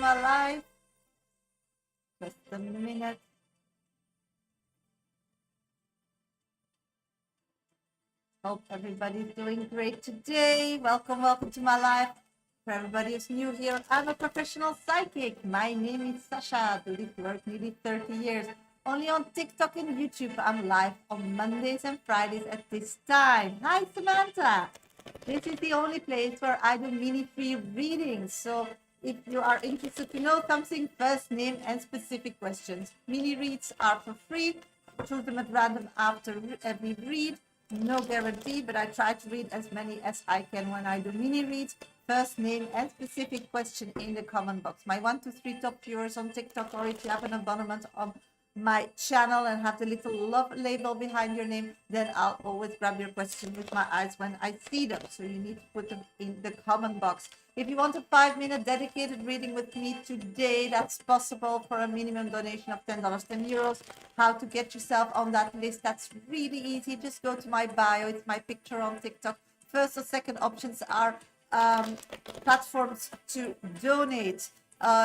my life. Just a minute. Hope everybody's doing great today. Welcome to my life. For everybody who's new here, I'm a professional psychic. My name is Shasha. I lived work nearly 30 years. Only on TikTok and YouTube. I'm live on Mondays and Fridays at this time. Hi, Samantha. This is the only place where I do mini free readings. So if you are interested to know something, first name and specific questions. Mini reads are for free. Choose them at random after every read. No guarantee, but I try to read as many as I can when I do mini reads. First name and specific question in the comment box. My 1 to 3 top viewers on TikTok, or if you have an abonnement on my channel and have the little love label behind your name, then I'll always grab your question with my eyes when I see them. So you need to put them in the comment box. If you want a 5-minute dedicated reading with me today, that's possible for a minimum donation of $10, 10 euros. How to get yourself on that list? That's really easy. Just go to my bio. It's my picture on TikTok. First or second options are platforms to donate.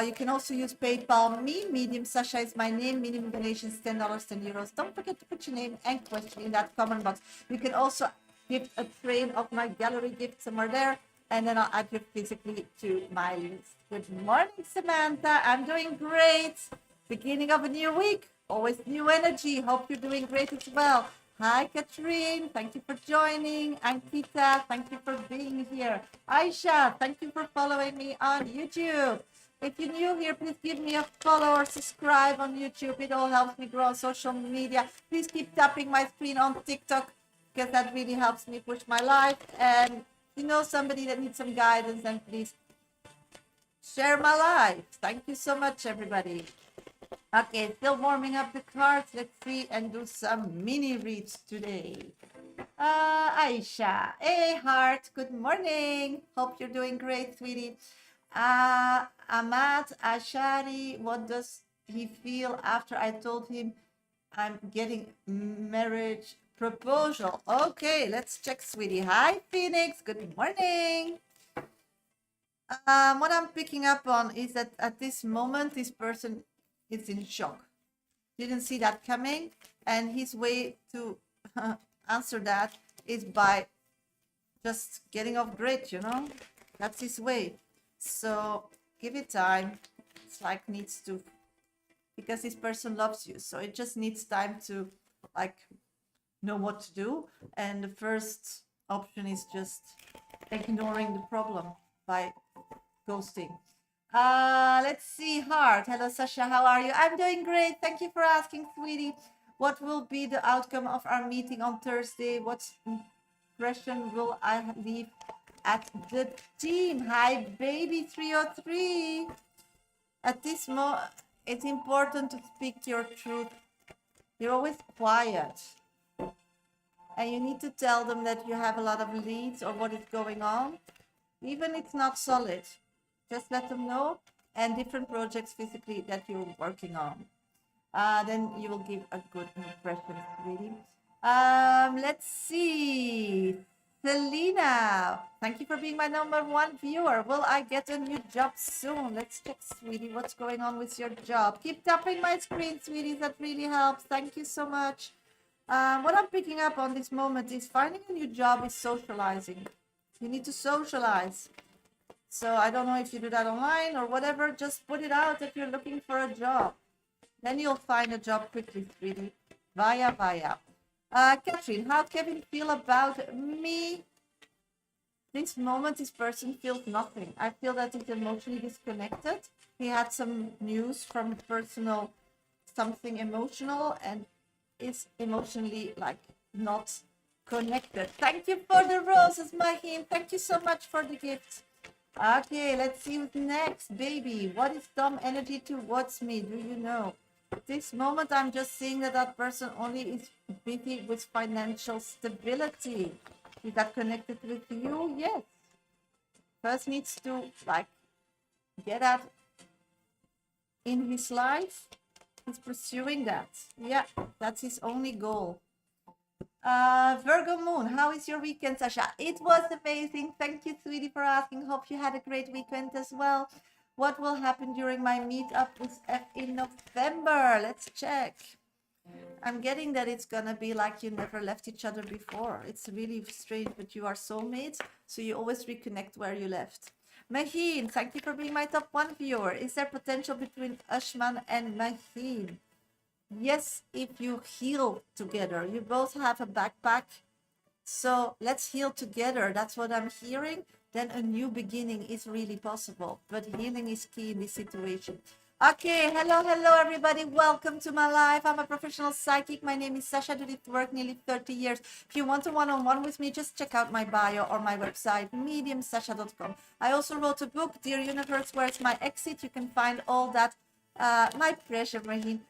You can also use PayPal me. Medium Sasha is my name. Minimum donations $10, 10 euros. Don't forget to put your name and question in that comment box. You can also give a frame of my gallery gift somewhere there, and then I'll add you physically to my list. Good morning, Samantha. I'm doing great. Beginning of a new week. Always new energy. Hope you're doing great as well. Hi, Katrine. Thank you for joining. Ankita, thank you for being here. Aisha, thank you for following me on YouTube. If you're new here, please give me a follow or subscribe on YouTube. It all helps me grow on social media. Please keep tapping my screen on TikTok because that really helps me push my life. And if you know somebody that needs some guidance, then please share my life. Thank you so much, everybody. Okay, still warming up the cards. Let's see and do some mini reads today. Aisha, hey heart, good morning. Hope you're doing great, sweetie. Ahmad Ashari, what does he feel after I told him I'm getting marriage proposal? Okay, let's check, sweetie. Hi, Phoenix, good morning. What I'm picking up on is that at this moment, this person is in shock. Didn't see that coming, and his way to answer that is by just getting off grid, you know? That's his way. So give it time. It's like needs to, because this person loves you. So it just needs time to like know what to do. And the first option is just ignoring the problem by ghosting. Let's see, heart. Hello, Sasha. How are you? I'm doing great. Thank you for asking, sweetie. What will be the outcome of our meeting on Thursday? What impression will I leave at the team? Hi, baby 303. At this moment, it's important to speak your truth. You're always quiet. And you need to tell them that you have a lot of leads or what is going on. Even it's not solid. Just let them know, and different projects physically that you're working on. Then you will give a good impression, really. Let's see. Selena, thank you for being my #1 viewer. Will I get a new job soon? Let's check, sweetie, what's going on with your job. Keep tapping my screen, sweetie. That really helps. Thank you so much. What I'm picking up on this moment is finding a new job is socializing. You need to socialize. So I don't know if you do that online or whatever. Just put it out that you're looking for a job. Then you'll find a job quickly, sweetie. Via. Catherine, how Kevin feel about me? This moment, this person feels nothing. I feel that he's emotionally disconnected. He had some news from personal, something emotional, and is emotionally like not connected. Thank you for the roses, Mahim. Thank you so much for the gift. Okay, let's see who's next, baby. What is Tom energy towards me? Do you know? This moment, I'm just seeing that that person only is busy with financial stability. Is that connected with you? Yes. First needs to like get out in his life. He's pursuing that. Yeah, that's his only goal. Virgo moon, how is your weekend, Sasha? It was amazing. Thank you, sweetie, for asking. Hope you had a great weekend as well. What will happen during my meetup with F in November? Let's check. I'm getting that it's gonna be like you never left each other before. It's really strange, but you are soulmates, so you always reconnect where you left. Maheen, thank you for being my top 1 viewer. Is there potential between Ashman and Maheen? Yes, if you heal together. You both have a backpack, so let's heal together. That's what I'm hearing. Then a new beginning is really possible, but healing is key in this situation. Okay, hello everybody. Welcome to my life. I'm a professional psychic. My name is Shasha. I do this work nearly 30 years. If you want a one-on-one with me, just check out my bio or my website, mediumsasha.com. I also wrote a book, Dear Universe, Where's My Exit? You can find all that my pleasure, Rahim,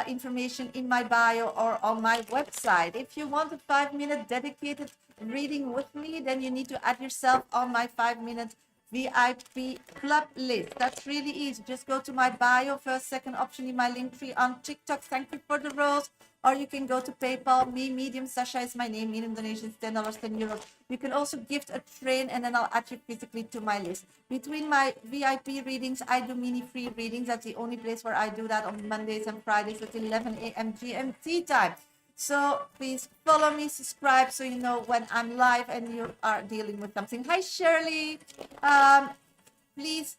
information in my bio or on my website. If you want a 5-minute dedicated reading with me, then you need to add yourself on my 5-minute VIP club list. That's really easy. Just go to my bio, first, second option in my link tree on TikTok. Thank you for the rose. Or you can go to PayPal. Me, Medium Sasha is my name. Medium donations, $10, €10. You can also gift a train, and then I'll add you physically to my list. Between my VIP readings, I do mini free readings. That's the only place where I do that on Mondays and Fridays at 11 a.m. GMT time. So please follow me, subscribe, so you know when I'm live and you are dealing with something. Hi, Shirley. Please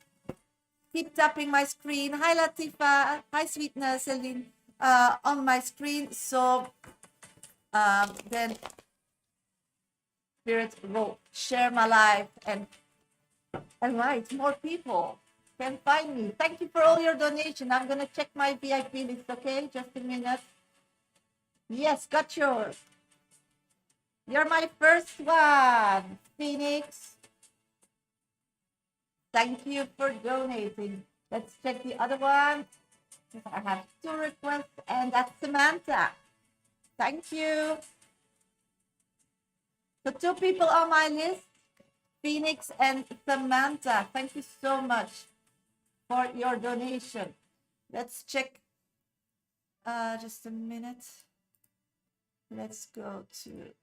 keep tapping my screen. Hi, Latifa. Hi, Sweetness, Celine, on my screen. So then Spirit will share my life and right, more people can find me. Thank you for all your donation. I'm going to check my VIP list, okay? Just a minute. Yes, got yours. You're my first one, Phoenix. Thank you for donating. Let's check the other one. I have 2 requests, and that's Samantha. Thank you. So 2 people on my list, Phoenix and Samantha. Thank you so much for your donation. Let's check. Just a minute. Let's go to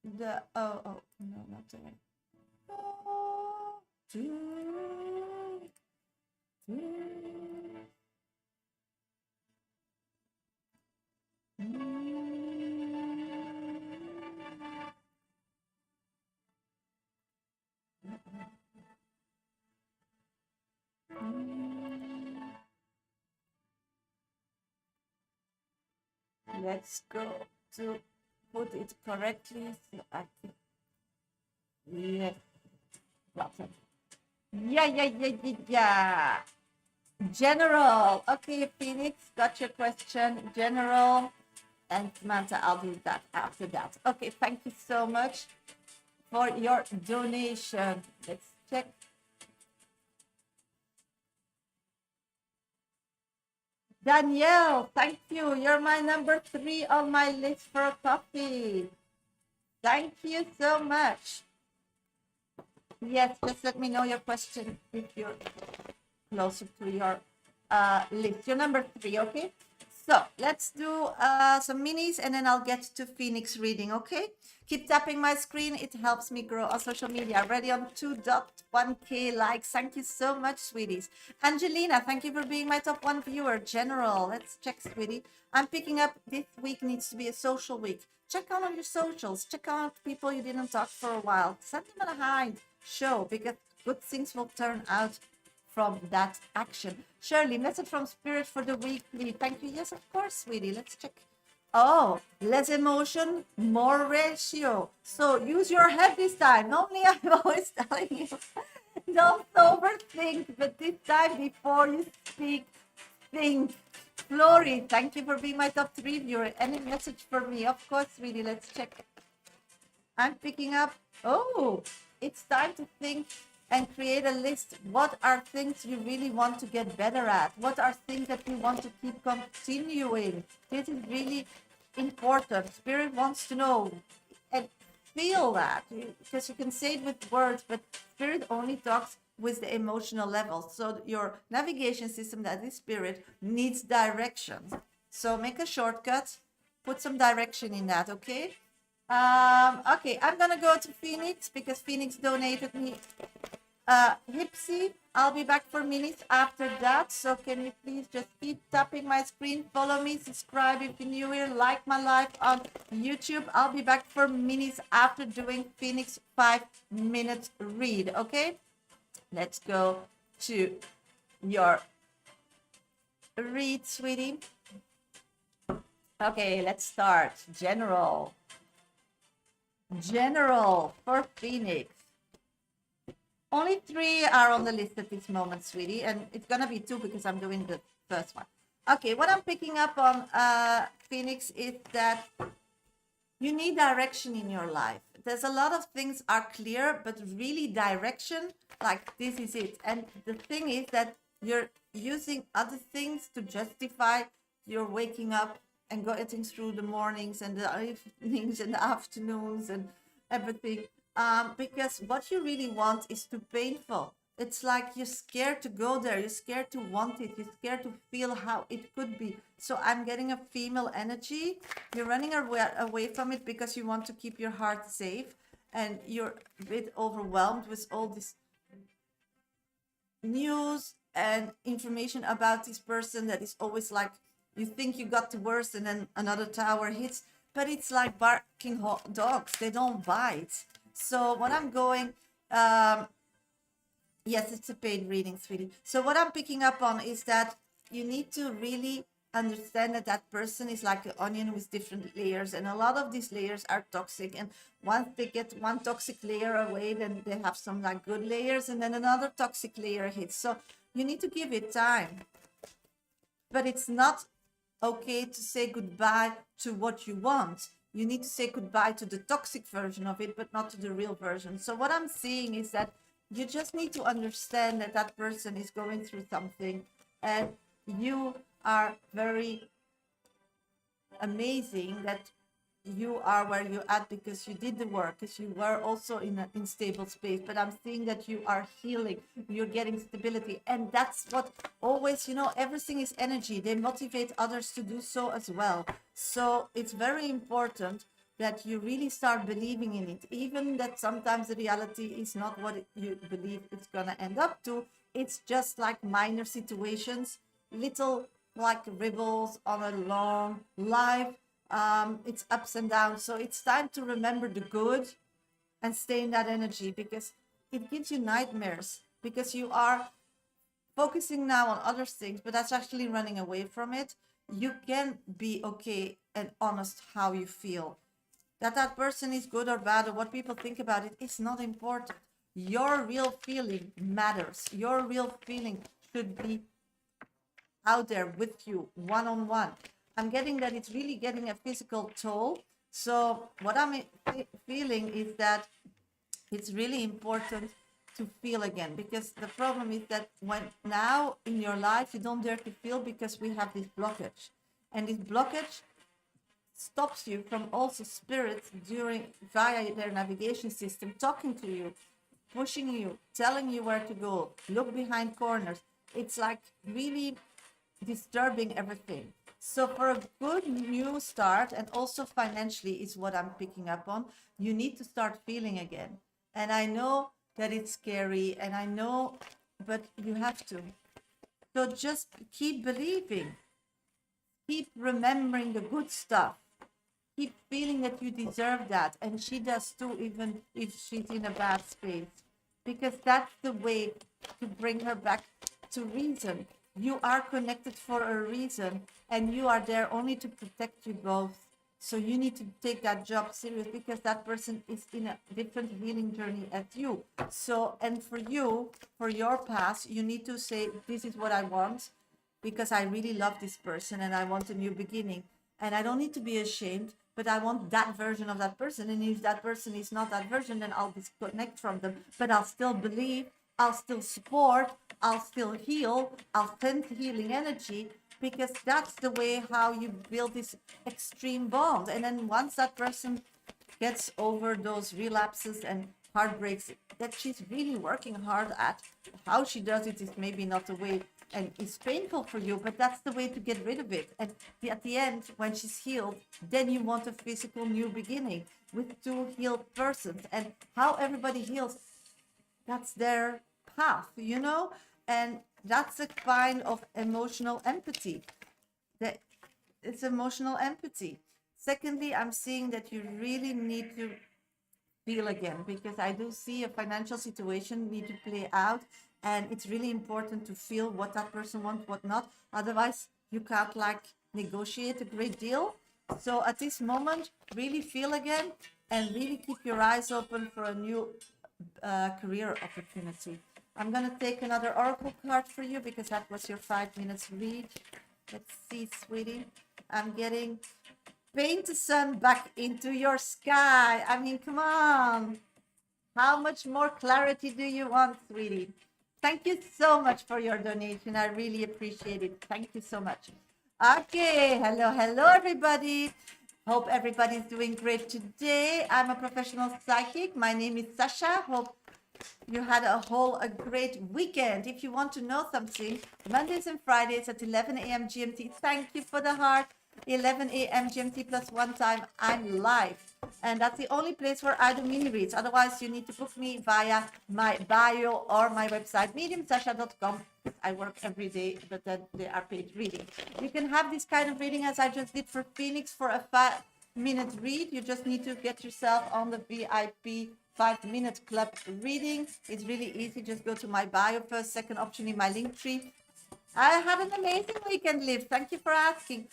the no, not there. Let's go to put it correctly. So I can, yes, yeah. General. Okay, Phoenix, got your question. General. And Samantha, I'll do that after that. Okay, thank you so much for your donation. Let's check. Danielle, thank you. You're my number 3 on my list for a coffee. Thank you so much. Yes, just let me know your question if you're closer to your list. You're number 3, okay? So let's do some minis and then I'll get to Phoenix reading, okay? Keep tapping my screen. It helps me grow on social media. Already on 2.1K likes. Thank you so much, sweeties. Angelina, thank you for being my top 1 viewer. General, let's check, sweetie. I'm picking up this week needs to be a social week. Check out on your socials. Check out people you didn't talk for a while. Send them a hi. Show, because good things will turn out from that action. Shirley, message from Spirit for the weekly. Thank you. Yes, of course, sweetie. Let's check. Oh, less emotion, more ratio. So use your head this time. Normally, I'm always telling you, don't overthink, but this time before you speak, think. Flory, thank you for being my top 3 viewer. Any message for me? Of course, sweetie. Let's check. I'm picking up. Oh, it's time to think and create a list. What are things you really want to get better at? What are things that you want to keep continuing? This is really important. Spirit wants to know and feel that, because you can say it with words, but Spirit only talks with the emotional level. So your navigation system, that is Spirit, needs direction. So make a shortcut, put some direction in that, okay? Okay, I'm gonna go to Phoenix because Phoenix donated me Hipsy, I'll be back for minutes after that. So can you please just keep tapping my screen, follow me, subscribe if you're new here, like my live on YouTube. I'll be back for minutes after doing Phoenix 5 minute read. Okay, let's go to your read, sweetie. Okay, let's start. General for Phoenix. Only 3 are on the list at this moment, sweetie, and it's gonna be 2 because I'm doing the first one. Okay, what I'm picking up on, Phoenix, is that you need direction in your life. There's a lot of things are clear, but really direction, like this is it. And the thing is that you're using other things to justify your waking up and going through the mornings and the evenings and the afternoons and everything. Because what you really want is too painful. It's like you're scared to go there. You're scared to want it. You're scared to feel how it could be. So I'm getting a female energy. You're running away from it because you want to keep your heart safe. And you're a bit overwhelmed with all this news and information about this person that is always like, you think you got the worst and then another tower hits. But it's like barking dogs. They don't bite. So what I'm going... yes, it's a paid reading, sweetie. So what I'm picking up on is that you need to really understand that that person is like an onion with different layers, and a lot of these layers are toxic. And once they get one toxic layer away, then they have some like good layers, and then another toxic layer hits. So you need to give it time. But it's not okay to say goodbye to what you want. You need to say goodbye to the toxic version of it, but not to the real version. So what I'm seeing is that you just need to understand that that person is going through something, and you are very amazing that you are where you're at because you did the work, because you were also in an unstable space. But I'm seeing that you are healing, you're getting stability. And that's what always, everything is energy. They motivate others to do so as well. So it's very important that you really start believing in it, even that sometimes the reality is not what you believe it's gonna end up to. It's just like minor situations, little like ripples on a long life. It's ups and downs. So it's time to remember the good and stay in that energy, because it gives you nightmares, because you are focusing now on other things, but that's actually running away from it. You can be okay and honest how you feel. That person is good or bad or what people think about it is not important. Your real feeling matters. Your real feeling should be out there with you, one-on-one. I'm getting that it's really getting a physical toll. So what I'm feeling is that it's really important to feel again, because the problem is that when now in your life you don't dare to feel because we have this blockage, and this blockage stops you from also spirits via their navigation system talking to you, pushing you, telling you where to go, look behind corners. It's like really disturbing everything. So for a good new start, and also financially is what I'm picking up on, you need to start feeling again. And I know that it's scary, and I know, but you have to. So just keep believing, keep remembering the good stuff, keep feeling that you deserve that. And she does too, even if she's in a bad space, because that's the way to bring her back to reason. You are connected for a reason, and you are there only to protect you both. So you need to take that job serious, because that person is in a different healing journey as you. So, and for you, for your past, you need to say, this is what I want, because I really love this person and I want a new beginning. And I don't need to be ashamed, but I want that version of that person. And if that person is not that version, then I'll disconnect from them. But I'll still believe, I'll still support, I'll still heal, I'll send healing energy, because that's the way how you build this extreme bond. And then once that person gets over those relapses and heartbreaks that she's really working hard at, how she does it is maybe not the way, and it's painful for you, but that's the way to get rid of it. And at the end, when she's healed, then you want a physical new beginning with two healed persons. And how everybody heals, that's their path, you know, and that's a kind of emotional empathy. That it's emotional empathy. Secondly, I'm seeing that you really need to feel again, because I do see a financial situation need to play out, and it's really important to feel what that person wants, what not. Otherwise, you can't like negotiate a great deal. So at this moment, really feel again and really keep your eyes open for a new career opportunity. I'm gonna take another oracle card for you because that was your 5 minutes read. Let's see, sweetie. I'm getting paint the sun back into your sky. I mean, come on. How much more clarity do you want, sweetie? Thank you so much for your donation. I really appreciate it. Thank you so much. Okay, hello, everybody. Hope everybody's doing great today. I'm a professional psychic. My name is Shasha. Hope you had a great weekend. If you want to know something, Mondays and Fridays at 11 a.m. GMT. Thank you for the heart. 11 a.m. GMT plus one time, I'm live. And that's the only place where I do mini reads. Otherwise, you need to book me via my bio or my website, mediumsasha.com. I work every day, but then they are paid reading. You can have this kind of reading as I just did for Phoenix for a 5-minute read. You just need to get yourself on the VIP 5-minute club reading. It's really easy. Just go to my bio first, second option in my link tree. I had an amazing weekend, Liv. Thank you for asking.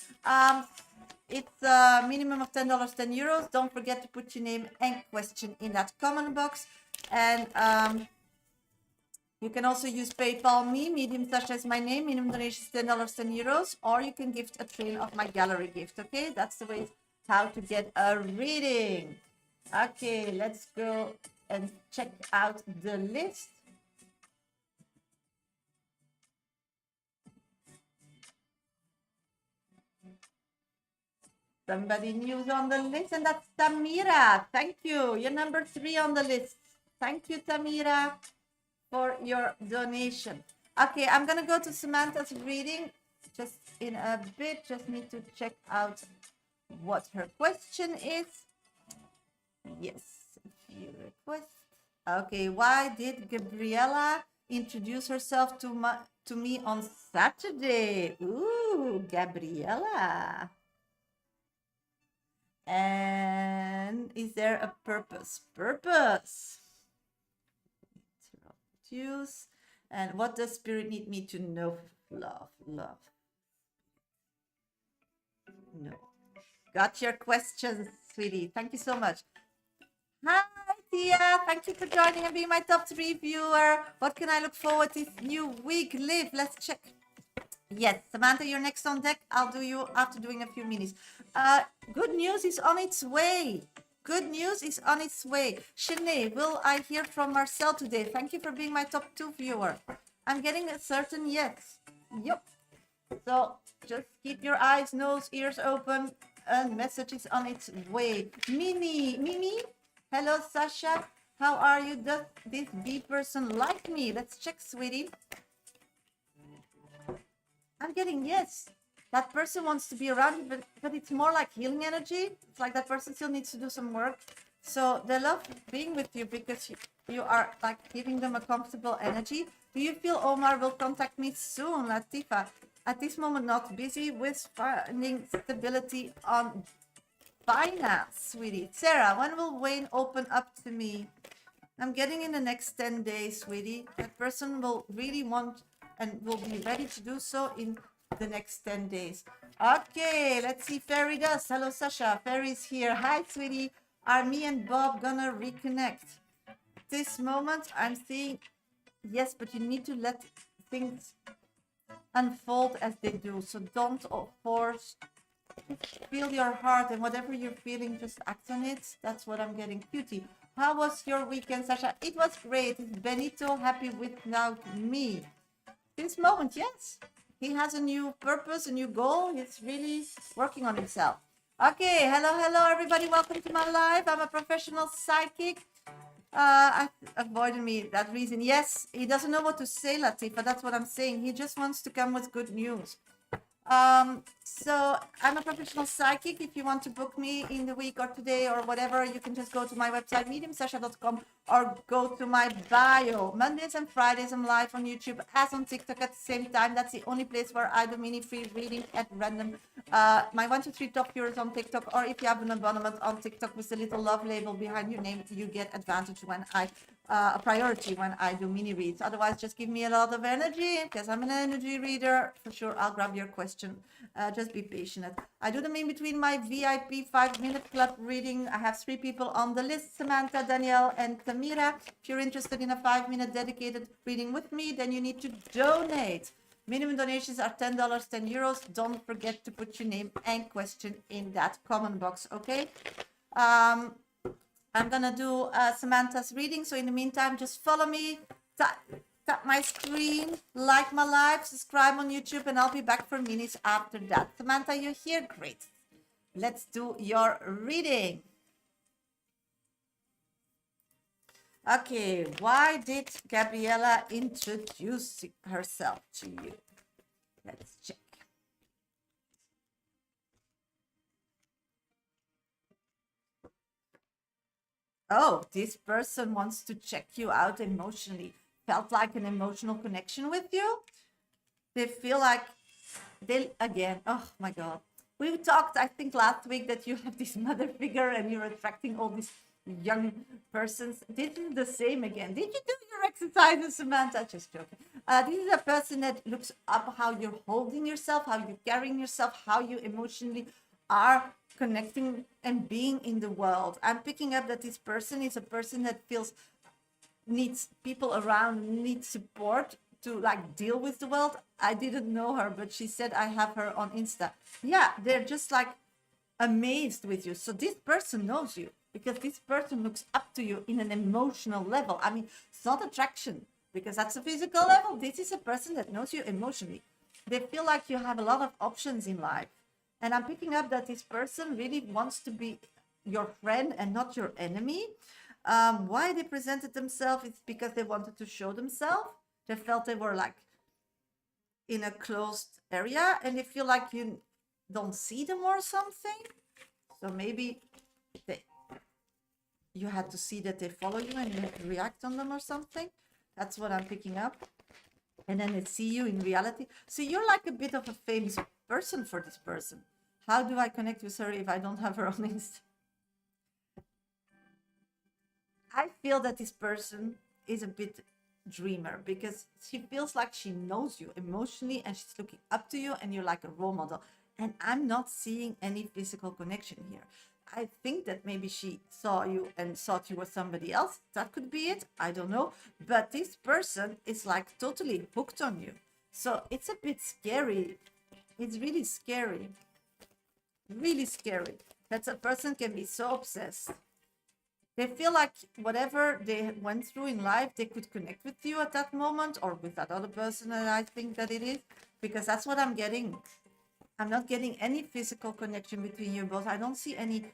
It's a minimum of $10, €10. Don't forget to put your name and question in that comment box. And you can also use PayPal me. Medium Sasha is my name. Minimum donation is $10, €10. Or you can gift a trail of my gallery gift. Okay, that's the way how to get a reading. Okay, let's go and check out the list. Somebody new on the list, and that's Tamira. Thank you. You're number 3 on the list. Thank you, Tamira, for your donation. Okay, I'm going to go to Samantha's reading just in a bit. Just need to check out what her question is. Yes, view request. Okay, why did Gabriella introduce herself to me on Saturday? Ooh, Gabriella. And is there a purpose? Purpose. Use. And what does spirit need me to know? Love. No. Got your questions, sweetie. Thank you so much. Hi, Tia. Thank you for joining and being my top 3 viewer. What can I look forward to this new week? Liv, let's check. Yes, Samantha, you're next on deck. I'll do you after doing a few minis. Good news is on its way. Good news is on its way. Shanae, will I hear from Marcel today? Thank you for being my top 2 viewer. I'm getting a certain yes. Yep. So just keep your eyes, nose, ears open. A message is on its way. Mimi. Hello, Sasha. How are you? Does this bee person like me? Let's check, sweetie. I'm getting yes. That person wants to be around you, but it's more like healing energy. It's like that person still needs to do some work. So they love being with you because you are like giving them a comfortable energy. Do you feel Omar will contact me soon, Latifa? At this moment, not busy with finding stability on finance, sweetie. Sarah, when will Wayne open up to me? I'm getting in the next 10 days, sweetie. That person will really want and will be ready to do so in the next 10 days. Okay, let's see. Ferry does. Hello, Sasha. Ferry's here. Hi, sweetie. Are me and Bob gonna reconnect? This moment, I'm seeing yes, but you need to let things unfold as they do. So don't force. Feel your heart, and whatever you're feeling, just act on it. That's what I'm getting. Cutie. How was your weekend, Sasha? It was great. Is Benito happy without me? This moment, yes. He has a new purpose, a new goal. He's really working on himself. Okay, hello, everybody. Welcome to my live. I'm a professional psychic. Avoided me that reason. Yes, he doesn't know what to say, Latifa. That's what I'm saying. He just wants to come with good news. So I'm a professional psychic. If you want to book me in the week or today or whatever, you can just go to my website, mediumsasha.com, or go to my bio. Mondays and Fridays, I'm live on YouTube as on TikTok at the same time. That's the only place where I do mini free reading at random. My 1, 2, 3 top viewers on TikTok, or if you have an abonnement on TikTok with the little love label behind your name, you get advantage when a priority when I do mini reads. Otherwise, just give me a lot of energy because I'm an energy reader. For sure, I'll grab your question. Just be patient. I do them in between my VIP 5-minute club reading. I have 3 people on the list: Samantha, Danielle, and Tamira. If you're interested in a 5-minute dedicated reading with me, then you need to donate. Minimum donations are $10, €10. Don't forget to put your name and question in that comment box, okay? I'm gonna do Samantha's reading. So in the meantime, just follow me, tap my screen, like my live, subscribe on YouTube, and I'll be back for minutes after that. Samantha, you're here? Great. Let's do your reading. Okay, why did Gabriella introduce herself to you? Let's check. Oh, this person wants to check you out emotionally. Felt like an emotional connection with you. They feel like again, oh my God. We talked, I think, last week that you have this mother figure and you're attracting all these young persons. This is the same again. Did you do your exercises, Samantha? Just joking. This is a person that looks up how you're holding yourself, how you're carrying yourself, how you emotionally are connecting and being in the world. I'm picking up that this person is a person that needs people around, needs support to like deal with the world. I didn't know her, but she said I have her on Insta. Yeah, they're just like amazed with you. So this person knows you because this person looks up to you in an emotional level. I mean, it's not attraction because that's a physical level. This is a person that knows you emotionally. They feel like you have a lot of options in life. And I'm picking up that this person really wants to be your friend and not your enemy. Why they presented themselves is because they wanted to show themselves. They felt they were like in a closed area and they feel like you don't see them or something. So maybe you had to see that they follow you and you have to react on them or something. That's what I'm picking up. And then they see you in reality. So you're like a bit of a famous person for this person. How do I connect with her if I don't have her on Insta? I feel that this person is a bit dreamer because she feels like she knows you emotionally and she's looking up to you and you're like a role model. And I'm not seeing any physical connection here. I think that maybe she saw you and thought you were somebody else. That could be it. I don't know. But this person is like totally hooked on you. So it's a bit scary. It's really scary. Really scary. That a person can be so obsessed. They feel like whatever they went through in life, they could connect with you at that moment or with that other person. And I think that it is because that's what I'm getting. I'm not getting any physical connection between you both. I don't see any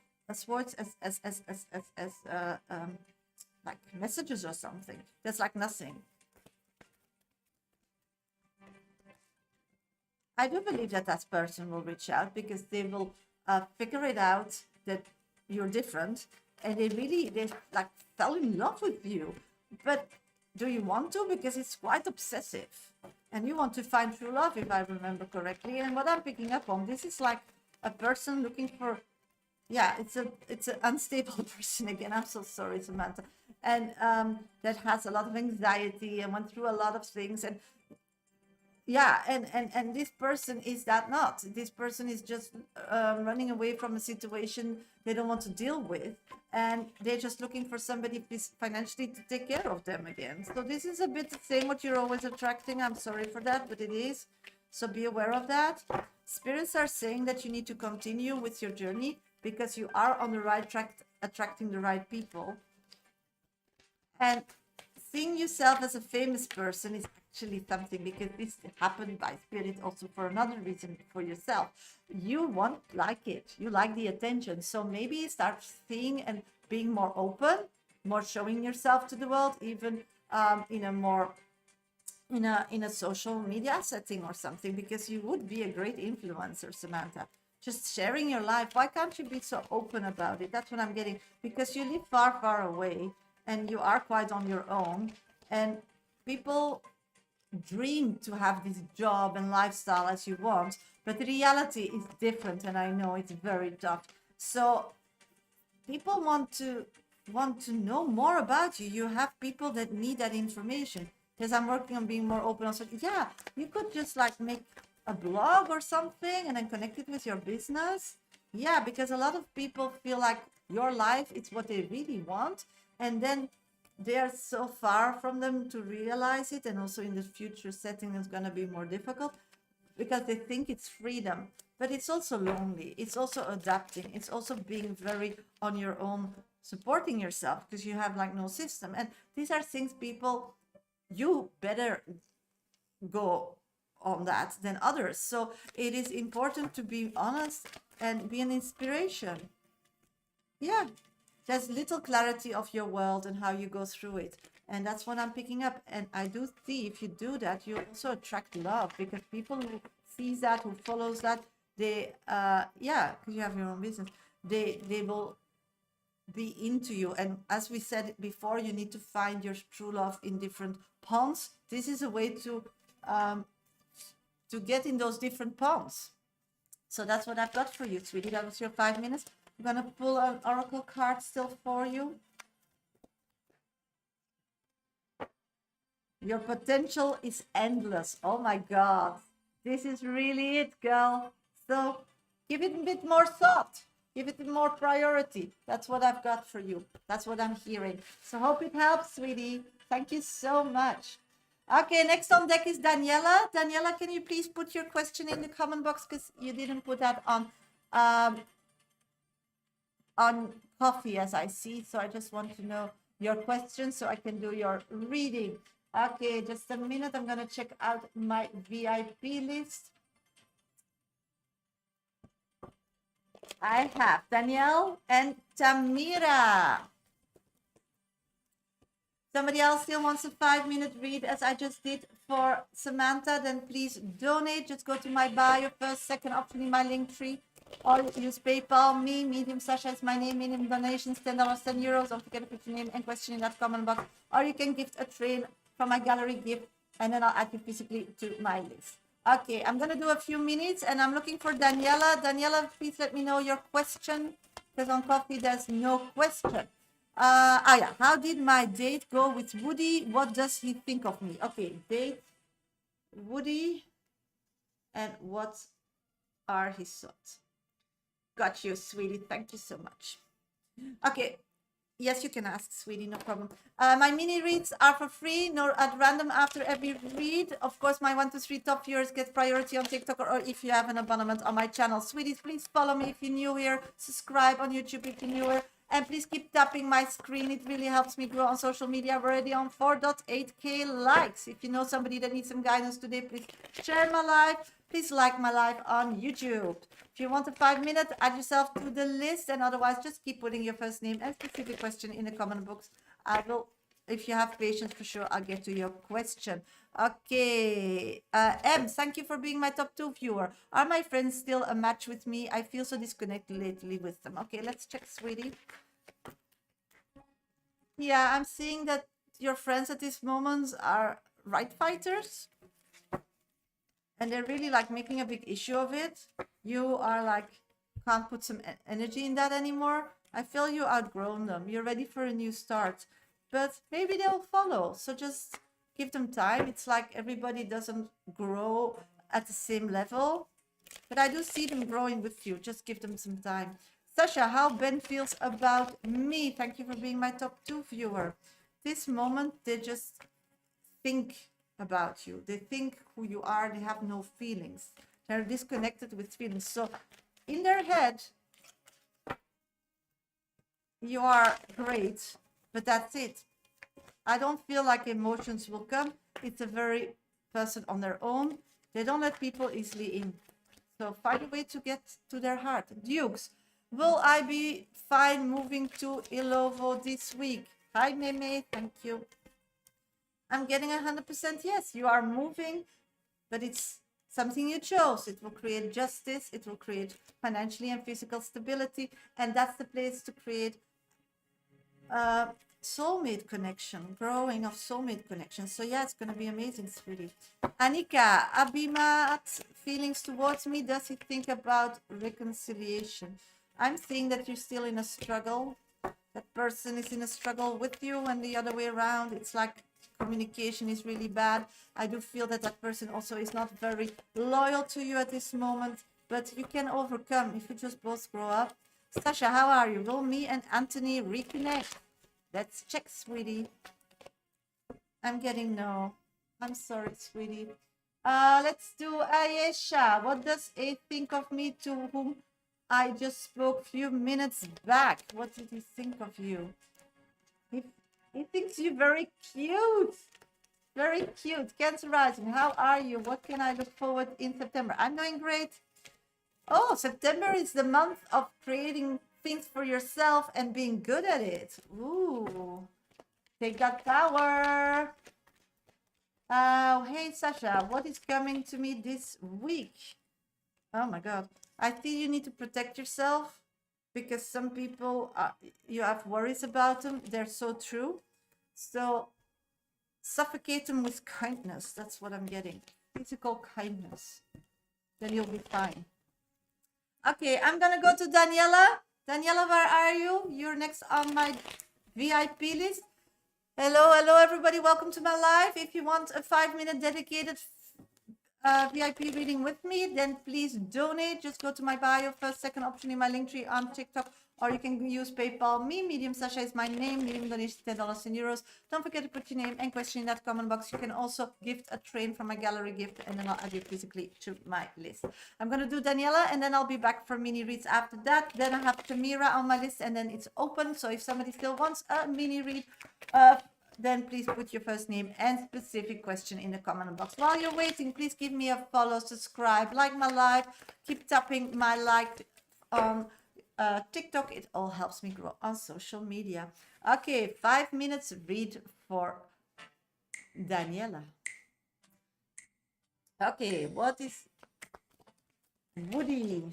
words as like messages or something. There's like nothing. I do believe that that person will reach out because they will figure it out that you're different and they like fell in love with you. But do you want to? Because it's quite obsessive and you want to find true love, if I remember correctly. And what I'm picking up on, this is like a person looking for, yeah, it's an unstable person again. I'm so sorry, Samantha. And that has a lot of anxiety and went through a lot of things. And yeah, and this person is that not. This person is just running away from a situation they don't want to deal with, and they're just looking for somebody financially to take care of them again. So this is a bit the same what you're always attracting. I'm sorry for that, but it is. So be aware of that. Spirits are saying that you need to continue with your journey because you are on the right track, attracting the right people. And seeing yourself as a famous person is actually something, because this happened by spirit also for another reason for yourself. You want like it, you like the attention. So maybe start seeing and being more open, more showing yourself to the world, even in a more in a social media setting or something, because you would be a great influencer, Samantha. Just sharing your life. Why can't you be so open about it? That's what I'm getting. Because you live far, far away and you are quite on your own. And people dream to have this job and lifestyle as you want, but the reality is different. And I know it's very tough. So people want to know more about you. You have people that need that information. Because I'm working on being more open. Also, yeah, you could just like make a blog or something and then connect it with your business. Yeah, because a lot of people feel like your life it's what they really want, and then they are so far from them to realize it. And also in the future setting, it's going to be more difficult because they think it's freedom, but it's also lonely. It's also adapting. It's also being very on your own, supporting yourself because you have like no system. And these are things people, you better go on that than others. So it is important to be honest and be an inspiration. Yeah, there's little clarity of your world and how you go through it. And that's what I'm picking up. And I do see if you do that, you also attract love, because people who sees that, who follows that, they yeah, because you have your own business, they will be into you. And as we said before, you need to find your true love in different ponds. This is a way to get in those different ponds. So that's what I've got for you, sweetie. That was your 5 minutes. I'm gonna pull an oracle card still for you. Your potential is endless. Oh my God, this is really it, girl. So give it a bit more thought. Give it more priority. That's what I've got for you. That's what I'm hearing. So hope it helps, sweetie. Thank you so much. Okay, next on deck is Daniela. Daniela, can you please put your question in the comment box, because you didn't put that on coffee, as I see. So I just want to know your question so I can do your reading. Okay, just a minute. I'm going to check out my VIP list. I have Danielle and Tamira. Somebody else still wants a 5-minute read as I just did for Samantha, then please donate. Just go to my bio, first, second option in my link tree, or use PayPal. Me, Medium Shasha is my name, minimum donations, $10, €10. Don't forget to put your name and question in that comment box. Or you can gift a train from my gallery gift, and then I'll add you physically to my list. Okay, I'm going to do a few minutes, and I'm looking for Daniela. Daniela, please let me know your question, because on coffee there's no question. Yeah. How did my date go with Woody? What does he think of me? Okay, date Woody, and what are his thoughts? Got you, sweetie. Thank you so much. Okay. Yes, you can ask, sweetie, no problem. My mini reads are for free, nor at random after every read. Of course, my 1 to 3 top viewers get priority on TikTok, or if you have an abonnement on my channel. Sweeties, please follow me if you're new here. Subscribe on YouTube if you're newer. And please keep tapping my screen. It really helps me grow on social media. We're already on 4.8K likes. If you know somebody that needs some guidance today, please share my live. Please like my live on YouTube. If you want a 5-minute, add yourself to the list. And otherwise, just keep putting your first name and specific question in the comment box. I will, if you have patience, for sure, I'll get to your question. Okay. M, thank you for being my top 2 viewer. Are my friends still a match with me? I feel so disconnected lately with them. Okay, let's check, sweetie. Yeah, I'm seeing that your friends at this moment are right fighters. And they're really like making a big issue of it. You are like, can't put some energy in that anymore. I feel you outgrown them. You're ready for a new start. But maybe they'll follow. So just give them time. It's like everybody doesn't grow at the same level. But I do see them growing with you. Just give them some time. Sasha, how Ben feels about me. Thank you for being my top 2 viewer. This moment, they just think about you. They think who you are. They have no feelings. They're disconnected with feelings. So in their head, you are great, but that's it. I don't feel like emotions will come. It's a very person on their own. They don't let people easily in. So find a way to get to their heart. Dukes, will I be fine moving to Ilovo this week? Hi, Meme. Thank you. I'm getting 100% yes. You are moving, but it's something you chose. It will create justice. It will create financially and physical stability. And that's the place to create soulmate connection, growing of soulmate connection. So yeah, it's going to be amazing, sweetie. Anika, Abimat's feelings towards me, does he think about reconciliation? I'm seeing that you're still in a struggle. That person is in a struggle with you, and the other way around, it's like communication is really bad. I do feel that that person also is not very loyal to you at this moment, but you can overcome if you just both grow up. Sasha, how are you? Will me and Anthony reconnect? Let's check, sweetie. I'm getting no. I'm sorry, sweetie. Let's do Ayesha. What does A think of me, to whom I just spoke a few minutes back? What did he think of you? He thinks you very cute. Very cute. Cancer rising. How are you? What can I look forward in September? I'm doing great. Oh, September is the month of creating things for yourself and being good at it. Ooh, take that power. Hey, Sasha, what is coming to me this week? Oh my God. I think you need to protect yourself, because some people, you have worries about them. They're so true. So suffocate them with kindness. That's what I'm getting. Physical kindness. Then you'll be fine. Okay, I'm gonna go to Daniela. Daniela, where are you? You're next on my VIP list. Hello, hello, everybody. Welcome to my live. If you want a 5-minute dedicated VIP reading with me, then please donate. Just go to my bio, first, second option in my link tree on TikTok, or you can use PayPal me. Medium Sasha is my name. Medium donation $10 in euros. Don't forget to put your name and question in that comment box. You can also gift a train from my gallery gift, and then I'll add you physically to my list. I'm going to do Daniela, and then I'll be back for mini reads after that. Then I have Tamira on my list, and then it's open. So if somebody still wants a mini read, then please put your first name and specific question in the comment box. While you're waiting, please give me a follow, subscribe, like my live, keep tapping my like on TikTok. It all helps me grow on social media. Okay, 5 minutes read for Daniela. Okay, what is Woody?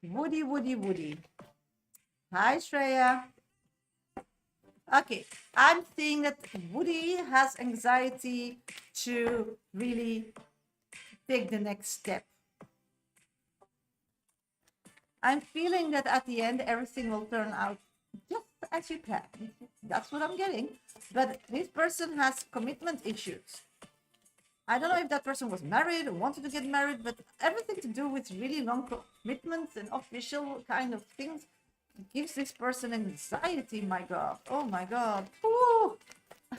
Woody. Hi, Shreya. Okay, I'm seeing that Woody has anxiety to really take the next step. I'm feeling that at the end, everything will turn out just as you plan. That's what I'm getting. But this person has commitment issues. I don't know if that person was married or wanted to get married, but everything to do with really long commitments and official kind of things gives this person anxiety. My God. Oh my God. Ooh,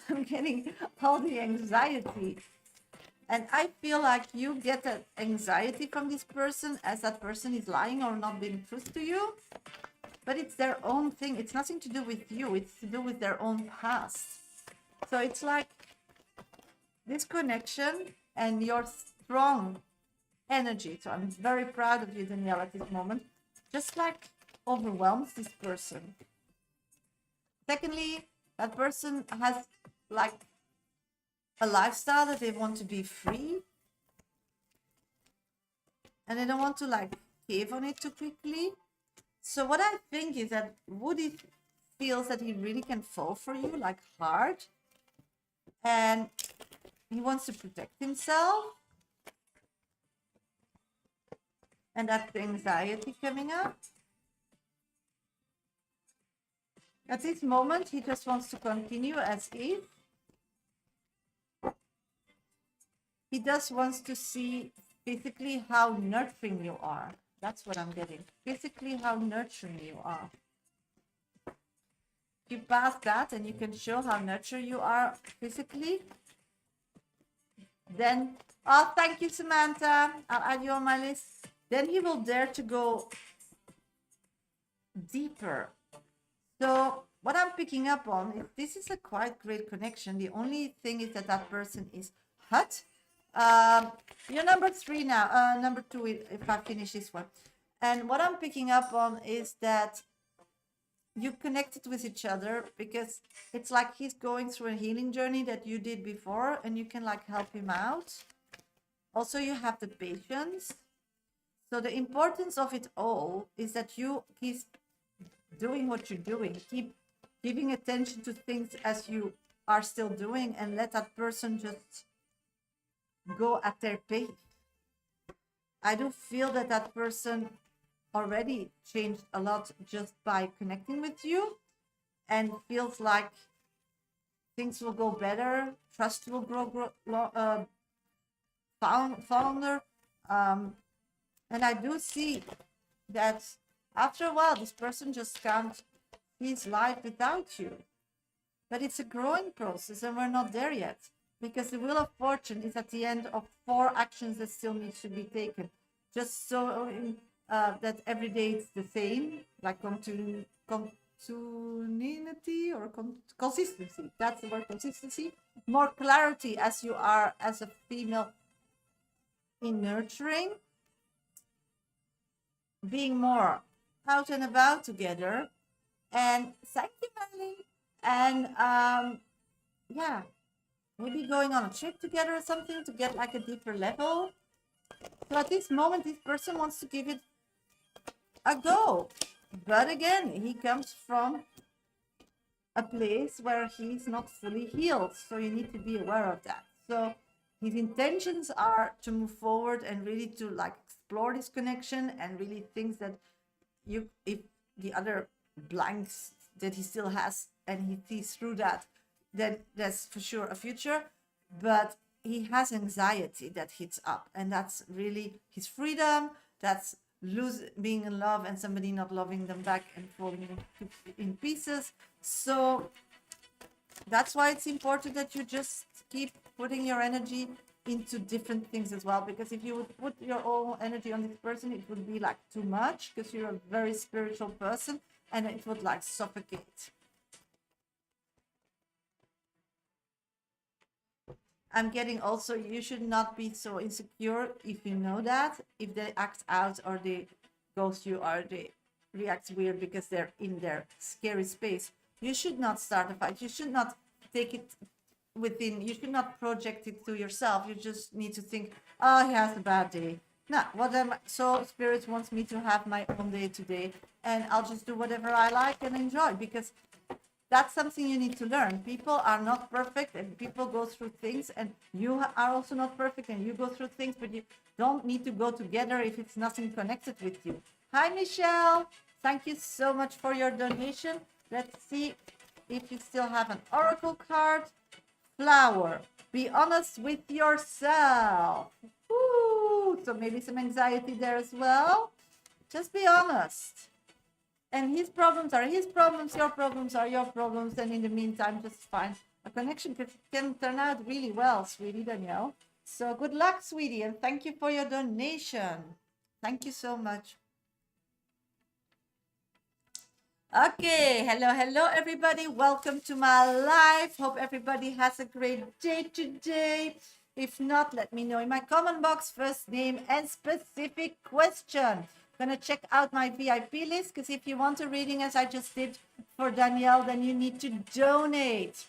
I'm getting all the anxiety. And I feel like you get that anxiety from this person, as that person is lying or not being true to you. But it's their own thing. It's nothing to do with you. It's to do with their own past. So it's like this connection and your strong energy. So I'm very proud of you, Danielle, at this moment. Just like overwhelms this person. Secondly, that person has like a lifestyle that they want to be free, and they don't want to like cave on it too quickly. So what I think is that Woody feels that he really can fall for you like hard, and he wants to protect himself, and that's the anxiety coming up. At this moment, he just wants to continue as is. He just wants to see physically how nurturing you are. That's what I'm getting. Physically how nurturing you are. If you pass that and you can show how nurturing you are physically, then, oh, thank you, Samantha. I'll add you on my list. Then he will dare to go deeper. So what I'm picking up on is this is a quite great connection. The only thing is that that person is hot. You're number 3 now, number 2 if I finish this one. And what I'm picking up on is that you connected with each other because it's like he's going through a healing journey that you did before, and you can like help him out. Also, you have the patience. So the importance of it all is that you keep doing what you're doing, keep giving attention to things as you are still doing, and let that person just go at their pace. I do feel that that person already changed a lot just by connecting with you, and feels like things will go better, trust will grow founder. And I do see that after a while, this person just can't see his life without you. But it's a growing process, and we're not there yet, because the Wheel of Fortune is at the end of 4 actions that still need to be taken. Just so that every day it's the same, like continuity or consistency. That's the word, consistency. More clarity as you are as a female in nurturing, being more out and about together. And thank you, Marley. And yeah, maybe going on a trip together or something to get like a deeper level. So at this moment, this person wants to give it a go. But again, he comes from a place where he's not fully healed. So you need to be aware of that. So his intentions are to move forward and really to like explore this connection, and really thinks that you, if the other blanks that he still has and he sees through that, then there's for sure a future. But he has anxiety that hits up, and that's really his freedom. That's being in love and somebody not loving them back and falling in pieces. So that's why it's important that you just keep putting your energy into different things as well, because if you would put your whole energy on this person, it would be like too much, because you're a very spiritual person, and it would like suffocate. I'm getting also, you should not be so insecure if you know that, if they act out or they ghost you or they react weird because they're in their scary space. You should not start a fight. You should not take it within, you should not project it to yourself. You just need to think, oh, he has a bad day. No, so spirit wants me to have my own day today, and I'll just do whatever I like and enjoy, because that's something you need to learn. People are not perfect, and people go through things, and you are also not perfect, and you go through things, but you don't need to go together if it's nothing connected with you. Hi, Michelle. Thank you so much for your donation. Let's see if you still have an oracle card. Flower. Be honest with yourself. Ooh, so maybe some anxiety there as well. Just be honest. And his problems are his problems, your problems are your problems. And in the meantime, just find a connection, because it can turn out really well, sweetie Danielle. So good luck, sweetie. And thank you for your donation. Thank you so much. Okay, hello everybody, welcome to my live. Hope everybody has a great day today. If not, let me know in my comment box, first name and specific question. Gonna check out my VIP list, because if you want a reading as I just did for Danielle, then you need to donate.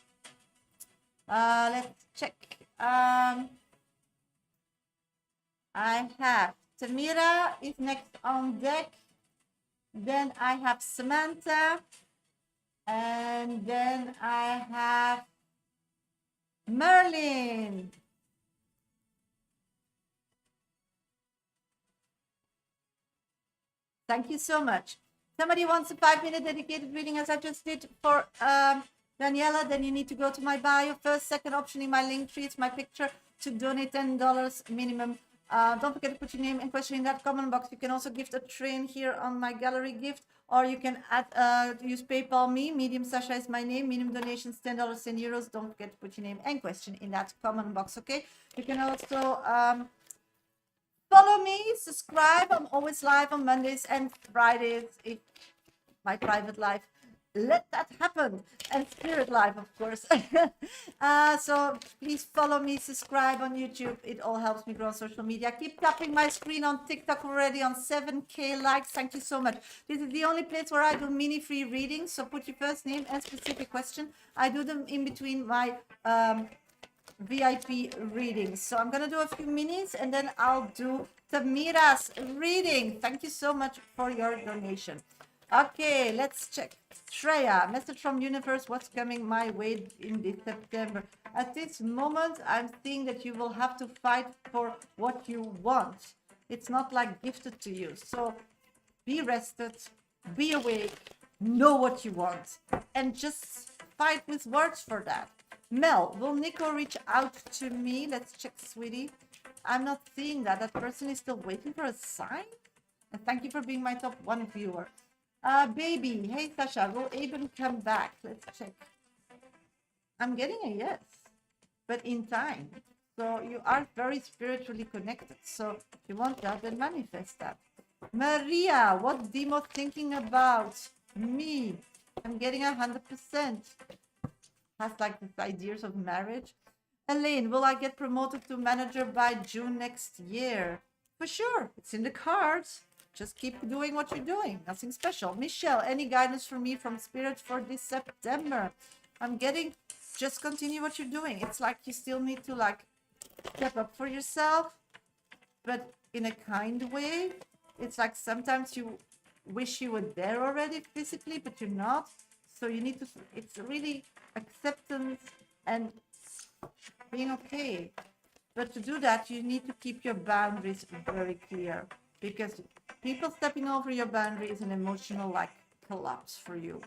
Let's check. I have Tamira is next on deck. Then I have Samantha, and then I have Merlin. Thank you so much. Somebody wants a 5-minute dedicated reading as I just did for Daniela, then you need to go to my bio. Second option in my link tree, it's my picture, to donate $10 minimum. Don't forget to put your name and question in that comment box. You can also gift a train here on my gallery gift, or you can use PayPal me. Medium Shasha is my name. Minimum donations $10 in euros. Don't forget to put your name and question in that comment box. Okay. You can also follow me, subscribe. I'm always live on Mondays and Fridays. My private life. let that happen. And spirit life, of course. So please follow me, subscribe on YouTube. It all helps me grow on social media. Keep tapping my screen on TikTok, already on 7K likes. Thank you so much. This is the only place where I do mini free readings. So put your first name and specific question. I do them in between my VIP readings. So I'm gonna do a few minis and then I'll do Tamira's reading. Thank you so much for your donation. Okay, let's check. Shreya, message from universe, what's coming my way in this September? At this moment, I'm seeing that you will have to fight for what you want. It's not like gifted to you. So be rested, be awake, know what you want, and just fight with words for that. Mel, will Nico reach out to me? Let's check, sweetie. I'm not seeing that. That person is still waiting for a sign. And thank you for being my top 1 viewer. Baby, hey Shasha, will Aben come back? Let's check. I'm getting a yes, but in time. So you are very spiritually connected. So if you want that, then manifest that. Maria, what Demo thinking about me? I'm getting 100%. Has like the ideas of marriage. Elaine, will I get promoted to manager by June next year? For sure, it's in the cards. Just keep doing what you're doing. Nothing special. Michelle, any guidance for me from spirit for this September? I'm getting, just continue what you're doing. It's like you still need to like step up for yourself, but in a kind way. It's like sometimes you wish you were there already physically, but you're not. So you need to, it's really acceptance and being okay. But to do that, you need to keep your boundaries very clear, because people stepping over your boundary is an emotional like collapse for you.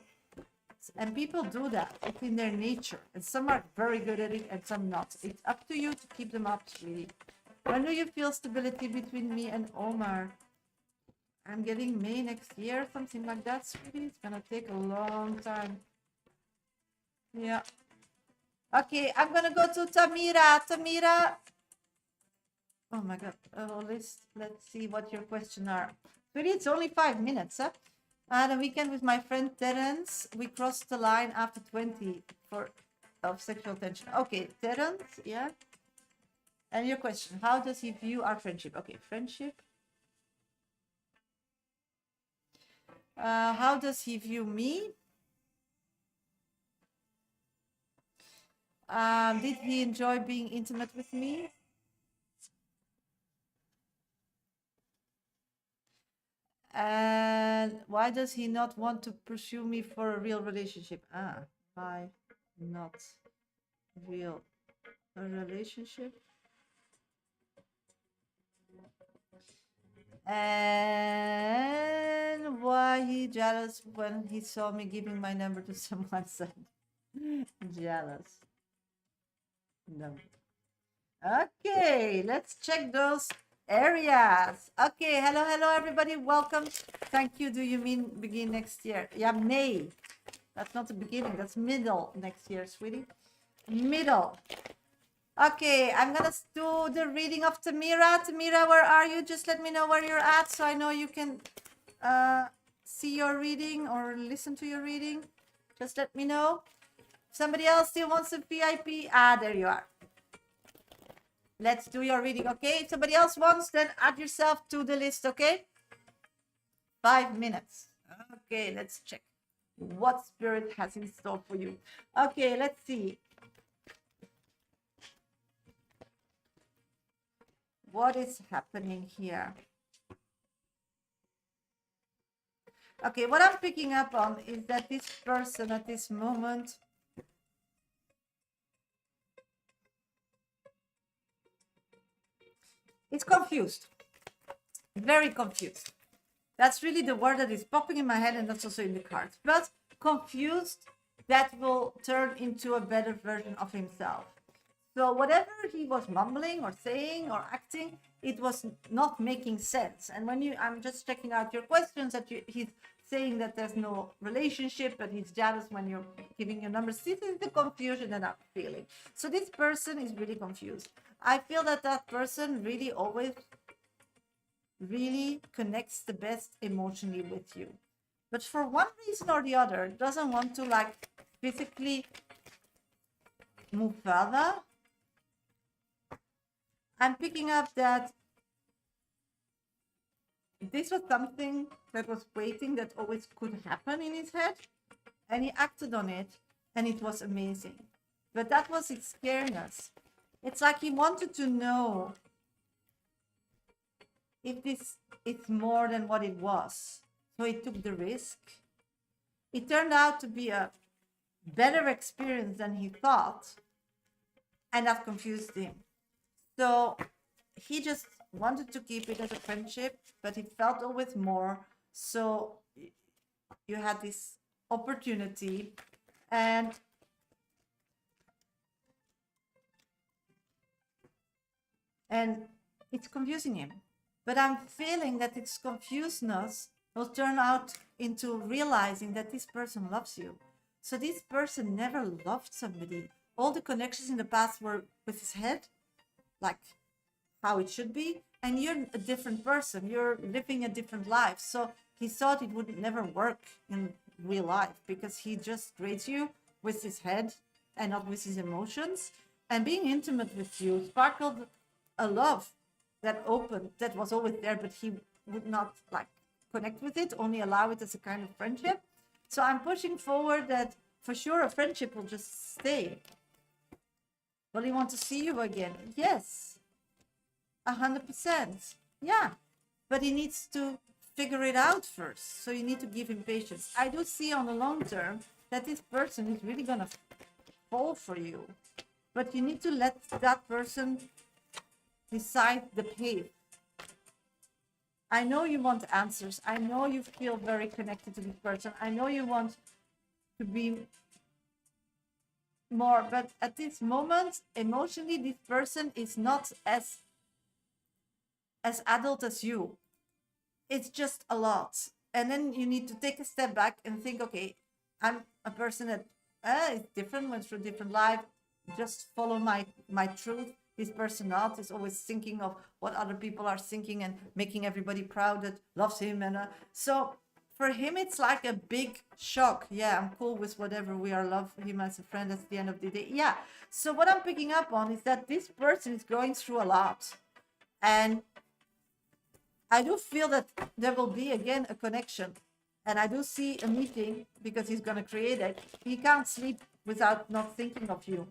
And people do that. It's in their nature. And some are very good at it and some not. It's up to you to keep them up, sweetie. When do you feel stability between me and Omar? I'm getting May next year, something like that, sweetie. It's gonna take a long time. Yeah. Okay, I'm gonna go to Tamira. Tamira. Oh my God. Oh, let's see what your questions are. Sweetie, it's only 5 minutes, huh? The weekend with my friend Terence, we crossed the line after 20 of sexual tension. Okay, Terence, yeah. And your question, how does he view our friendship? Okay, friendship. How does he view me? Did he enjoy being intimate with me? And why does he not want to pursue me for a real relationship? Why not real a relationship? And why he jealous when he saw me giving my number to someone said jealous. No. Okay, let's check those areas. Okay, hello everybody, welcome. Thank you. Do you mean begin next year? Yeah, May. That's not the beginning, that's middle next year, sweetie. Middle. Okay, I'm gonna do the reading of Tamira. Tamira, where are you? Just let me know where you're at so I know you can see your reading or listen to your reading. Just let me know. Somebody else still wants a VIP? There you are. Let's do your reading, okay? If somebody else wants, then add yourself to the list, okay? 5 minutes. Okay, let's check what spirit has in store for you. Okay, let's see. What is happening here? Okay, what I'm picking up on is that this person at this moment is confused. Very confused. That's really the word that is popping in my head, and that's also in the cards. But confused, that will turn into a better version of himself. So whatever he was mumbling or saying or acting, it was not making sense. And when I'm just checking out your questions, that he's saying that there's no relationship, but he's jealous when you're giving your numbers. This is the confusion that I'm feeling. So this person is really confused. I feel that that person really always really connects the best emotionally with you. but for one reason or the other doesn't want to like physically move further. I'm picking up that this was something that was waiting, that always could happen in his head, and he acted on it, and it was amazing. But that was his scariness. It's like he wanted to know if this is more than what it was. So he took the risk. It turned out to be a better experience than he thought, and that confused him. So he just wanted to keep it as a friendship, but he felt always more. So you had this opportunity, and it's confusing him. But I'm feeling that its confusedness will turn out into realizing that this person loves you. So this person never loved somebody. All the connections in the past were with his head, like how it should be, and you're a different person. You're living a different life. So he thought it would never work in real life because he just raised you with his head and not with his emotions. And being intimate with you sparkled a love that opened, that was always there, but he would not like connect with it, only allow it as a kind of friendship. So I'm pushing forward that for sure a friendship will just stay. Will he want to see you again? Yes, 100%. Yeah, but he needs to figure it out first. So you need to give him patience. I do see on the long term that this person is really gonna fall for you, but you need to let that person decide the pace. I know you want answers. I know you feel very connected to this person. I know you want to be more, but at this moment, emotionally, this person is not as adult as you. It's just a lot. And then you need to take a step back and think, okay, I'm a person that is different, went through a different life, just follow my truth. This person not is always thinking of what other people are thinking and making everybody proud that loves him. And so for him, it's like a big shock. Yeah, I'm cool with whatever, we are, love him as a friend at the end of the day. Yeah. So what I'm picking up on is that this person is going through a lot. And I do feel that there will be again a connection. And I do see a meeting because he's going to create it. He can't sleep without not thinking of you.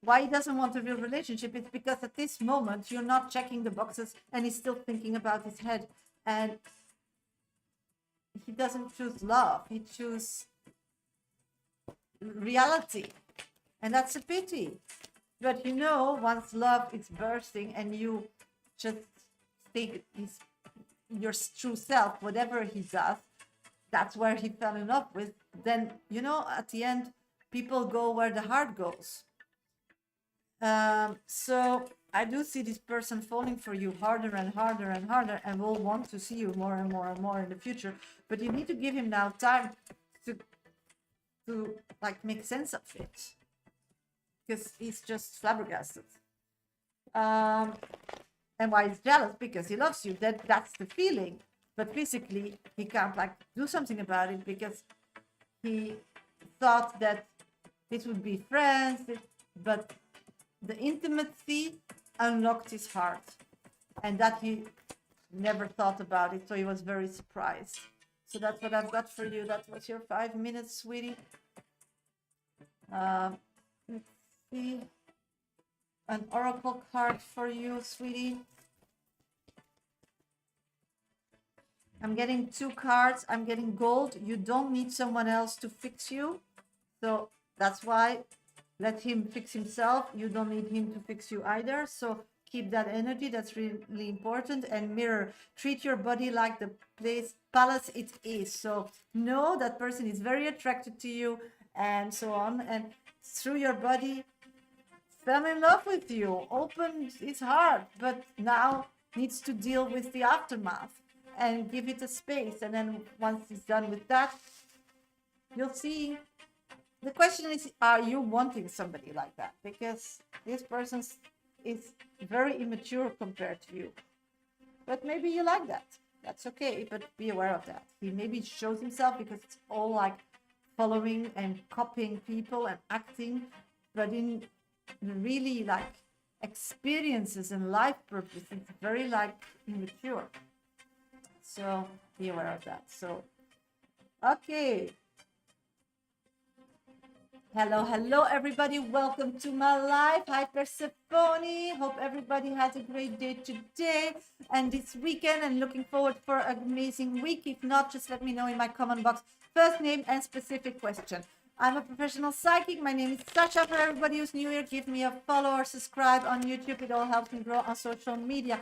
Why he doesn't want a real relationship is because at this moment you're not checking the boxes and he's still thinking about his head. And he doesn't choose love, he chooses reality. And that's a pity. But you know, once love is bursting and you just think he's your true self, whatever he does, that's where he fell in love with. Then, you know, at the end, people go where the heart goes. So I do see this person falling for you harder and harder and harder, and will want to see you more and more and more in the future. But you need to give him now time to like make sense of it, because he's just flabbergasted. And why he's jealous? Because he loves you. That's the feeling. But physically, he can't like do something about it because he thought that this would be friends, but the intimacy unlocked his heart, and that he never thought about it, so he was very surprised. So that's what I've got for you. That was your 5 minutes, sweetie. Let's see. An oracle card for you, sweetie. I'm getting 2 cards. I'm getting gold. You don't need someone else to fix you, so that's why let him fix himself. You don't need him to fix you either. So keep that energy. That's really important. And mirror, treat your body like the palace it is. So know that person is very attracted to you and so on. And through your body, fell in love with you, opened his heart, but now needs to deal with the aftermath and give it a space. And then once he's done with that, you'll see. The question is, are you wanting somebody like that? Because this person is very immature compared to you. But maybe you like that. That's okay, but be aware of that. He maybe shows himself because it's all like following and copying people and acting, but in really like experiences and life purpose, it's very like immature. So be aware of that. So, okay. Hello, everybody. Welcome to my live. Hi, Persephone. Hope everybody has a great day today and this weekend, and looking forward for an amazing week. If not, just let me know in my comment box. First name and specific question. I'm a professional psychic. My name is Shasha. For everybody who's new here, give me a follow or subscribe on YouTube. It all helps me grow on social media.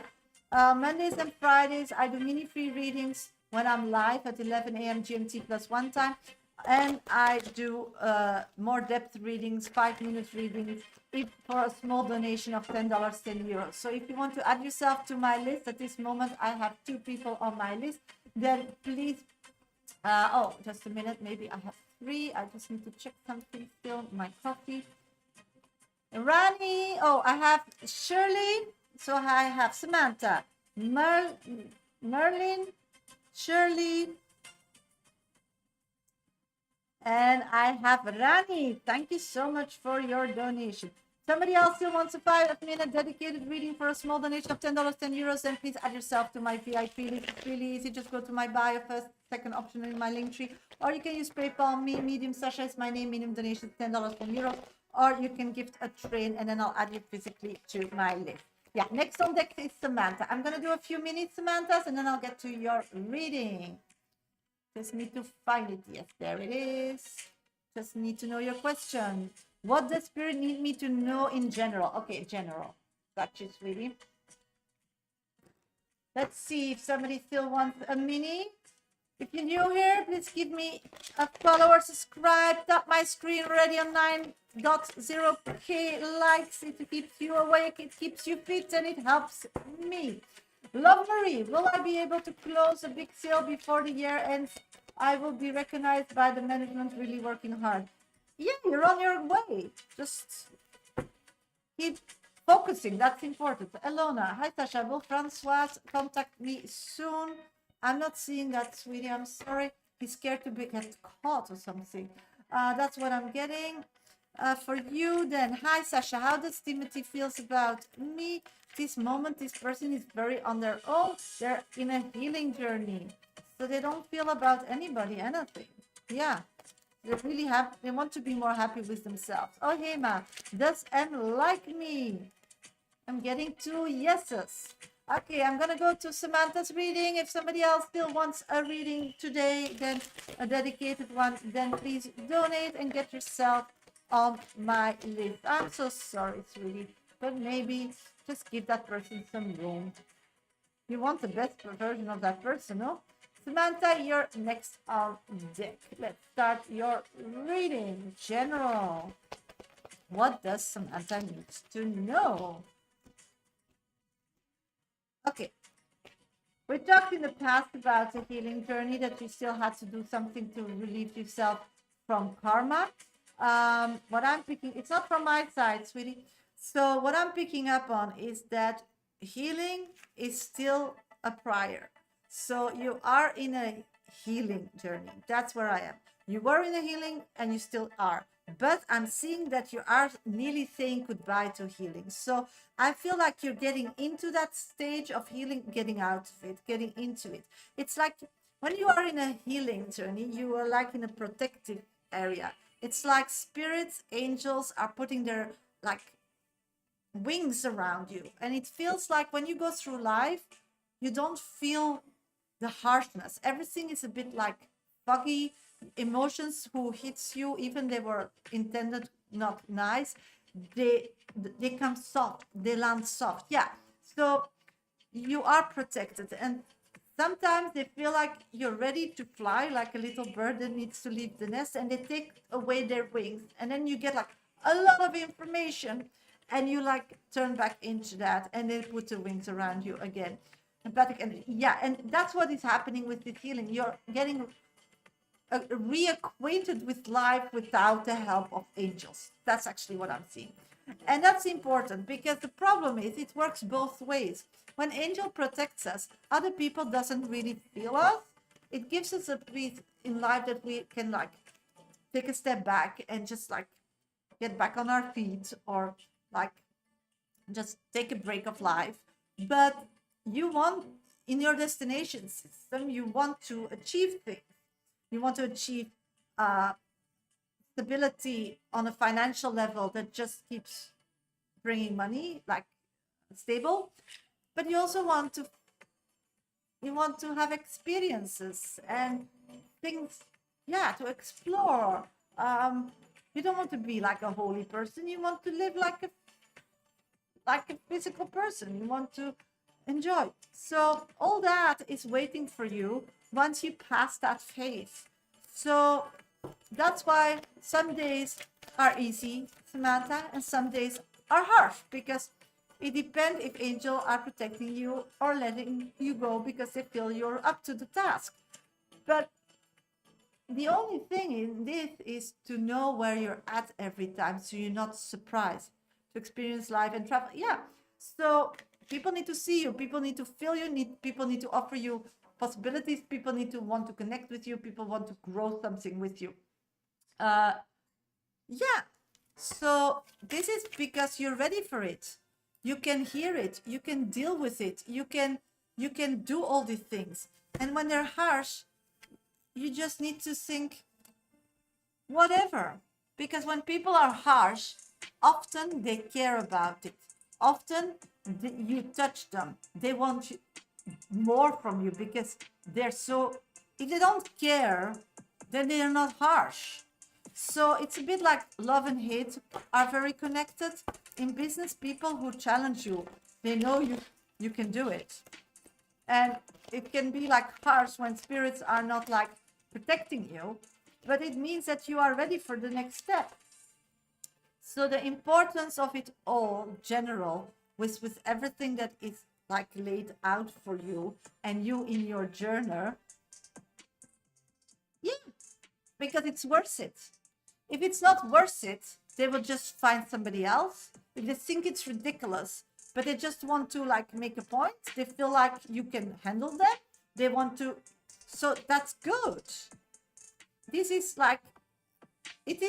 Mondays and Fridays, I do mini free readings when I'm live at 11 a.m. GMT plus one time. And I do more depth readings, 5-minute readings, for a small donation of $10, €10. So if you want to add yourself to my list, at this moment, I have 2 people on my list. Then please, just a minute, maybe I have 3. I just need to check something still, my coffee. Rani, I have Shirley. So I have Samantha, Merlin, Shirley, and I have Rani. Thank you so much for your donation. Somebody else still wants a 5-minute dedicated reading for a small donation of $10, €10, then please add yourself to my VIP list. It's really easy. Just go to my bio first, second option in my link tree, or you can use PayPal. Medium Shasha is my name. Medium donation $10, €10, or you can gift a train, and then I'll add you physically to my list. Yeah, next on deck is Samantha. I'm going to do a few minutes, Samantha, and then I'll get to your reading. Just need to find it. Yes, there it is. Just need to know your question. What does Spirit need me to know in general? Okay, general. Got you, sweetie. Let's see if somebody still wants a mini. If you're new here, please give me a follow or subscribe. Tap my screen already on 9.0K likes. It keeps you awake, it keeps you fit, and it helps me. Love Marie, will I be able to close a big sale before the year ends? I will be recognized by the management, really working hard. Yeah, you're on your way. Just keep focusing. That's important. Elona, hi Tasha. Will Francois contact me soon? I'm not seeing that, sweetie. I'm sorry. He's scared to get caught or something. That's what I'm getting. For you then, hi Shasha, how does Timothy feels about me? This moment, this person is very on their own. They're in a healing journey, so they don't feel about anybody, anything. Yeah, they want to be more happy with themselves. Oh, Hema, does M like me? I'm getting 2 yeses. Okay, I'm gonna go to Samantha's reading. If somebody else still wants a reading today, then a dedicated one, then please donate and get yourself on my list. I'm so sorry, sweetie, but maybe just give that person some room. You want the best version of that person, no? Samantha, you're next on deck. Let's start your reading. General. What does Samantha need to know? Okay. We talked in the past about a healing journey, that you still had to do something to relieve yourself from karma. What I'm picking, it's not from my side, sweetie. So what I'm picking up on is that healing is still a prior. So you are in a healing journey. That's where I am. You were in a healing and you still are. But I'm seeing that you are nearly saying goodbye to healing. So I feel like you're getting into that stage of healing, getting out of it, getting into it. It's like when you are in a healing journey, you are like in a protective area. It's like spirits, angels are putting their like wings around you. And it feels like when you go through life, you don't feel the harshness. Everything is a bit like foggy. Emotions who hits you, even they were intended not nice, they come soft, they land soft. Yeah, so you are protected, and sometimes they feel like you're ready to fly, like a little bird that needs to leave the nest, and they take away their wings, and then you get like a lot of information, and you like turn back into that, and they put the wings around you again. Empathic energy. Yeah, and that's what is happening with this healing. You're getting reacquainted with life without the help of angels. That's actually what I'm seeing. And that's important because the problem is it works both ways. When angel protects us, other people doesn't really feel us. It gives us a peace in life that we can like take a step back and just like get back on our feet, or like just take a break of life. But you want, in your destination system, you want to achieve things. You want to achieve uh, stability on a financial level that just keeps bringing money, like stable. But you also want to have experiences and things, yeah, to explore. You don't want to be like a holy person. You want to live like a physical person. You want to enjoy. So all that is waiting for you once you pass that phase. So that's why some days are easy, Samantha, and some days are harsh, because it depends if angels are protecting you or letting you go because they feel you're up to the task. But the only thing in this is to know where you're at every time, so you're not surprised, to experience life and travel. Yeah. So people need to see you, people need to feel you, people need to offer you possibilities, people need to want to connect with you, people want to grow something with you. Yeah. So this is because you're ready for it. You can hear it, you can deal with it, you can do all these things. And when they're harsh, you just need to think whatever. Because when people are harsh, often they care about it. Often you touch them. They want more from you because they're so, if they don't care, then they are not harsh. So it's a bit like love and hate are very connected. In business, people who challenge you, they know you can do it. And it can be like harsh when spirits are not like protecting you, but it means that you are ready for the next step. So the importance of it all, general, with everything that is like laid out for you and you in your journey, yeah, because it's worth it. If it's not worth it, they will just find somebody else. If they think it's ridiculous, but they just want to like make a point, they feel like you can handle them, they want to, so that's good. This is like, it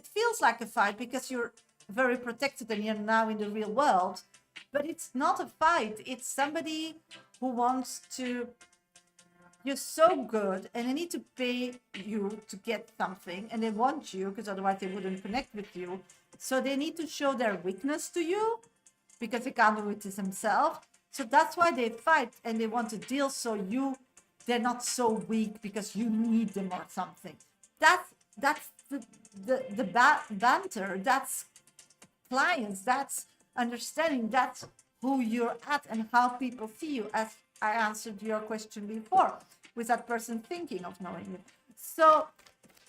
feels like a fight because you're very protected and you're now in the real world, but it's not a fight. It's somebody who wants to, you're so good and they need to pay you to get something, and they want you because otherwise they wouldn't connect with you. So they need to show their weakness to you because they can't do it themselves. So that's why they fight and they want to deal, so they're not so weak because you need them or something. That's the banter. That's clients. That's understanding. That's who you're at and how people see you, as I answered your question before, with that person thinking of knowing you. So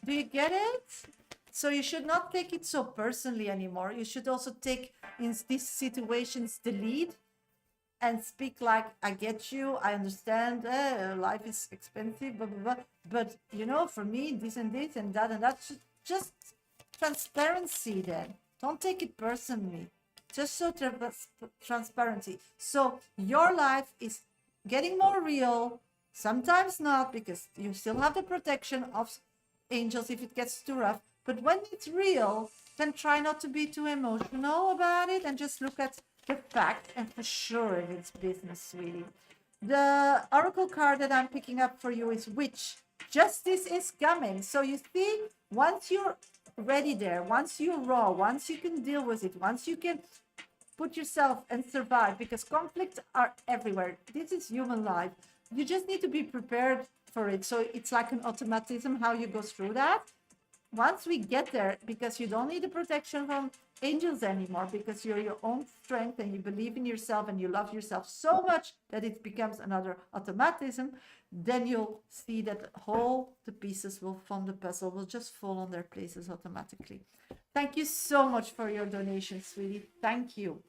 do you get it? So you should not take it so personally anymore. You should also take in these situations the lead and speak like, I get you, I understand, life is expensive, blah, blah, blah. But, for me, this and that and that. Just transparency then. Don't take it personally. Just so transparency. So your life is getting more real, sometimes not, because you still have the protection of angels if it gets too rough. But when it's real, then try not to be too emotional about it and just look at the fact, and for sure it's business, really. The oracle card that I'm picking up for you is Witch. Justice is coming. So you see, once you're ready there, once you're raw, once you can deal with it, once you can put yourself and survive, because conflicts are everywhere. This is human life. You just need to be prepared for it. So it's like an automatism how you go through that. Once we get there, because you don't need the protection from angels anymore, because you're your own strength and you believe in yourself and you love yourself so much that it becomes another automatism, then you'll see that all the pieces from the puzzle will just fall on their places automatically. Thank you so much for your donation, sweetie. Thank you.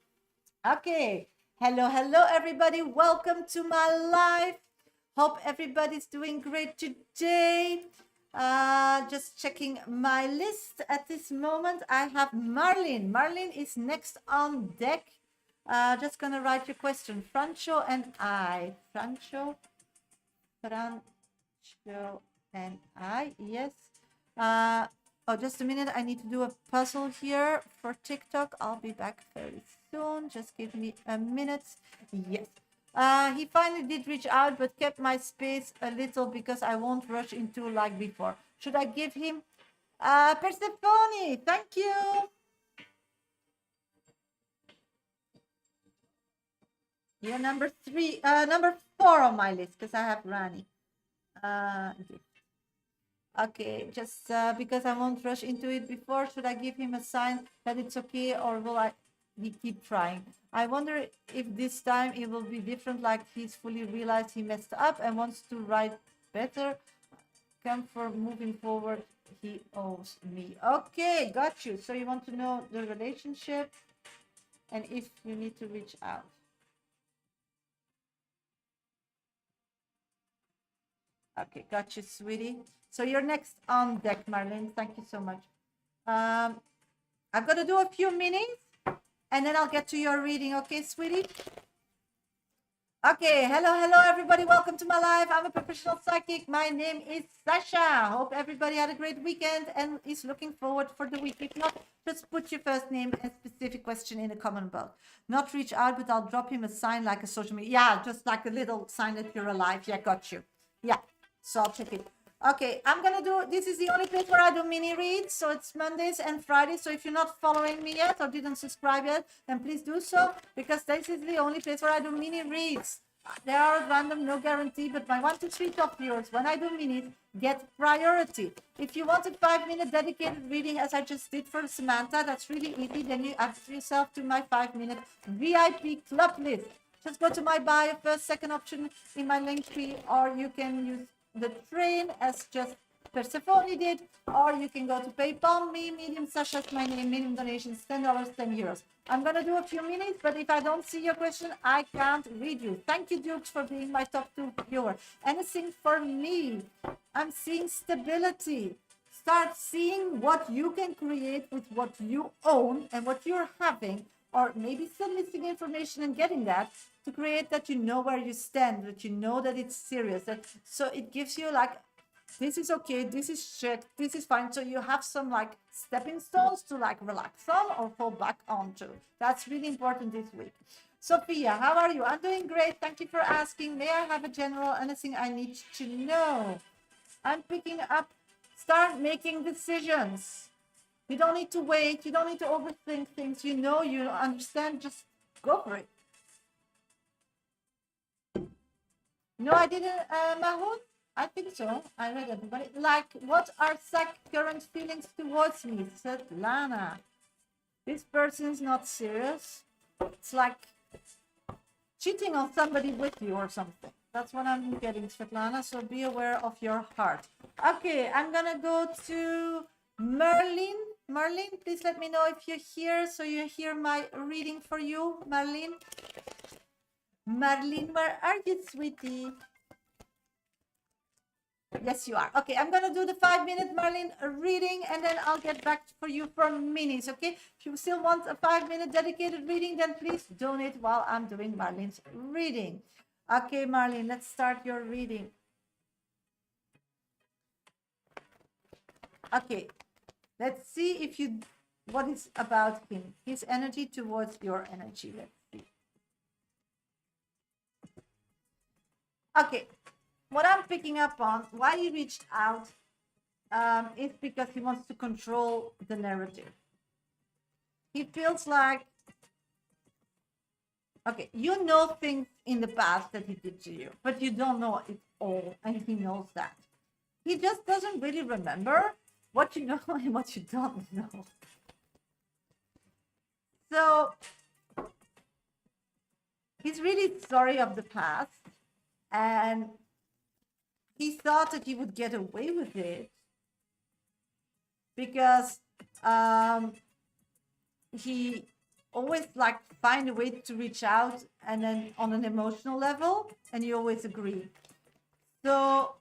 Okay. Hello, everybody. Welcome to my live. Hope everybody's doing great today. Just checking my list at this moment. I have Marlene. Marlene is next on deck. Just gonna write your question. Francho and I. Francho and I. Yes. Oh, just a minute. I need to do a puzzle here for TikTok. I'll be back very soon. Just give me a minute. Yes. He finally did reach out, but kept my space a little because I won't rush into like before. Should I give him Persephone? Thank you. You're number 4 on my list because I have Rani. Okay, just because I won't rush into it before, should I give him a sign that it's okay, or will he keep trying? I wonder if this time it will be different, like he's fully realized he messed up and wants to write better. Come for moving forward, he owes me. Okay, got you. So you want to know the relationship and if you need to reach out. Okay, got you, sweetie. So you're next on deck, Marlene. Thank you so much. I've got to do a few minutes and then I'll get to your reading. Okay, sweetie? Okay, hello, everybody. Welcome to my live. I'm a professional psychic. My name is Shasha. Hope everybody had a great weekend and is looking forward for the week. If not, just put your first name and specific question in the comment box. Not reach out, but I'll drop him a sign like a social media. Yeah, just like a little sign that you're alive. Yeah, got you. Yeah, so I'll check it. Okay, I'm gonna do, this is the only place where I do mini reads, so it's Mondays and Fridays. So if you're not following me yet or didn't subscribe yet, then please do so, because this is the only place where I do mini reads. They are random, no guarantee, but my 1 to 3 top viewers, when I do minis, get priority. If you want a 5-minute dedicated reading, as I just did for Samantha, that's really easy. Then you add yourself to my 5-minute VIP club list. Just go to my bio, first, second option in my link tree, or you can use the train as just Persephone did, or you can go to PayPal me, Medium Sasha's my name, minimum donations, $10, 10 euros. I'm gonna do a few minutes, but if I don't see your question, I can't read you. Thank you, Dukes, for being my top 2 viewer. Anything for me? I'm seeing stability. Start seeing what you can create with what you own and what you're having, or maybe still missing information and getting that, to create that you know where you stand, that you know that it's serious. So it gives you like, this is okay, this is checked, this is fine. So you have some like stepping stones to like relax on or fall back onto. That's really important this week. Sophia, how are you? I'm doing great. Thank you for asking. May I have a general anything I need to know? I'm picking up, start making decisions. You don't need to wait. You don't need to overthink things. You know, you understand, just go for it. No, I didn't, Mahmoud? I think so. I read everybody. Like, what are Zach's current feelings towards me? Said Lana. This person's not serious. It's like cheating on somebody with you or something. That's what I'm getting, Svetlana. So be aware of your heart. Okay, I'm gonna go to Merlin. Merlin, please let me know if you're here, so you hear my reading for you, Merlin. Merlin, where are you, sweetie? Yes, you are. Okay, I'm gonna do the 5-minute Merlin reading, and then I'll get back for you for minis. Okay, if you still want a 5-minute dedicated reading, then please donate while I'm doing Merlin's reading. Okay, Merlin, let's start your reading. Okay, let's see if you, what is about him, his energy towards your energy. Let's see. Okay, what I'm picking up on, why he reached out, is because he wants to control the narrative. He feels like, okay, you know things in the past that he did to you, but you don't know it all, and he knows that. He just doesn't really remember what you know and what you don't know. So he's really sorry of the past, and he thought that he would get away with it because he always like find a way to reach out, and then on an emotional level, and you always agree. So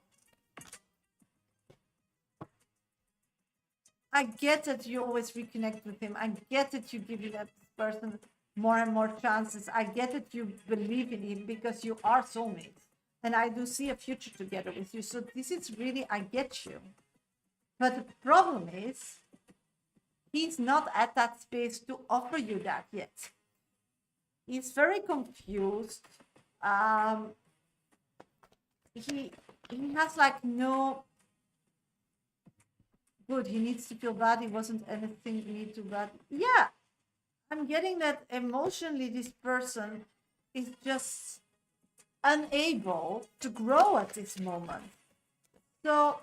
I get that you always reconnect with him. I get that you give that person more and more chances. I get that you believe in him because you are soulmates. And I do see a future together with you. So this is really, I get you. But the problem is, he's not at that space to offer you that yet. He's very confused. He has like no good. He needs to feel bad. He wasn't anything he need to bad. Yeah, I'm getting that emotionally this person is just unable to grow at this moment. So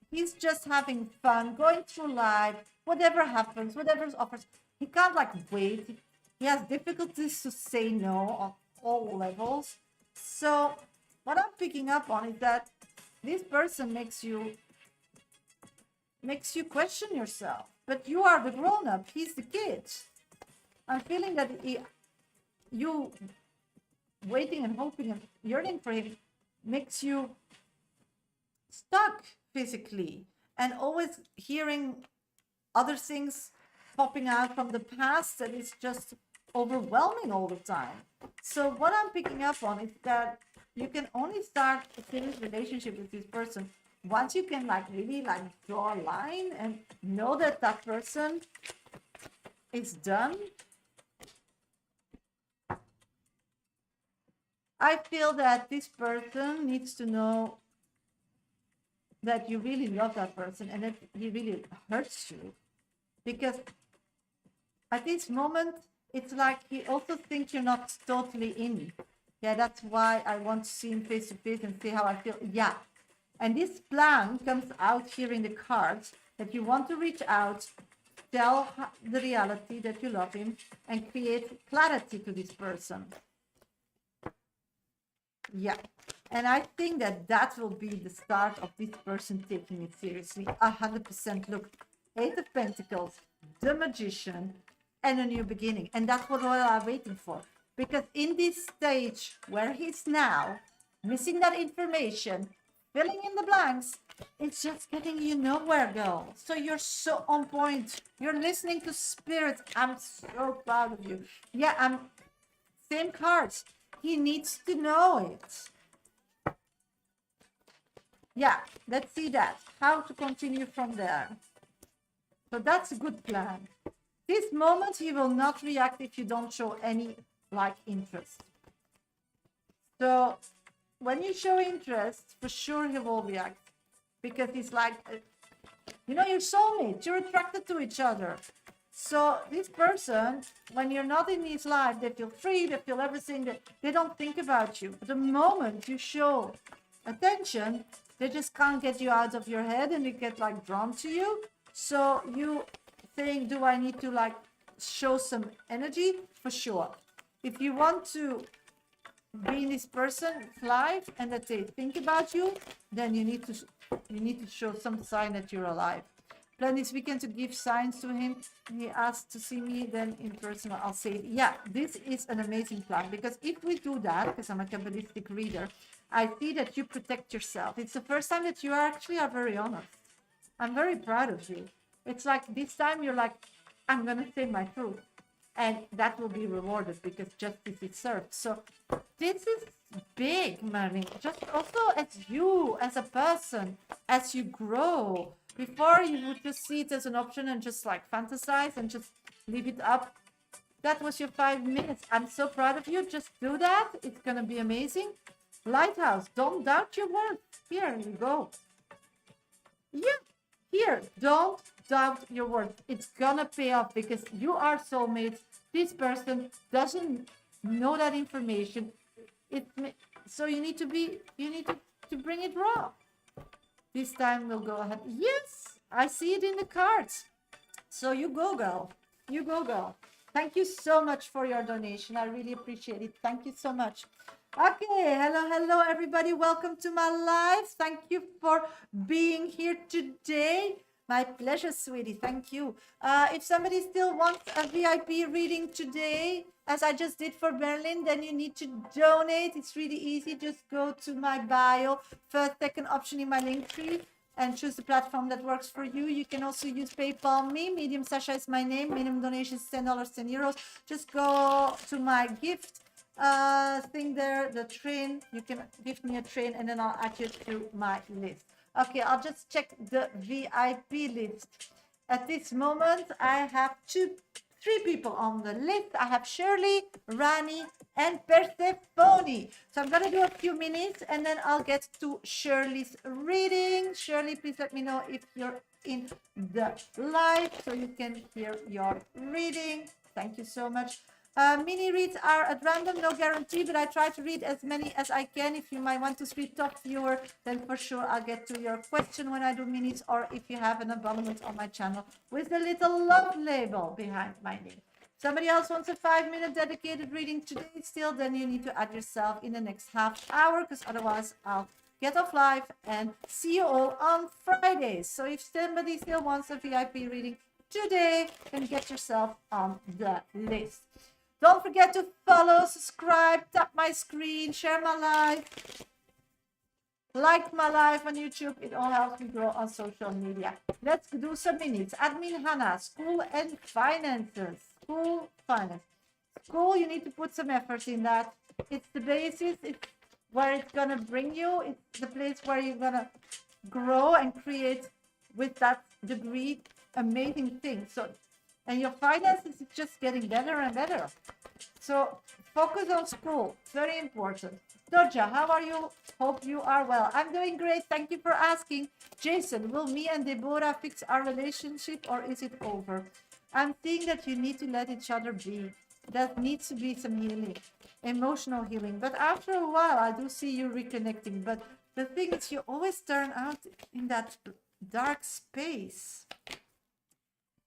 he's just having fun, going through life, whatever happens, whatever offers. He can't like wait. He has difficulties to say no on all levels. So what I'm picking up on is that this person makes you question yourself. But you are the grown-up, he's the kid. I'm feeling that you waiting and hoping and yearning for him makes you stuck physically and always hearing other things popping out from the past that is just overwhelming all the time. So what I'm picking up on is that you can only start a serious relationship with this person once you can like really like draw a line and know that that person is done. I feel that this person needs to know that you really love that person and that he really hurts you, because at this moment it's like he also thinks you're not totally in. Yeah, that's why I want to see him face to face and see how I feel. Yeah, and this plan comes out here in the cards, that you want to reach out, tell the reality that you love him, and create clarity to this person. Yeah, and I think that that will be the start of this person taking it seriously 100%. Look, Eight of Pentacles, the Magician, and a new beginning. And that's what I'm waiting for. Because in this stage where he's now missing that information, filling in the blanks, it's just getting you nowhere, girl. So you're so on point. You're listening to spirit. I'm so proud of you. Yeah, same cards. He needs to know it. Yeah, let's see that. How to continue from there. So that's a good plan. This moment, he will not react if you don't show any like interest. So when you show interest, for sure he will react, because he's like, you know, you're soulmates, you're attracted to each other. So this person, when you're not in his life, they feel free, they feel everything, they don't think about you. But the moment you show attention, they just can't get you out of your head and they get like drawn to you. So you think, do I need to like show some energy? For sure. If you want to be in this person's life and that they think about you, then you need to show some sign that you're alive. Plan this weekend to give signs to him. He asked to see me, then in person I'll say, yeah, this is an amazing plan, because if we do that, because I'm a Kabbalistic reader, I see that you protect yourself. It's the first time that you actually are very honest. I'm very proud of you. It's like this time you're like, I'm going to say my truth. And that will be rewarded because justice is served. So this is big, Marie. Just also as you, as a person, as you grow. Before you would just see it as an option and just like fantasize and just leave it up. That was your 5 minutes. I'm so proud of you. Just do that. It's going to be amazing. Lighthouse, don't doubt your worth. Here you go. Yeah, here, don't doubt your worth. It's gonna pay off because you are soulmates. This person doesn't know that information. So you need to bring it raw. This time we'll go ahead. Yes, I see it in the cards. So you go, girl. You go, girl. Thank you so much for your donation. I really appreciate it. Thank you so much. Okay, hello, everybody. Welcome to my live. Thank you for being here today. My pleasure, sweetie. Thank you. If somebody still wants a VIP reading today, as I just did for Berlin, then you need to donate. It's really easy. Just go to my bio, first, second option in my link tree. and choose the platform that works for you. You can also use PayPal me. Medium Shasha is my name. Minimum donation is $10, 10 euros. Just go to my gift thing there, the train. You can give me a train and then I'll add you to my list. Okay, I'll just check the VIP list. At this moment, I have three people on the list. I have Shirley, Rani, and Persephone. So I'm going to do a few minutes and then I'll get to Shirley's reading. Shirley, please let me know if you're in the live so you can hear your reading. Thank you so much. Mini reads are at random, no guarantee, but I try to read as many as I can. If you might want to speak top viewer, then for sure I'll get to your question when I do minis, or if you have an abonnement on my channel with a little love label behind my name. Somebody else wants a 5-minute dedicated reading today still, then you need to add yourself in the next half hour, because otherwise I'll get off live and see you all on Fridays. So if somebody still wants a VIP reading today, then get yourself on the list. Don't forget to follow, subscribe, tap my screen, share my live, like my live on YouTube. It all helps me grow on social media. Let's do some minutes. Admin Hannah, school and finances. School, finance. School, you need to put some effort in that. It's the basis. It's where it's going to bring you. It's the place where you're going to grow and create with that degree amazing things. So, and your finances is just getting better and better. So focus on school. Very important. Doja, how are you? Hope you are well. I'm doing great. Thank you for asking. Jason, will me and Deborah fix our relationship or is it over? I'm seeing that you need to let each other be. That needs to be some healing, emotional healing. But after a while, I do see you reconnecting. But the thing is, you always turn out in that dark space.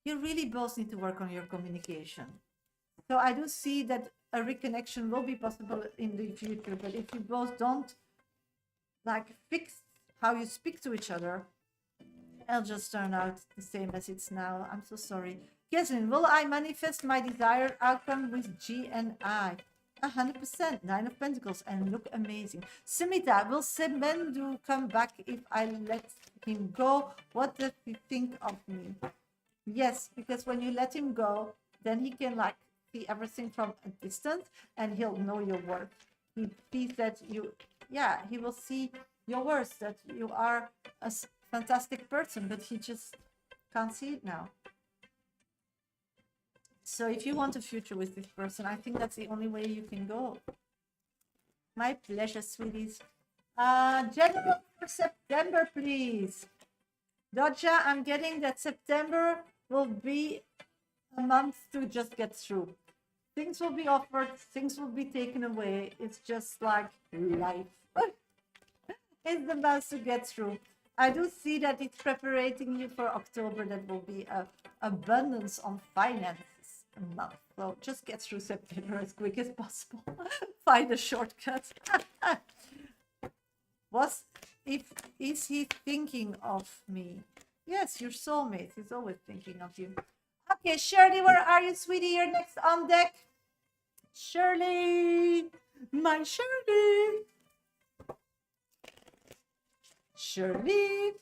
You really both need to work on your communication. So I do see that a reconnection will be possible in the future, but if you both don't like fix how you speak to each other, it'll just turn out the same as it's now. I'm so sorry. Kesrin, will I manifest my desired outcome with G and I? 100%. 9 of Pentacles and look amazing. Simita, will Semendu come back if I let him go? What does he think of me? Yes, because when you let him go, then he can like see everything from a distance and he'll know your worth. He sees that you, yeah, he will see your worth, that you are a fantastic person, but he just can't see it now. So if you want a future with this person, I think that's the only way you can go. My pleasure, sweeties. General for September, please. Doja, I'm getting that September will be a month to just get through. Things will be offered, things will be taken away. It's just like life. It's the month to get through. I do see that it's preparing you for October. That will be a abundance on finances month. So just get through September as quick as possible. Find a shortcut. Is he thinking of me? Yes, your soulmate is always thinking of you. Okay, Shirley, where are you, sweetie? You're next on deck. Shirley, my Shirley. Shirley.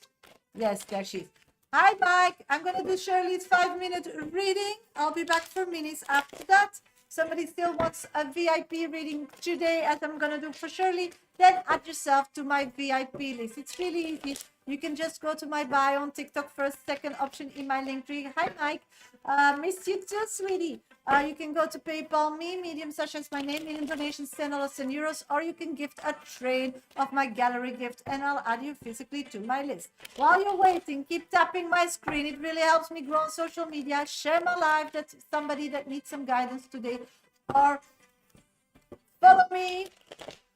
Yes, there she is. Hi, Mike. I'm going to do Shirley's 5-minute reading. I'll be back for minis after that. Somebody still wants a VIP reading today, as I'm going to do for Shirley, then add yourself to my VIP list. It's really easy. You can just go to my bio on TikTok, first, second option in my link tree. Hi, Mike. Miss you too, sweetie. You can go to PayPal me, Medium Shasha is my name, medium donations, $10 and euros, or you can gift a train of my gallery gift, and I'll add you physically to my list. While you're waiting, keep tapping my screen. It really helps me grow on social media. Share my live. That's somebody that needs some guidance today, or follow me.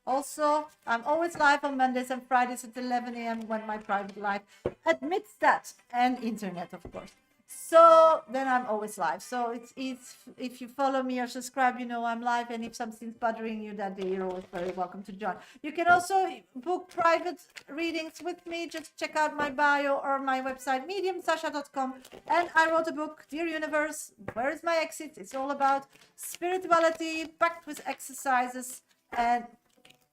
Also, I'm always live on Mondays and Fridays at 11 a.m. when my private live admits that, and internet, of course. So then I'm always live. So it's if you follow me or subscribe, you know I'm live. And if something's bothering you that day, you're always very welcome to join. You can also book private readings with me. Just check out my bio or my website, mediumsasha.com. And I wrote a book, Dear Universe, Where is My Exit? It's all about spirituality packed with exercises and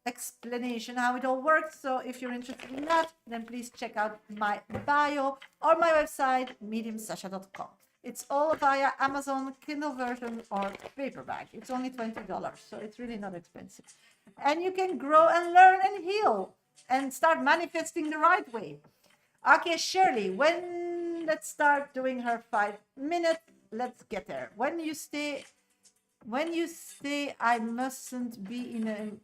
explanation how it all works. So if you're interested in that, then please check out my bio or my website, mediumsasha.com. It's all via Amazon, Kindle version, or paperback. It's only $20, so it's really not expensive. And you can grow and learn and heal and start manifesting the right way. Okay, Shirley, let's start doing her 5 minutes. Let's get there. When you say I mustn't be in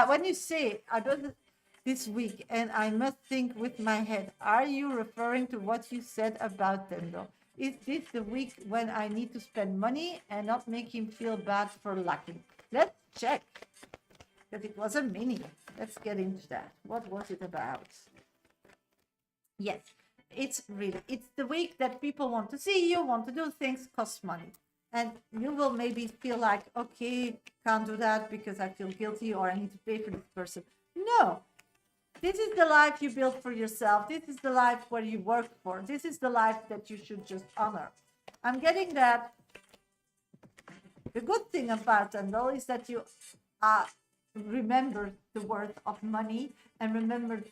when you say I don't this week and I must think with my head, are you referring to what you said about Tendo? Is this the week when I need to spend money and not make him feel bad for lacking? Let's check, because it was a mini. Let's get into that. What was it about? Yes, it's the week that people want to see you, want to do things, cost money. And you will maybe feel like, okay, can't do that because I feel guilty or I need to pay for this person. No, this is the life you built for yourself. This is the life where you work for. This is the life that you should just honor. I'm getting that. The good thing about Tendel is that you remember the worth of money and remember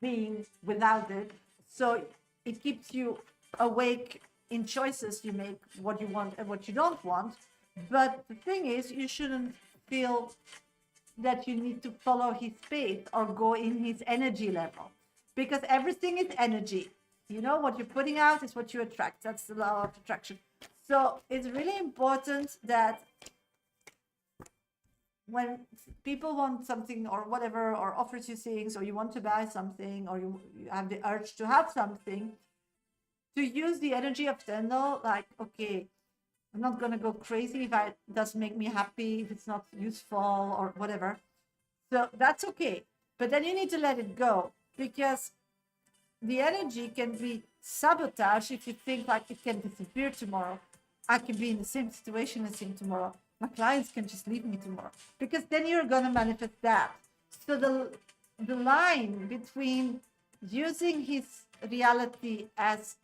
being without it. So it keeps you awake in choices you make, what you want and what you don't want. But the thing is, you shouldn't feel that you need to follow his pace or go in his energy level, because everything is energy. You know, what you're putting out is what you attract. That's the law of attraction. So it's really important that when people want something or whatever, or offers you things, or you want to buy something, or you have the urge to have something, to use the energy of Tendel, like, okay, I'm not going to go crazy if it doesn't make me happy, if it's not useful or whatever. So that's okay. But then you need to let it go, because the energy can be sabotage if you think like it can disappear tomorrow. I can be in the same situation as him tomorrow. My clients can just leave me tomorrow, because then you're going to manifest that. So the line between using his reality as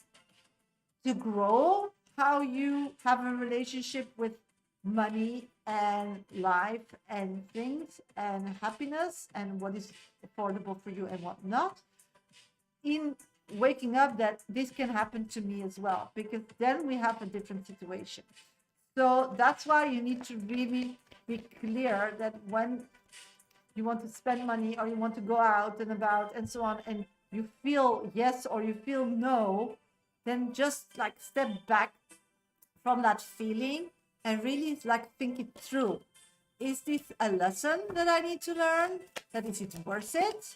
to grow how you have a relationship with money and life and things and happiness and what is affordable for you and what not, in waking up that this can happen to me as well, because then we have a different situation. So that's why you need to really be clear that when you want to spend money or you want to go out and about and so on, and you feel yes or you feel no, then just like step back from that feeling and really like think it through. Is this a lesson that I need to learn? That is it worth it?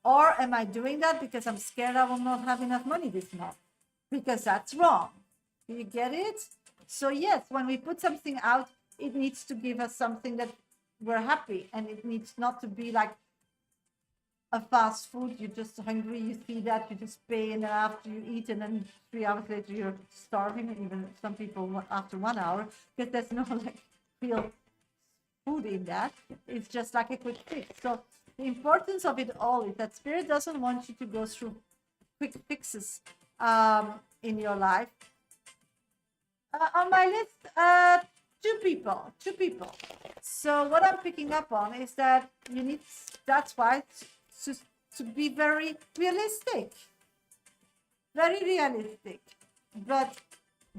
Or am I doing that because I'm scared I will not have enough money this month? Because that's wrong. Do you get it? So yes, when we put something out, it needs to give us something that we're happy, and it needs not to be like a fast food. You're just hungry, you see that, you just pay, and then after you eat, and then 3 hours later you're starving, and even some people after 1 hour, because there's no like real food in that. It's just like a quick fix. So the importance of it all is that Spirit doesn't want you to go through quick fixes in your life. On my list, two people. So what I'm picking up on is that you need, that's why, to be very realistic. But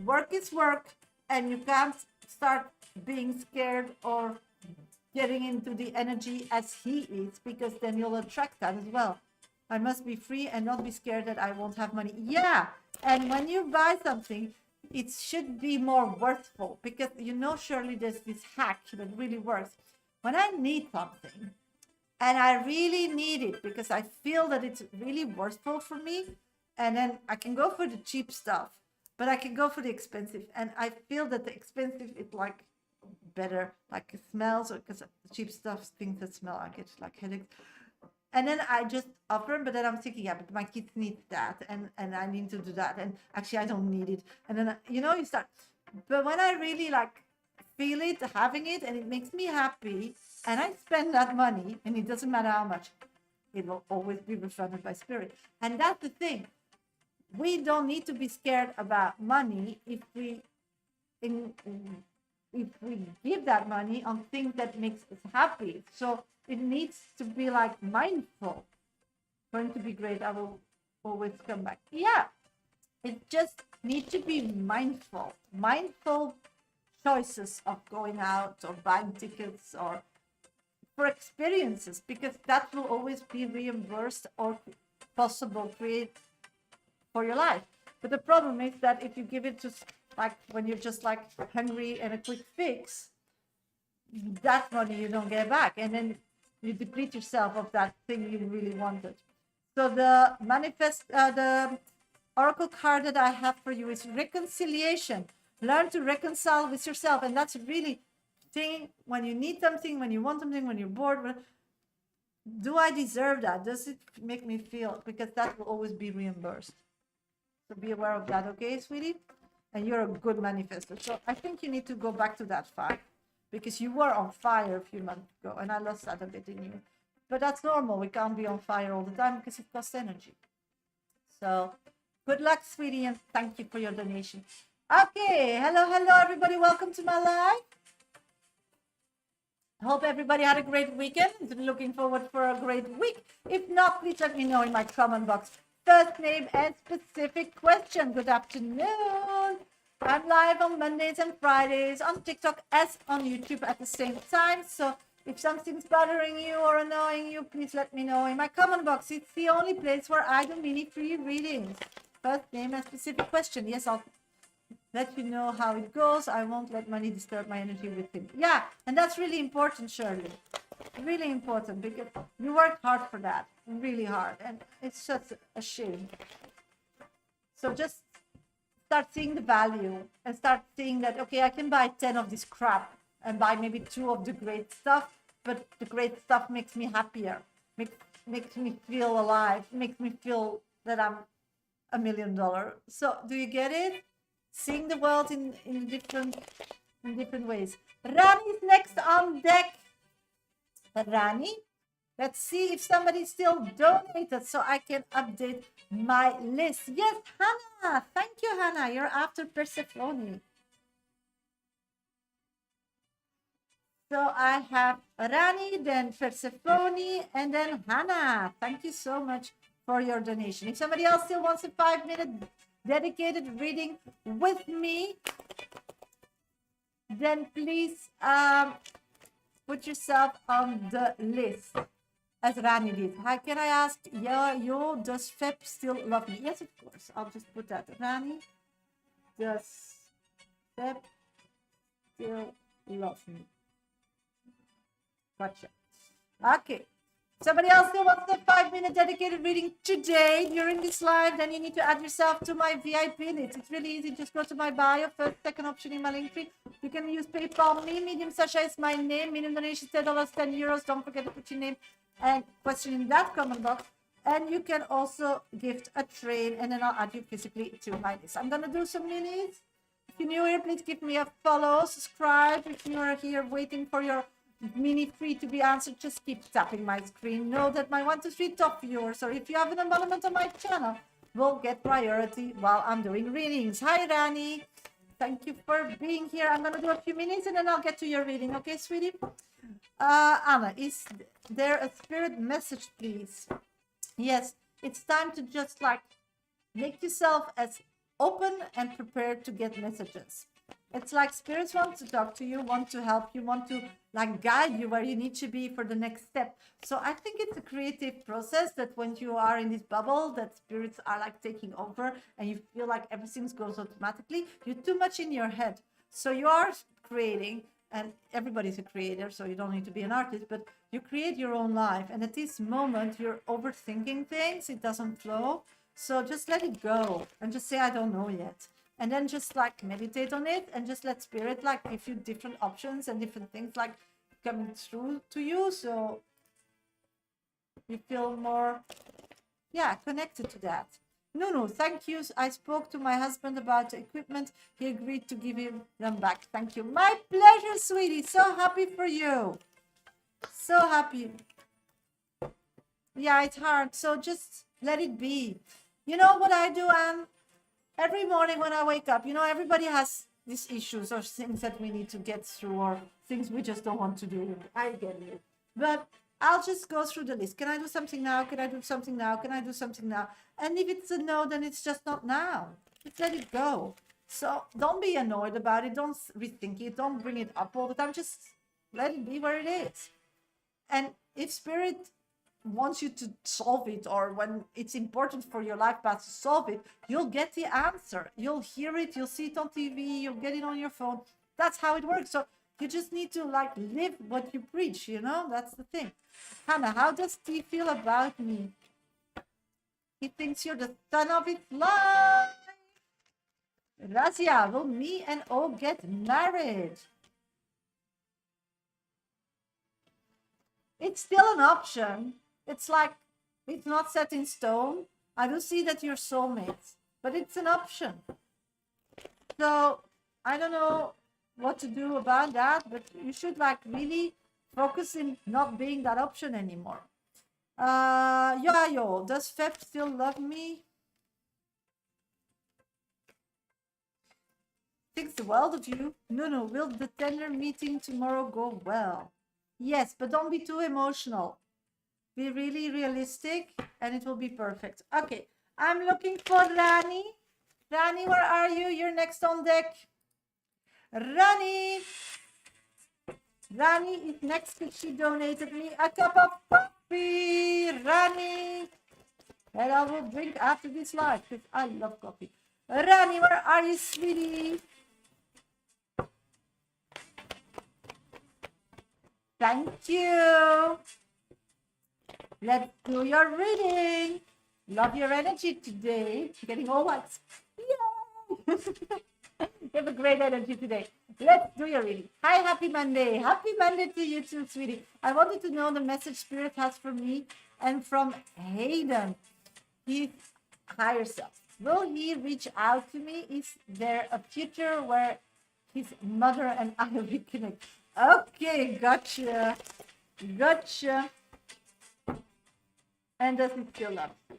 work is work, and you can't start being scared or getting into the energy as he is, because then you'll attract that as well. I must be free and not be scared that I won't have money. Yeah, and when you buy something, it should be more worthful, because surely there's this hack that really works. When I need something and I really need it because I feel that it's really worthful for me, and then I can go for the cheap stuff, but I can go for the expensive, and I feel that the expensive is like better, like it smells, or because the cheap stuff, things that smell, I get like headaches. And then I just offer, but then I'm thinking, yeah, but my kids need that, and I need to do that, and actually I don't need it. And then you start. But when I really like feel it, having it, and it makes me happy, and I spend that money, and it doesn't matter how much, it will always be refunded by Spirit. And that's the thing. We don't need to be scared about money if we give that money on things that makes us happy. So it needs to be like mindful. Going to be great. I will always come back. Yeah, it just needs to be mindful choices of going out or buying tickets or for experiences, because that will always be reimbursed or possible create for your life. But the problem is that if you give it to like when you're just like hungry and a quick fix, that money you don't get back, and then you deplete yourself of that thing you really wanted. So the the oracle card that I have for you is reconciliation. Learn to reconcile with yourself, and that's really thing when you need something, when you want something, when you're bored. Do I deserve that? Does it make me feel? Because that will always be reimbursed. So be aware of that, okay, sweetie? And you're a good manifestor. So I think you need to go back to that fire, because you were on fire a few months ago, and I lost that a bit in you. But that's normal. We can't be on fire all the time because it costs energy. So good luck, sweetie, and thank you for your donation. Okay, hello, everybody. Welcome to my live. Hope everybody had a great weekend. Looking forward for a great week. If not, please let me know in my comment box. First name and specific question. Good afternoon. I'm live on Mondays and Fridays on TikTok as on YouTube at the same time. So if something's bothering you or annoying you, please let me know in my comment box. It's the only place where I do mini free readings. First name and specific question. Yes, I'll let you know how it goes. I won't let money disturb my energy with him. Yeah, and that's really important, Shirley. Really important, because you worked hard for that. Really hard. And it's just a shame. So just start seeing the value and start seeing that, okay, I can buy 10 of this crap and buy maybe 2 of the great stuff, but the great stuff makes me happier, makes me feel alive, makes me feel that I'm $1 million. So do you get it? Seeing the world in different ways. Rani is next on deck. Rani, let's see if somebody still donated so I can update my list. Yes, Hannah. Thank you, Hannah. You're after Persephone. So I have Rani, then Persephone, and then Hannah. Thank you so much for your donation. If somebody else still wants a 5-minute dedicated reading with me, then please put yourself on the list as Rani did. How can I ask? Does Feb still love me? Yes, of course. I'll just put that. Rani, does Feb still love me? Gotcha. Okay. Somebody else still wants the 5-minute dedicated reading today during this live, then you need to add yourself to my VIP list. It's really easy. Just go to my bio, first, second option in my link tree. You can use PayPal me. Medium Shasha is my name. Minimum donation $10, 10 euros. Don't forget to put your name and question in that comment box. And you can also gift a train, and then I'll add you physically to my list. I'm going to do some minis. If you're new here, please give me a follow, subscribe. If you are here waiting for your mini free to be answered, just keep tapping my screen. Know that my 1, 2, 3 top viewers, or if you have an abonnement on my channel, will get priority while I'm doing readings. Hi, Rani. Thank you for being here. I'm going to do a few minutes and then I'll get to your reading. Okay, sweetie? Anna, is there a spirit message, please? Yes, it's time to just like make yourself as open and prepared to get messages. It's like spirits want to talk to you, want to help you, want to like guide you where you need to be for the next step. So I think it's a creative process that when you are in this bubble, that spirits are like taking over and you feel like everything goes automatically. You're too much in your head. So you are creating, and everybody's a creator, so you don't need to be an artist, but you create your own life. And at this moment, you're overthinking things. It doesn't flow. So just let it go and just say, I don't know yet. And then just like meditate on it and just let spirit like give you different options and different things like coming through to you. So you feel more, connected to that. No, thank you. I spoke to my husband about the equipment. He agreed to give him them back. Thank you. My pleasure, sweetie. So happy for you. So happy. Yeah, it's hard. So just let it be. You know what I do, Anne? Every morning when I wake up, everybody has these issues or things that we need to get through or things we just don't want to do. I get it. But I'll just go through the list. Can I do something now? Can I do something now? Can I do something now? And if it's a no, then it's just not now. Just let it go. So don't be annoyed about it. Don't rethink it. Don't bring it up all the time. Just let it be where it is. And if spirit wants you to solve it, or when it's important for your life path to solve it, you'll get the answer. You'll hear it. You'll see it on TV. You'll get it on your phone. That's how it works. So you just need to like live what you preach, you know? That's the thing. Hannah, how does he feel about me? He thinks you're the son of his life. Razia, will me and O get married? It's still an option. It's like, it's not set in stone. I do see that you're soulmates, but it's an option. So I don't know what to do about that, but you should like really focus in not being that option anymore. Yo, does Feb still love me? Thinks the world of you. No, will the tender meeting tomorrow go well? Yes, but don't be too emotional. Be really realistic and it will be perfect. Okay, I'm looking for Rani. Rani, where are you? You're next on deck. Rani. Rani is next because she donated me a cup of coffee. Rani. And I will drink after this live because I love coffee. Rani, where are you, sweetie? Thank you. Let's do your reading. Love your energy today. Getting all like, yay! You have a great energy today. Let's do your reading. Hi, happy Monday. Happy Monday to you too, sweetie. I wanted to know the message Spirit has for me and from Hayden, his higher self. Will he reach out to me? Is there a future where his mother and I will reconnect? Okay, gotcha. Gotcha. And does he still love you?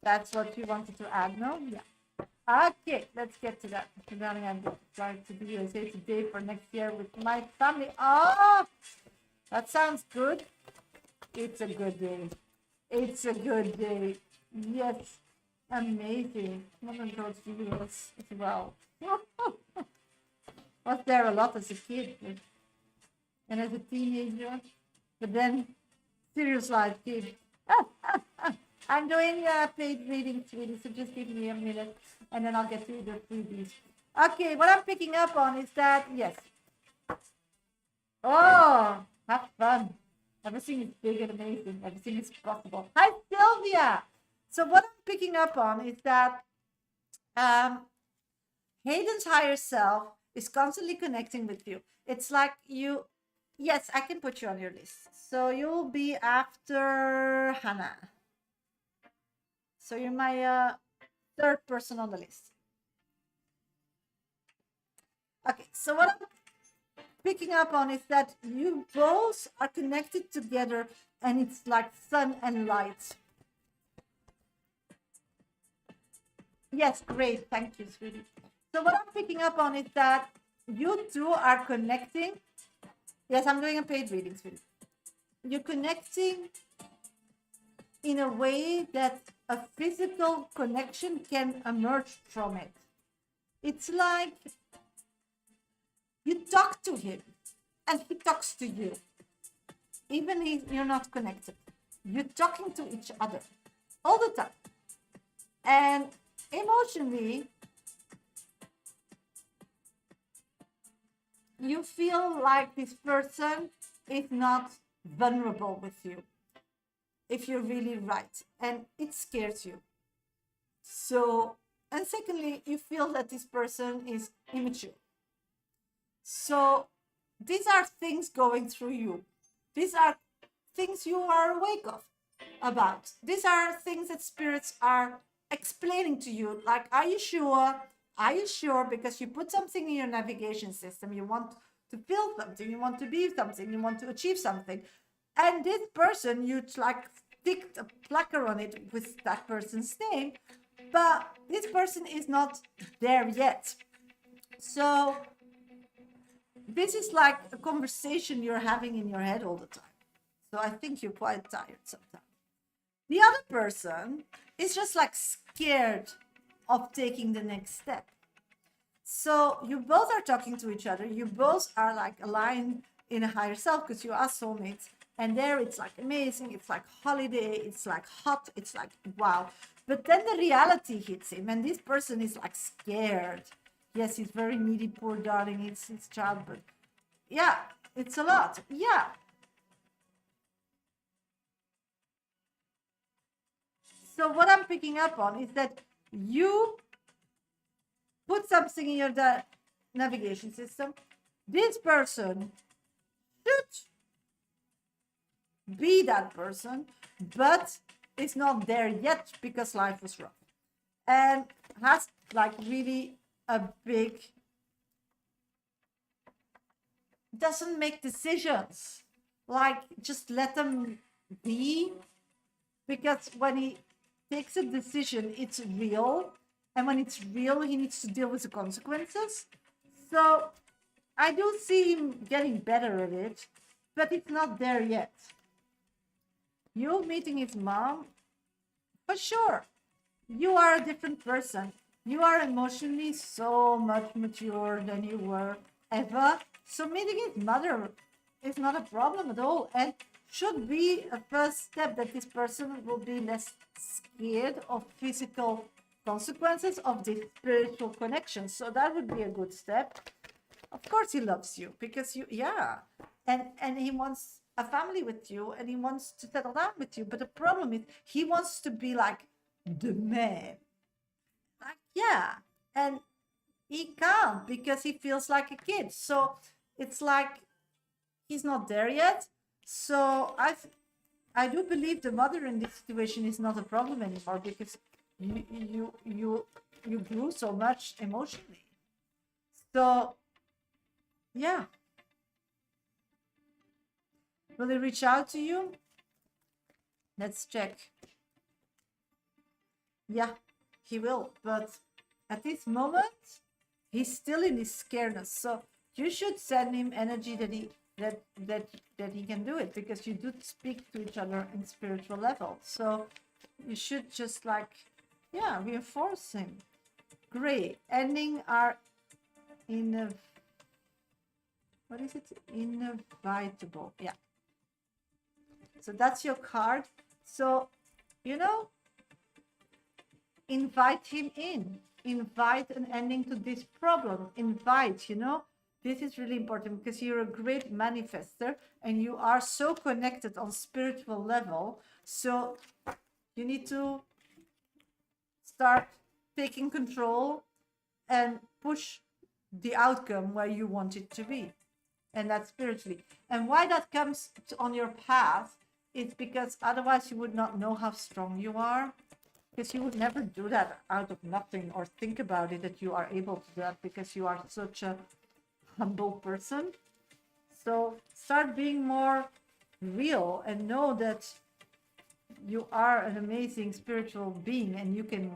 That's what you wanted to add, no? Yeah. Okay, let's get to that. Darling, I'm going to be USA today for next year with my family. Oh, that sounds good. It's a good day. It's a good day. Yes, amazing. Woman goes to US as well. Was there a lot as a kid and as a teenager, but then serious life kid. I'm doing paid readings, really, so just give me a minute and then I'll get through the freebies. Okay, what I'm picking up on is that, yes. Oh, have fun. Everything is big and amazing. Everything is possible. Hi, Sylvia. So what I'm picking up on is that Hayden's higher self is constantly connecting with you. It's like you, yes, I can put you on your list. So you'll be after Hannah. So you're my third person on the list. Okay, so what I'm picking up on is that you both are connected together and it's like sun and light. Yes, great. Thank you, sweetie. So what I'm picking up on is that you two are connecting. Yes, I'm doing a paid reading, sweetie. You're connecting in a way that a physical connection can emerge from it. It's like you talk to him and he talks to you. Even if you're not connected, you're talking to each other all the time. And emotionally, you feel like this person is not vulnerable with you, if you're really right, and it scares you. So, and secondly, you feel that this person is immature. So these are things going through you. These are things you are awake of about. These are things that spirits are explaining to you. Like, are you sure? Are you sure? Because you put something in your navigation system. You want to feel something. You want to be something. You want to achieve something. And this person, you like stick a placard on it with that person's name. But this person is not there yet. So this is like a conversation you're having in your head all the time. So I think you're quite tired sometimes. The other person is just like scared of taking the next step. So you both are talking to each other. You both are like aligned in a higher self because you are soulmates. And there it's like amazing. It's like holiday. It's like hot. It's like wow. But then the reality hits him, and this person is like scared. Yes, he's very needy, poor darling. It's his child, but yeah, it's a lot. Yeah. So what I'm picking up on is that you put something in your navigation system. This person should be that person, but it's not there yet because life was rough and has like really a big, doesn't make decisions, like just let them be, because when he takes a decision it's real, and when it's real he needs to deal with the consequences. So I do see him getting better at it, but it's not there yet. You meeting his mom, for sure. You are a different person. You are emotionally so much mature than you were ever. So meeting his mother is not a problem at all, and should be a first step that this person will be less scared of physical consequences of the spiritual connection. So that would be a good step. Of course he loves you because you, yeah, and he wants a family with you, and he wants to settle down with you. But the problem is he wants to be like the man, like, yeah, and he can't because he feels like a kid. So it's like he's not there yet. So I do believe the mother in this situation is not a problem anymore, because you grew so much emotionally. So yeah. Will he reach out to you? Let's check. Yeah, he will. But at this moment, he's still in his scaredness. So you should send him energy that he can do it, because you do speak to each other in spiritual level. So you should just like, yeah, reinforce him. Great. Ending are in a, what is it? Inevitable. Yeah. So that's your card. So, invite him in. Invite an ending to this problem. Invite, this is really important, because you're a great manifester and you are so connected on spiritual level. So you need to start taking control and push the outcome where you want it to be. And that's spiritually. And why that comes on your path is because otherwise you would not know how strong you are, because you would never do that out of nothing or think about it that you are able to do that, because you are such a humble person. So start being more real and know that you are an amazing spiritual being, and you can,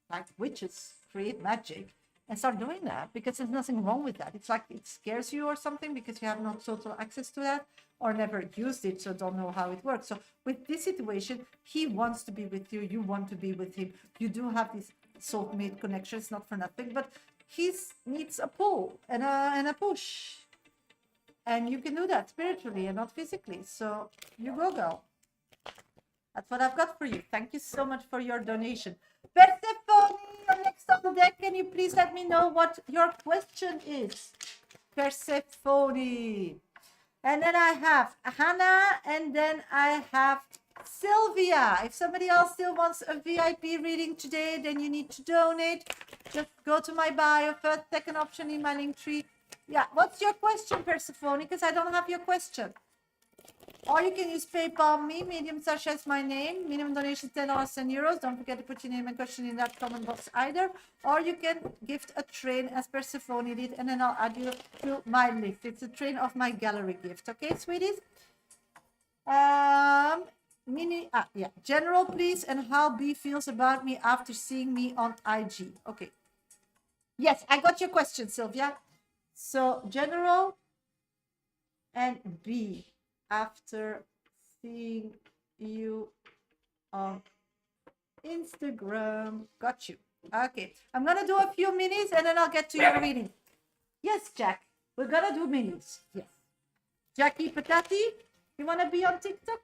like witches, create magic, and start doing that, because there's nothing wrong with that. It's like it scares you or something because you have not total access to that or never used it, so don't know how it works. So with this situation, he wants to be with you, you want to be with him, you do have this soulmate connection. It's not for nothing, but he needs a pull and a push, and you can do that spiritually and not physically. So you go, girl. That's what I've got for you. Thank you so much for your donation. Persephone, you're next on the deck. Can you please let me know what your question is? Persephone. And then I have Hannah, and then I have Sylvia. If somebody else still wants a VIP reading today, then you need to donate. Just go to my bio, first, second option in my link tree. Yeah, what's your question, Persephone? Because I don't have your question. Or you can use PayPal me, Medium Shasha is my name. Minimum donation $10 and euros. Don't forget to put your name and question in that comment box either. Or you can gift a train as Persephone did, and then I'll add you to my list. It's a train of my gallery gift. Okay, sweeties? General, please, and how B feels about me after seeing me on IG. Okay. Yes, I got your question, Sylvia. So, general and B after seeing you on Instagram. Got you. Okay, I'm gonna do a few minis and then I'll get to your reading. Yes, Jack, we're gonna do minis. Yes. Jackie Patati, you wanna be on TikTok?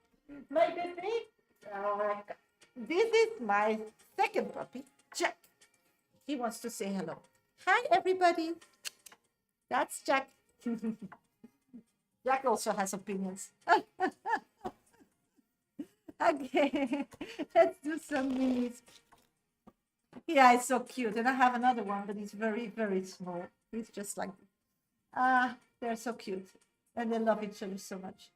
My baby? This is my second puppy, Jack. He wants to say hello. Hi, everybody. That's Jack. Jack also has opinions. Okay, let's do some minis. Yeah, it's so cute. And I have another one, but he's very, very small. He's just like, they're so cute. And they love each other so much.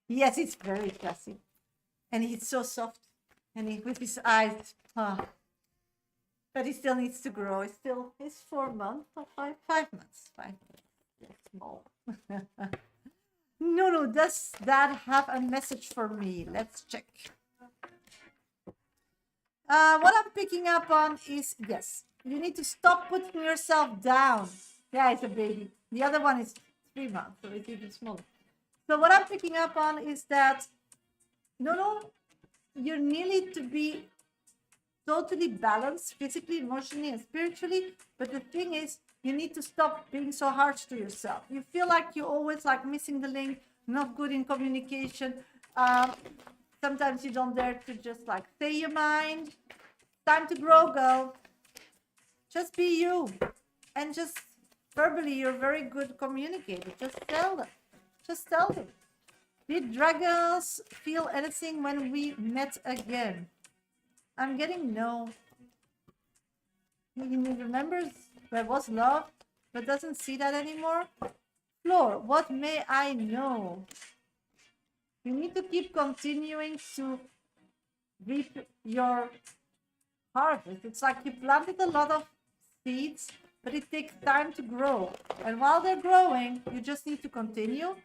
Yes, it's very classy. And he's so soft. And he, with his eyes, but he still needs to grow. He's 4 months or 5 months. 5 months. Yes, small. No, does that have a message for me? Let's check. What I'm picking up on is, yes, you need to stop putting yourself down. Yeah, it's a baby. The other one is 3 months, so it's even smaller. So what I'm picking up on is that, no, you need to be totally balanced physically, emotionally, and spiritually. But the thing is, you need to stop being so harsh to yourself. You feel like you're always like missing the link, not good in communication. Sometimes you don't dare to just like say your mind. Time to grow, girl. Just be you. And just verbally, you're a very good communicator. Just tell them. Just tell them. Did dragons feel anything when we met again? I'm getting no. He remembers there was love, but doesn't see that anymore. Floor, what may I know? You need to keep continuing to reap your harvest. It's like you planted a lot of seeds, but it takes time to grow. And while they're growing, you just need to continue,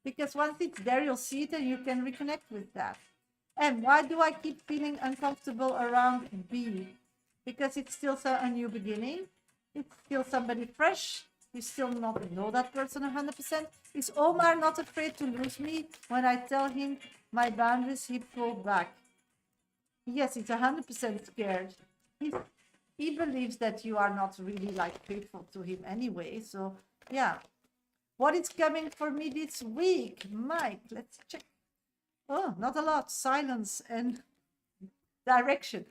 because once it's there, you'll see it and you can reconnect with that. And why do I keep feeling uncomfortable around B? Because it's still a new beginning. It's still somebody fresh. You still not know that person 100%. Is Omar not afraid to lose me? When I tell him my boundaries, he pulled back. Yes, he's 100% scared. He believes that you are not really like faithful to him anyway. So yeah. What is coming for me this week? Mike, let's check. Oh, not a lot. Silence and direction.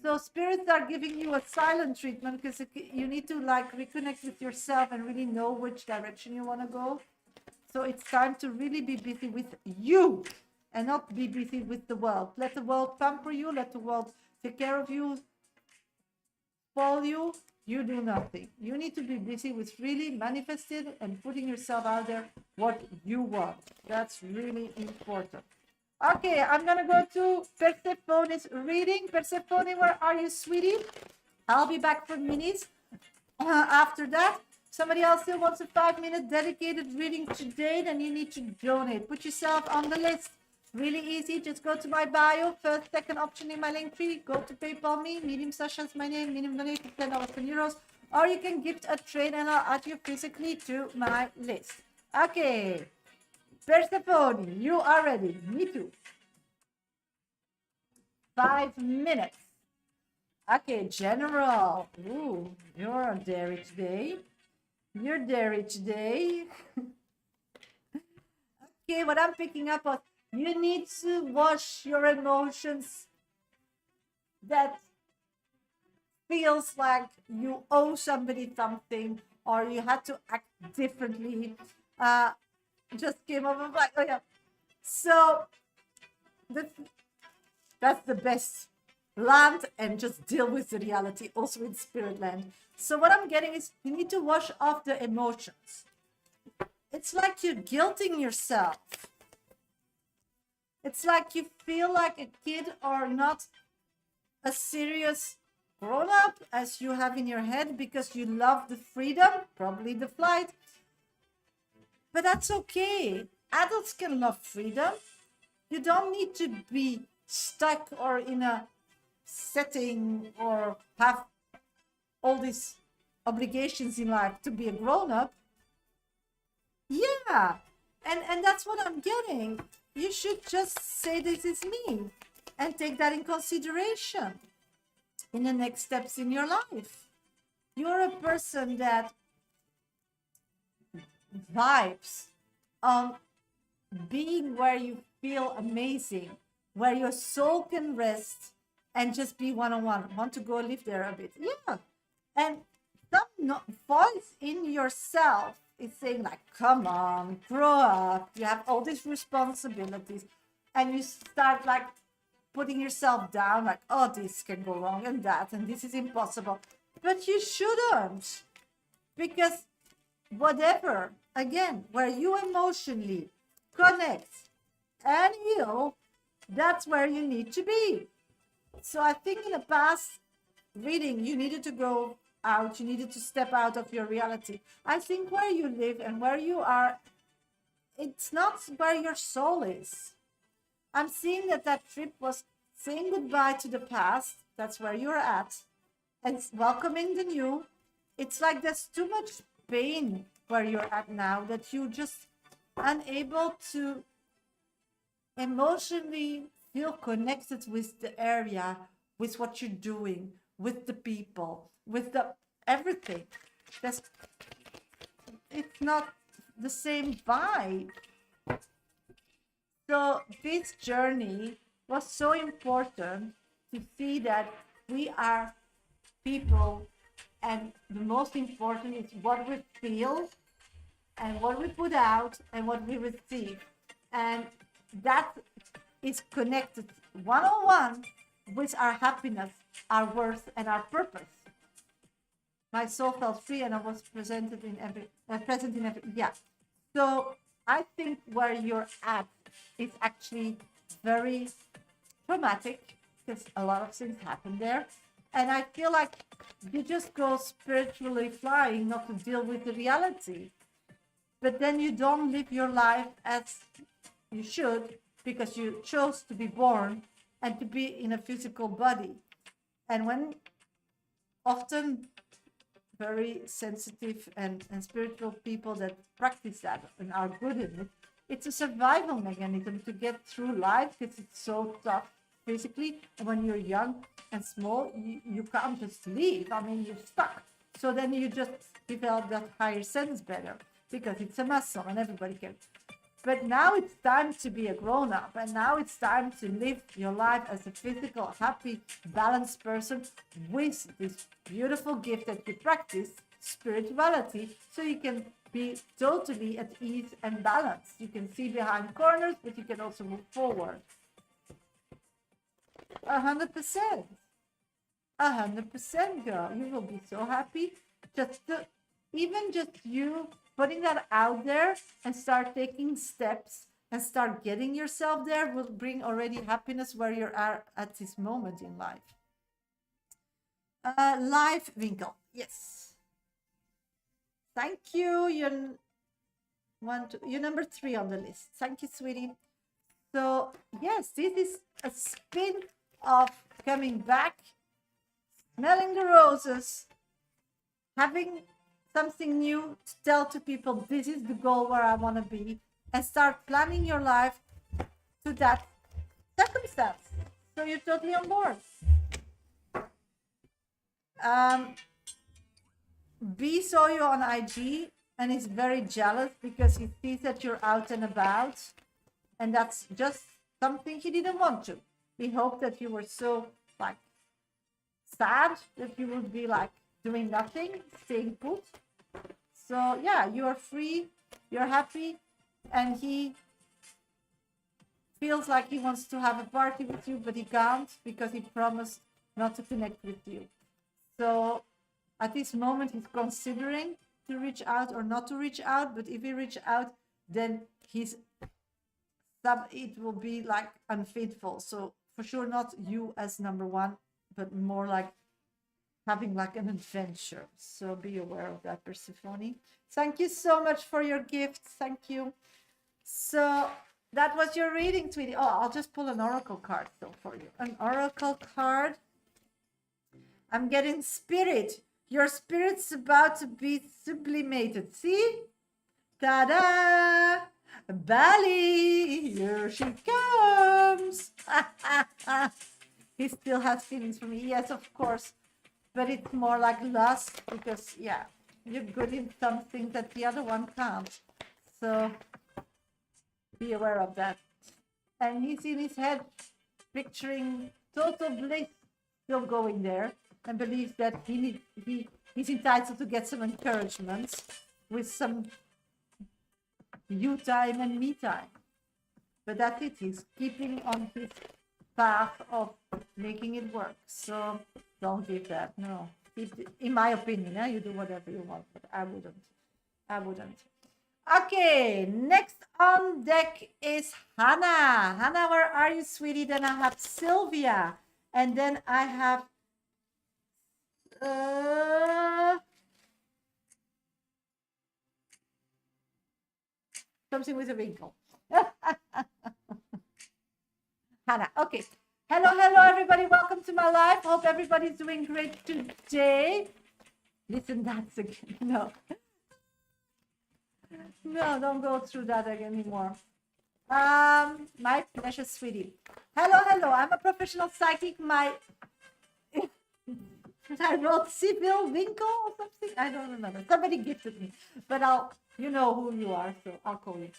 So spirits are giving you a silent treatment because you need to like reconnect with yourself and really know which direction you want to go. So it's time to really be busy with you and not be busy with the world. Let the world pamper you. Let the world take care of you, spoil you. You do nothing. You need to be busy with really manifesting and putting yourself out there what you want. That's really important. Okay, I'm gonna go to Persephone's reading. Persephone, where are you, sweetie? I'll be back for minis. After that, somebody else still wants a 5-minute dedicated reading today, then you need to donate. Put yourself on the list. Really easy. Just go to my bio, first, second option in my link tree. Go to PayPal me. Medium Shasha is my name. Minimum donation $10 for euros. Or you can gift a train and I'll add you physically to my list. Okay. Persephone, you are ready. Me too. 5 minutes. Okay, General. Ooh, you're dairy today. You're dairy today. Okay, what I'm picking up on, you need to wash your emotions that feels like you owe somebody something or you had to act differently. Just came over like, oh yeah. So that's the best. Land and just deal with the reality, also in spirit land. So what I'm getting is you need to wash off the emotions. It's like you're guilting yourself. It's like you feel like a kid or not a serious grown-up as you have in your head because you love the freedom, probably the flight. But that's okay. Adults can love freedom. You don't need to be stuck or in a setting or have all these obligations in life to be a grown-up. Yeah, And that's what I'm getting. You should just say this is me and take that in consideration in the next steps in your life. You're a person that vibes on being where you feel amazing, where your soul can rest and just be one-on-one. Want to go live there a bit? Yeah. And some voice in yourself is saying like, come on, grow up. You have all these responsibilities. And you start like putting yourself down, like, oh, this can go wrong and that, and this is impossible. But you shouldn't, because whatever, again, where you emotionally connect and heal, that's where you need to be. So I think in the past reading, you needed to go out, you needed to step out of your reality. I think where you live and where you are, it's not where your soul is. I'm seeing that that trip was saying goodbye to the past. That's where you're at, and welcoming the new. It's like there's too much pain where you're at now that you just unable to emotionally feel connected with the area, with what you're doing, with the people, with the everything. That's, it's not the same vibe. So this journey was so important to see that we are people, and the most important is what we feel and what we put out and what we receive. And that is connected one-on-one with our happiness, our worth, and our purpose. My soul felt free, and I was present in every. Yeah. So I think where you're at is actually very traumatic, because a lot of things happen there. And I feel like you just go spiritually flying, not to deal with the reality. But then you don't live your life as you should, because you chose to be born and to be in a physical body. And when often very sensitive and spiritual people that practice that and are good in it, it's a survival mechanism to get through life, because it's so tough physically. And when you're young and small, you can't just leave. I mean, you're stuck. So then you just develop that higher sense better, because it's a muscle and everybody can. But now it's time to be a grown-up, and now it's time to live your life as a physical, happy, balanced person with this beautiful gift that you practice, spirituality, so you can be totally at ease and balanced. You can see behind corners, but you can also move forward. 100%. 100%, girl. You will be so happy. Even just you putting that out there and start taking steps and start getting yourself there will bring already happiness where you are at this moment in life. Live Winkle, yes. Thank you. You're number 3 on the list. Thank you, sweetie. So yes, this is a spin of coming back, smelling the roses, having something new to tell to people. This is the goal where I want to be, and start planning your life to that circumstance. So you're totally on board. B saw you on IG and is very jealous because he sees that you're out and about, and that's just something he didn't want to. He hoped that you were so like sad that you would be like doing nothing, staying put. So yeah, you are free, you're happy, and he feels like he wants to have a party with you, but he can't because he promised not to connect with you. So at this moment, he's considering to reach out or not to reach out. But if he reach out, then it will be like unfaithful. So for sure, not you as number one, but more like having like an adventure. So be aware of that, Persephone. Thank you so much for your gift. Thank you. So that was your reading, sweetie. Oh, I'll just pull an oracle card though for you. An oracle card. I'm getting spirit. Your spirit's about to be sublimated. See? Ta-da! Bali, here she comes. He still has feelings for me. Yes, of course. But it's more like lust because, yeah, you're good in something that the other one can't. So be aware of that. And he's in his head picturing total bliss, still going there, and believes that he's entitled to get some encouragement with some you time and me time. But that's it. He's keeping on his path of making it work. So don't give that. No. In my opinion, you do whatever you want, but I wouldn't. I wouldn't. Okay, next on deck is Hannah. Hannah, where are you, sweetie? Then I have Sylvia. And then I have something with a wrinkle. Hannah. Okay. Hello, everybody. Welcome to my live. Hope everybody's doing great today. Listen, that's again. No. No, don't go through that anymore. My pleasure, sweetie. Hello. I'm a professional psychic. I wrote Civil Winkle or something. I don't remember. Somebody gifted me, but you know who you are, so I'll call you.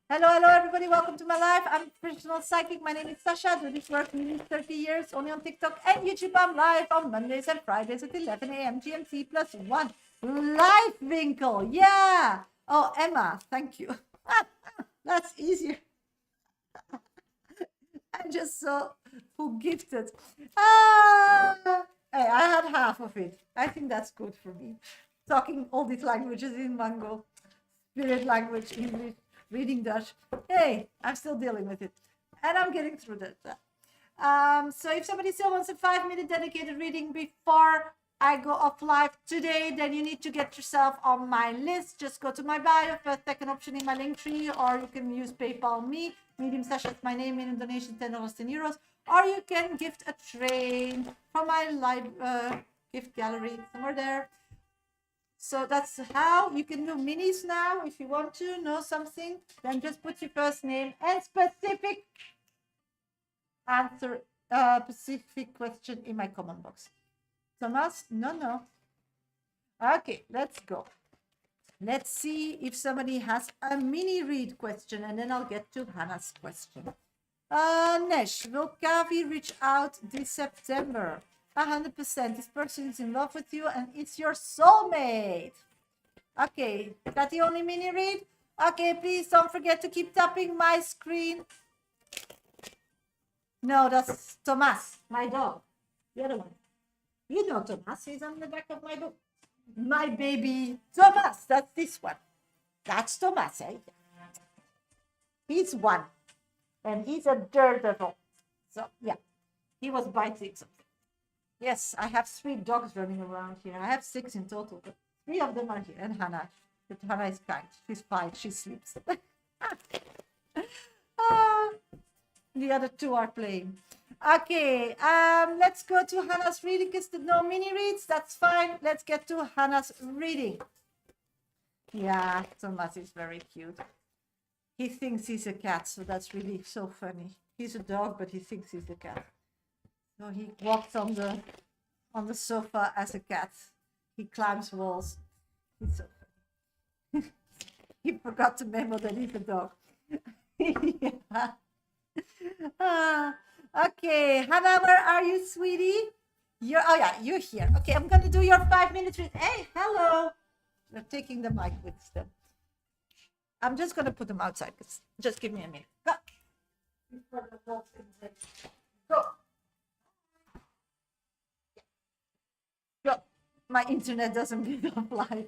Hello, everybody. Welcome to my life. I'm a professional psychic. My name is Shasha. I do this work nearly 30 years, only on TikTok and YouTube. I'm live on Mondays and Fridays at 11 a.m. GMT +1. Live Winkle. Yeah. Oh, Emma. Thank you. That's easier. I just saw who gifted. Hey, I had half of it. I think that's good for me. Talking all these languages in one go. Spirit language, English, reading Dutch. Hey, I'm still dealing with it. And I'm getting through that. So if somebody still wants a 5-minute dedicated reading before I go off live today, then you need to get yourself on my list. Just go to my bio, first, second option in my link tree, or you can use PayPal me. Medium Shasha is my name, in donation $10 to euros, or you can gift a train from my live gift gallery somewhere there. So that's how you can do minis now. If you want to know something, then just put your first name and specific answer, specific question in my comment box. Thomas? No. Okay, let's go. Let's see if somebody has a mini read question, and then I'll get to Hannah's question. Nesh, will Kavi reach out this September? 100%. This person is in love with you and it's your soulmate. Okay, is that the only mini read? Okay, please don't forget to keep tapping my screen. No, that's Thomas, my dog. The other one. You know Thomas, he's on the back of my book. My baby Thomas, that's this one. That's Thomas, eh? He's one. And he's a daredevil. So, yeah, he was biting something. Yes, I have 3 dogs running around here. I have 6 in total, but 3 of them are here. And Hannah. But Hannah is kind. She's fine. She sleeps. The other 2 are playing. Okay, let's go to Hannah's reading. Is there no mini reads? That's fine. Let's get to Hannah's reading. Yeah, Thomas is very cute. He thinks he's a cat, so that's really so funny. He's a dog, but he thinks he's a cat. So he walks on the sofa as a cat. He climbs walls. He's so funny. He forgot to memo that he's a dog. Yeah. Okay, Hannah, where are you, sweetie? You're here. Okay, I'm gonna do your 5-minute read. Hey, hello. They're taking the mic with them. I'm just gonna put them outside. Just give me a minute. Go. Go. My internet doesn't get offline.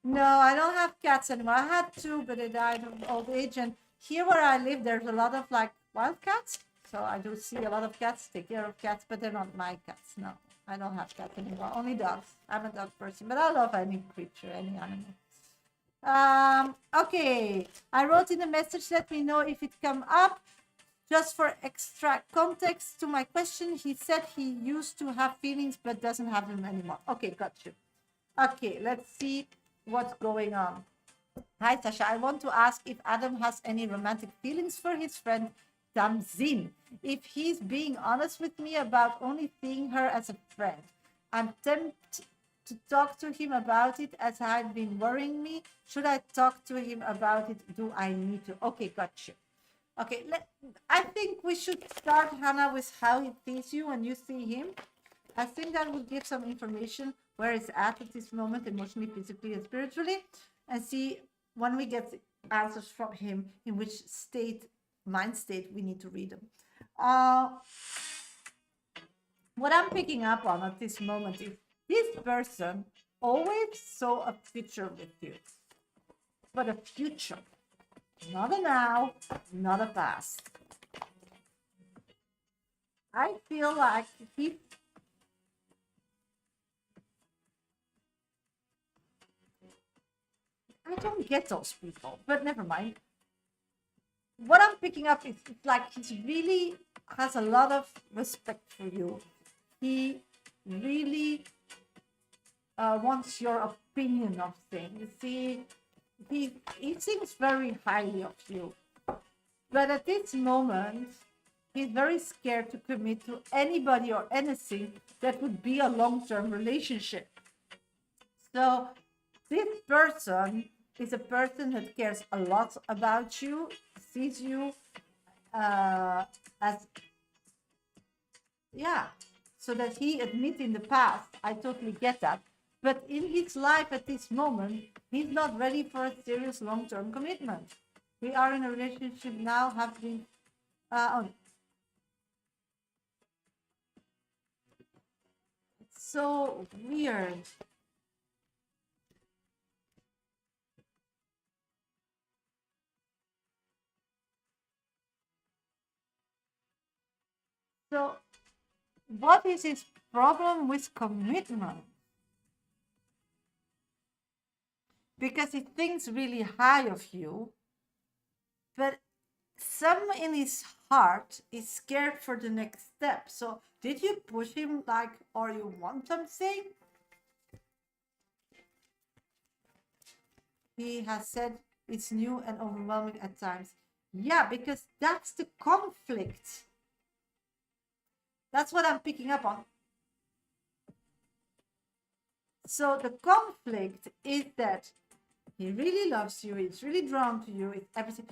No, I don't have cats anymore. I had 2, but they died of old age. And here where I live, there's a lot of like wild cats. So I do see a lot of cats, take care of cats, but they're not my cats. No, I don't have cats anymore. Only dogs. I'm a dog person, but I love any creature, any animal. Okay, I wrote in the message, let me know if it come up. Just for extra context to my question, he said he used to have feelings but doesn't have them anymore. Okay, got you. Okay, let's see what's going on. Hi, Shasha. I want to ask if Adam has any romantic feelings for his friend Tamzin. If he's being honest with me about only seeing her as a friend, I'm tempted to talk to him about it as had been worrying me. Should I talk to him about it? Do I need to? Okay, got you. Okay, I think we should start, Hannah, with how he sees you when you see him. I think that will give some information where it's at this moment, emotionally, physically, and spiritually, and see when we get answers from him in which mind state we need to read them. What I'm picking up on at this moment is this person always saw a future with you, but a future, not a now, not a past. I feel like I don't get those people, but never mind. What I'm picking up is like he really has a lot of respect for you. He really wants your opinion of things. He thinks very highly of you. But at this moment, he's very scared to commit to anybody or anything that would be a long-term relationship. So this person is a person that cares a lot about you, sees you as, yeah, so that he admits in the past, I totally get that. But in his life at this moment, he's not ready for a serious long-term commitment. We are in a relationship now, have been it's so weird. So what is his problem with commitment? Because he thinks really high of you, but some in his heart is scared for the next step. So did you push him like, or you want something? He has said it's new and overwhelming at times. Yeah, because that's the conflict. That's what I'm picking up on. So the conflict is that he really loves you, he's really drawn to you, it's everything,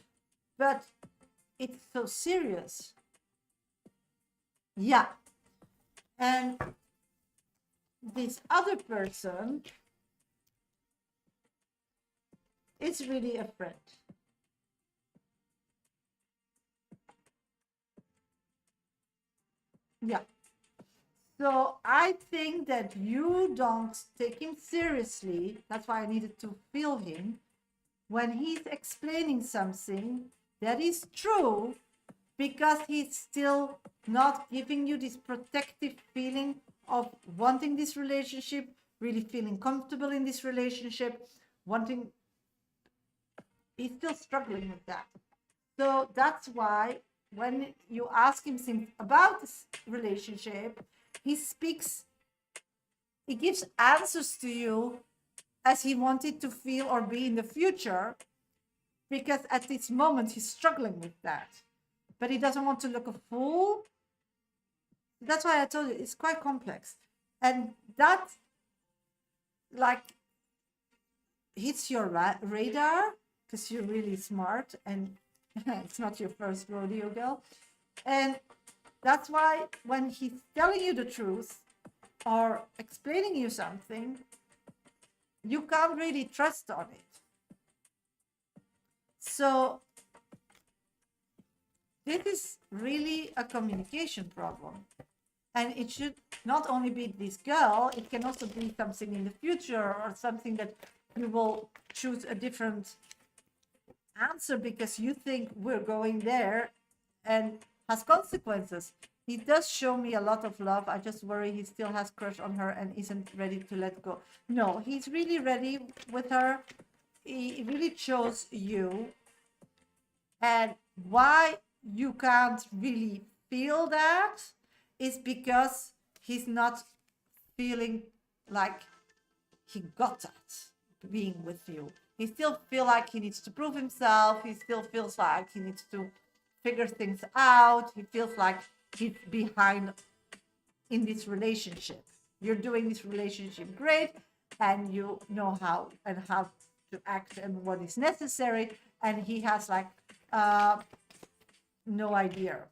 but it's so serious. Yeah. And this other person is really a friend. Yeah. So I think that you don't take him seriously. That's why I needed to feel him when he's explaining something that is true, because he's still not giving you this protective feeling of wanting this relationship, really feeling comfortable in this relationship, wanting, he's still struggling with that. So that's why when you ask him things about this relationship, he speaks, he gives answers to you as he wanted to feel or be in the future, because at this moment he's struggling with that. But he doesn't want to look a fool. That's why I told you it's quite complex. And that like hits your radar because you're really smart and it's not your first rodeo, girl. And that's why when he's telling you the truth or explaining you something, you can't really trust on it. So this is really a communication problem. And it should not only be this girl, it can also be something in the future or something that you will choose a different answer because you think we're going there and has consequences. He does show me a lot of love. I just worry he still has crush on her and isn't ready to let go. No, he's really ready with her. He really chose you. And why you can't really feel that is because he's not feeling like he got that being with you. He still feels like he needs to prove himself. He still feels like he needs to figure things out. He feels like he's behind in this relationship. You're doing this relationship great, and you know how to act and what is necessary, and he has like no idea.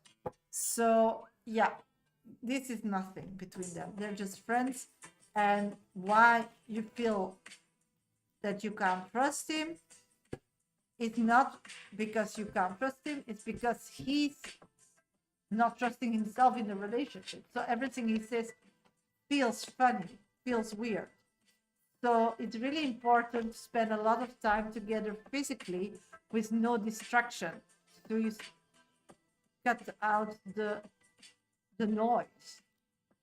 So yeah, this is nothing between them. They're just friends. And why you feel that you can't trust him, it's not because you can't trust him, it's because he's not trusting himself in the relationship. So everything he says feels funny, feels weird. So it's really important to spend a lot of time together physically with no distraction. So you cut out the noise,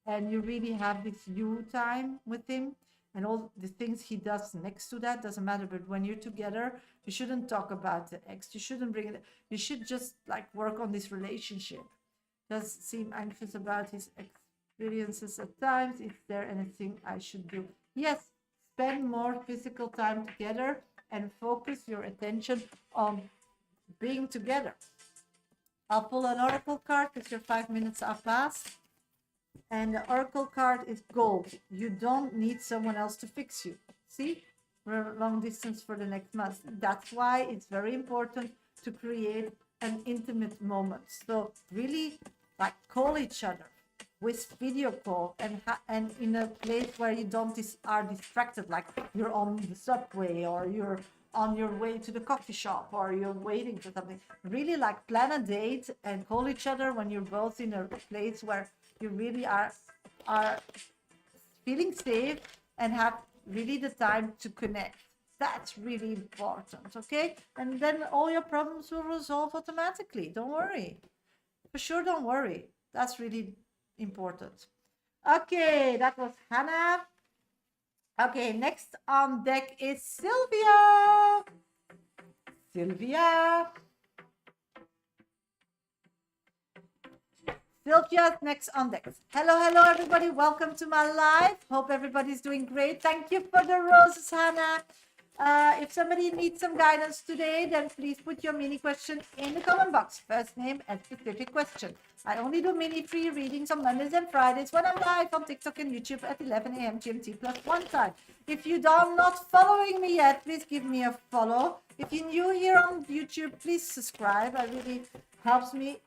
and you really have this you time with him, and all the things he does next to that doesn't matter. But when you're together, you shouldn't talk about the ex. You shouldn't bring it. You should just like work on this relationship. Does seem anxious about his experiences at times. Is there anything I should do? Yes, spend more physical time together and focus your attention on being together. I'll pull an oracle card because your 5 minutes are past. And the oracle card is gold. You don't need someone else to fix you. See, we're long distance for the next month. That's why it's very important to create an intimate moment. So really, like, call each other with video call, and in a place where you don't are distracted, like you're on the subway, or you're on your way to the coffee shop, or you're waiting for something. Really, like, plan a date and call each other when you're both in a place where you really are feeling safe and have really the time to connect. That's really important, okay? And then all your problems will resolve automatically. Don't worry. For sure, don't worry. That's really important. Okay, that was Hannah. Okay, next on deck is Sylvia. Sylvia's next on deck. Hello, everybody. Welcome to my live. Hope everybody's doing great. Thank you for the roses, Hannah. If somebody needs some guidance today, then please put your mini question in the comment box. First name and specific question. I only do mini free readings on Mondays and Fridays when I'm live on TikTok and YouTube at 11 a.m. GMT plus 1 time. If you are not following me yet, please give me a follow. If you're new here on YouTube, please subscribe. It really helps me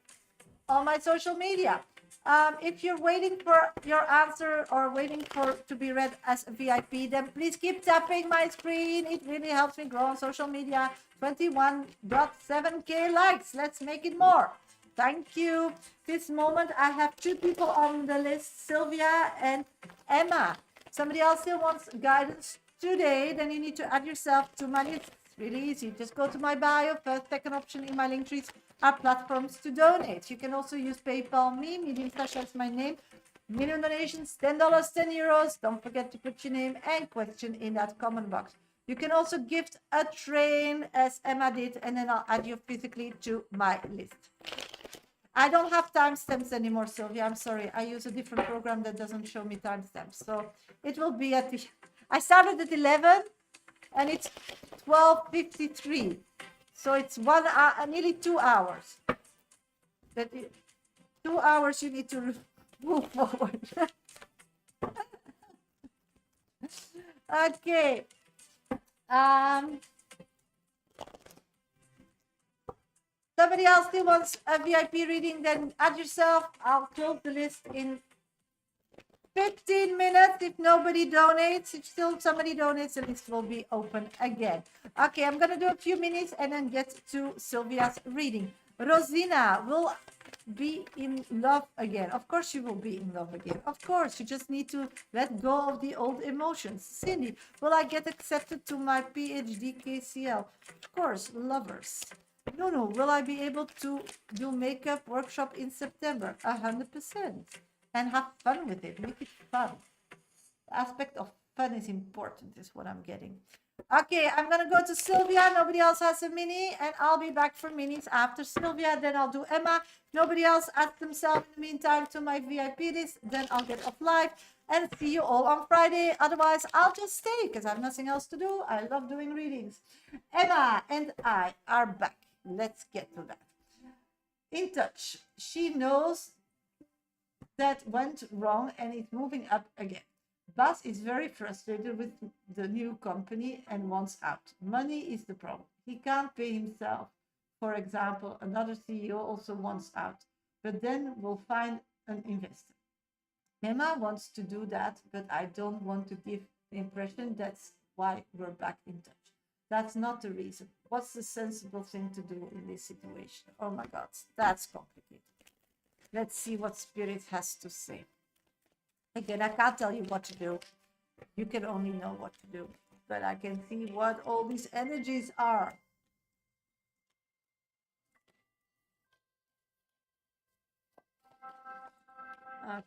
on my social media. If you're waiting for your answer or waiting for to be read as a VIP, then please keep tapping my screen. It really helps me grow on social media. 21.7k likes. Let's make it more. Thank you. This moment I have 2 people on the list, Sylvia and Emma. Somebody else still wants guidance today, then you need to add yourself to my list. It's really easy. Just go to my bio. First, second option in my link trees are platforms to donate. You can also use PayPal me. Medium Shasha is my name. Minimum donations, $10, €10. Don't forget to put your name and question in that comment box. You can also gift a train as Emma did, and then I'll add you physically to my list. I don't have timestamps anymore, Sylvia. I'm sorry. I use a different program that doesn't show me timestamps. So it will be at the... I started at 11 and it's 12:53. So it's 1 hour, nearly 2 hours. But 2 hours you need to move forward. Okay. Somebody else still wants a VIP reading, then add yourself. I'll close the list in 15 minutes. If nobody donates, if still somebody donates, the list will be open again. Okay, I'm going to do a few minutes and then get to Sylvia's reading. Rosina will be in love again. Of course you will be in love again. Of course, you just need to let go of the old emotions. Cindy, will I get accepted to my PhD KCL? Of course, lovers. No, will I be able to do makeup workshop in September? 100%. And have fun with it. Make it fun. The aspect of fun is important, is what I'm getting. Okay, I'm gonna go to Sylvia. Nobody else has a mini, and I'll be back for minis after Sylvia. Then I'll do Emma. Nobody else add themselves in the meantime to my VIP list. Then I'll get off live and see you all on Friday. Otherwise, I'll just stay because I have nothing else to do. I love doing readings. Emma and I are back. Let's get to that. In touch. She knows that went wrong and it's moving up again. Bas is very frustrated with the new company and wants out. Money is the problem. He can't pay himself. For example, another CEO also wants out, but then we'll find an investor. Emma wants to do that, but I don't want to give the impression that's why we're back in touch. That's not the reason. What's the sensible thing to do in this situation? Oh my God, that's complicated. Let's see what Spirit has to say. Again, I can't tell you what to do. You can only know what to do. But I can see what all these energies are. Okay.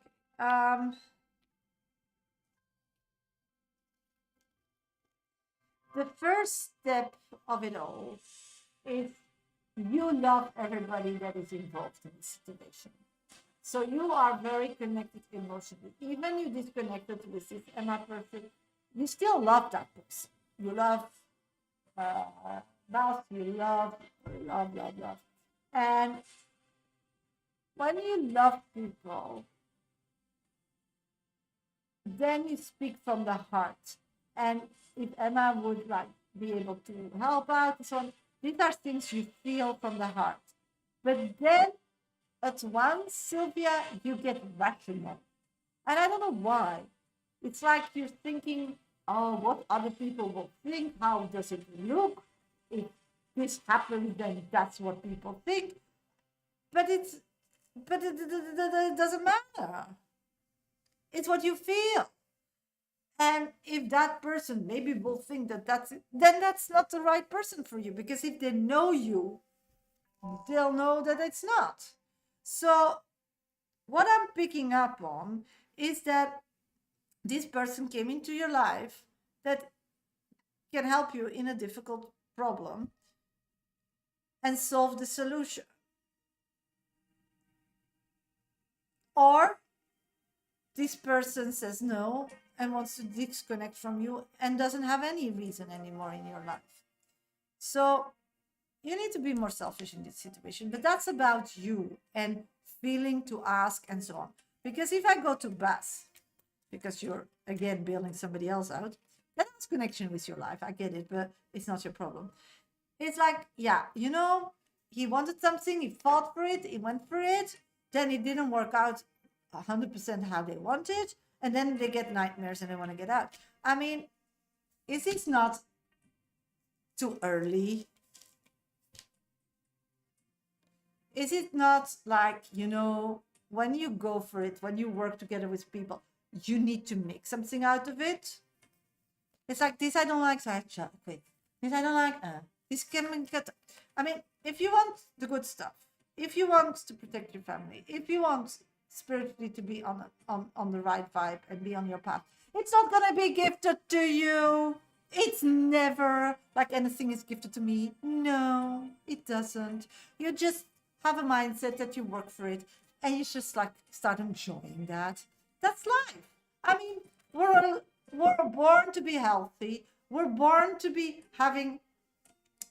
The first step of it all is you love everybody that is involved in the situation. So you are very connected emotionally. Even you disconnected with this Emma person, you still love that person. You love Bas, you love. And when you love people, then you speak from the heart. And if Emma would like be able to help out and so on, these are things you feel from the heart. But then at once, Sylvia, you get rational. And I don't know why. It's like you're thinking, oh, what other people will think? How does it look? If this happens, then that's what people think. But it doesn't matter. It's what you feel. And if that person maybe will think that that's it, then that's not the right person for you. Because if they know you, they'll know that it's not. So what I'm picking up on is that this person came into your life that can help you in a difficult problem and solve the solution. Or this person says no and wants to disconnect from you and doesn't have any reason anymore in your life. So you need to be more selfish in this situation, but that's about you and feeling to ask and so on. Because if I go to Bas, because you're again bailing somebody else out, that has connection with your life. I get it, but it's not your problem. It's like, yeah, you know, he wanted something, he fought for it, he went for it, then it didn't work out 100% how they wanted, and then they get nightmares and they want to get out. I mean, is it not too early? Is it not like, you know, when you go for it, when you work together with people, you need to make something out of it? It's like, this I don't like, so I have to quit. This I don't like, this can get. I mean, if you want the good stuff, if you want to protect your family, if you want spiritually to be on the right vibe and be on your path, it's not gonna be gifted to you. It's never like anything is gifted to me. No, it doesn't. You just have a mindset that you work for it and you just like start enjoying that. That's life. I mean, we're born to be healthy. We're born to be having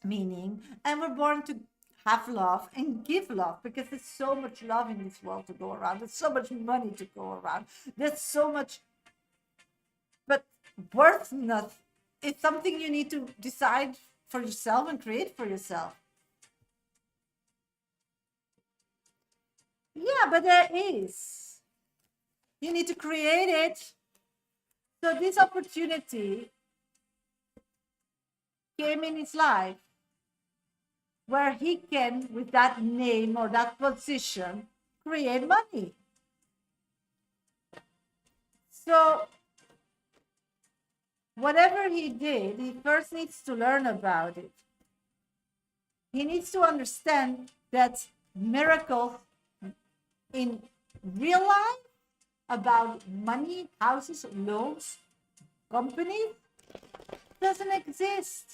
meaning, and we're born to have love and give love, because there's so much love in this world to go around. There's so much money to go around. There's so much, but worthiness is something you need to decide for yourself and create for yourself. Yeah, but there is. You need to create it. So this opportunity came in his life where he can, with that name or that position, create money. So whatever he did, he first needs to learn about it. He needs to understand that miracles in real life about money, houses, loans, companies doesn't exist.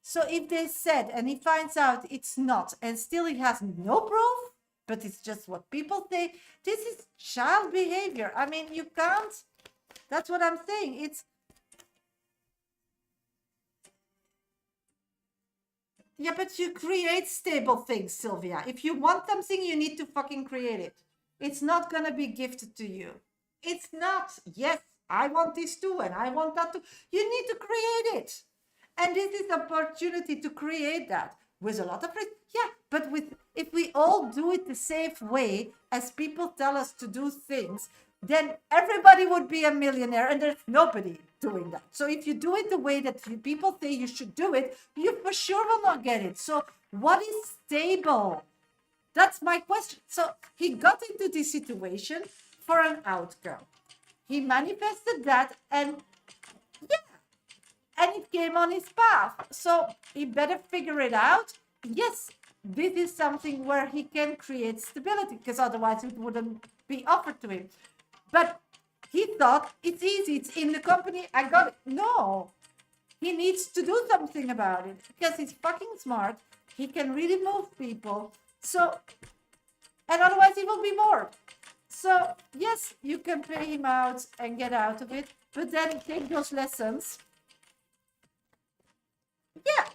So if they said, and he finds out it's not, and still he has no proof, but it's just what people say, this is child behavior. I mean, you can't, that's what I'm saying. It's, yeah, but you create stable things, Sylvia. If you want something, you need to fucking create it. It's not going to be gifted to you. It's not, yes, I want this too, and I want that too. You need to create it. And this is the opportunity to create that with a lot of risk. Yeah, but with if we all do it the safe way as people tell us to do things, then everybody would be a millionaire, and there's nobody doing that. So if you do it the way that people say you should do it, you for sure will not get it. So what is stable? That's my question. So he got into this situation for an outcome. He manifested that, and yeah, and it came on his path. So he better figure it out. Yes, this is something where he can create stability, because otherwise it wouldn't be offered to him. But he thought it's easy, it's in the company, I got it. No, he needs to do something about it because he's fucking smart. He can really move people. So, and otherwise he will be bored. So, yes, you can pay him out and get out of it, but then take those lessons. Yeah.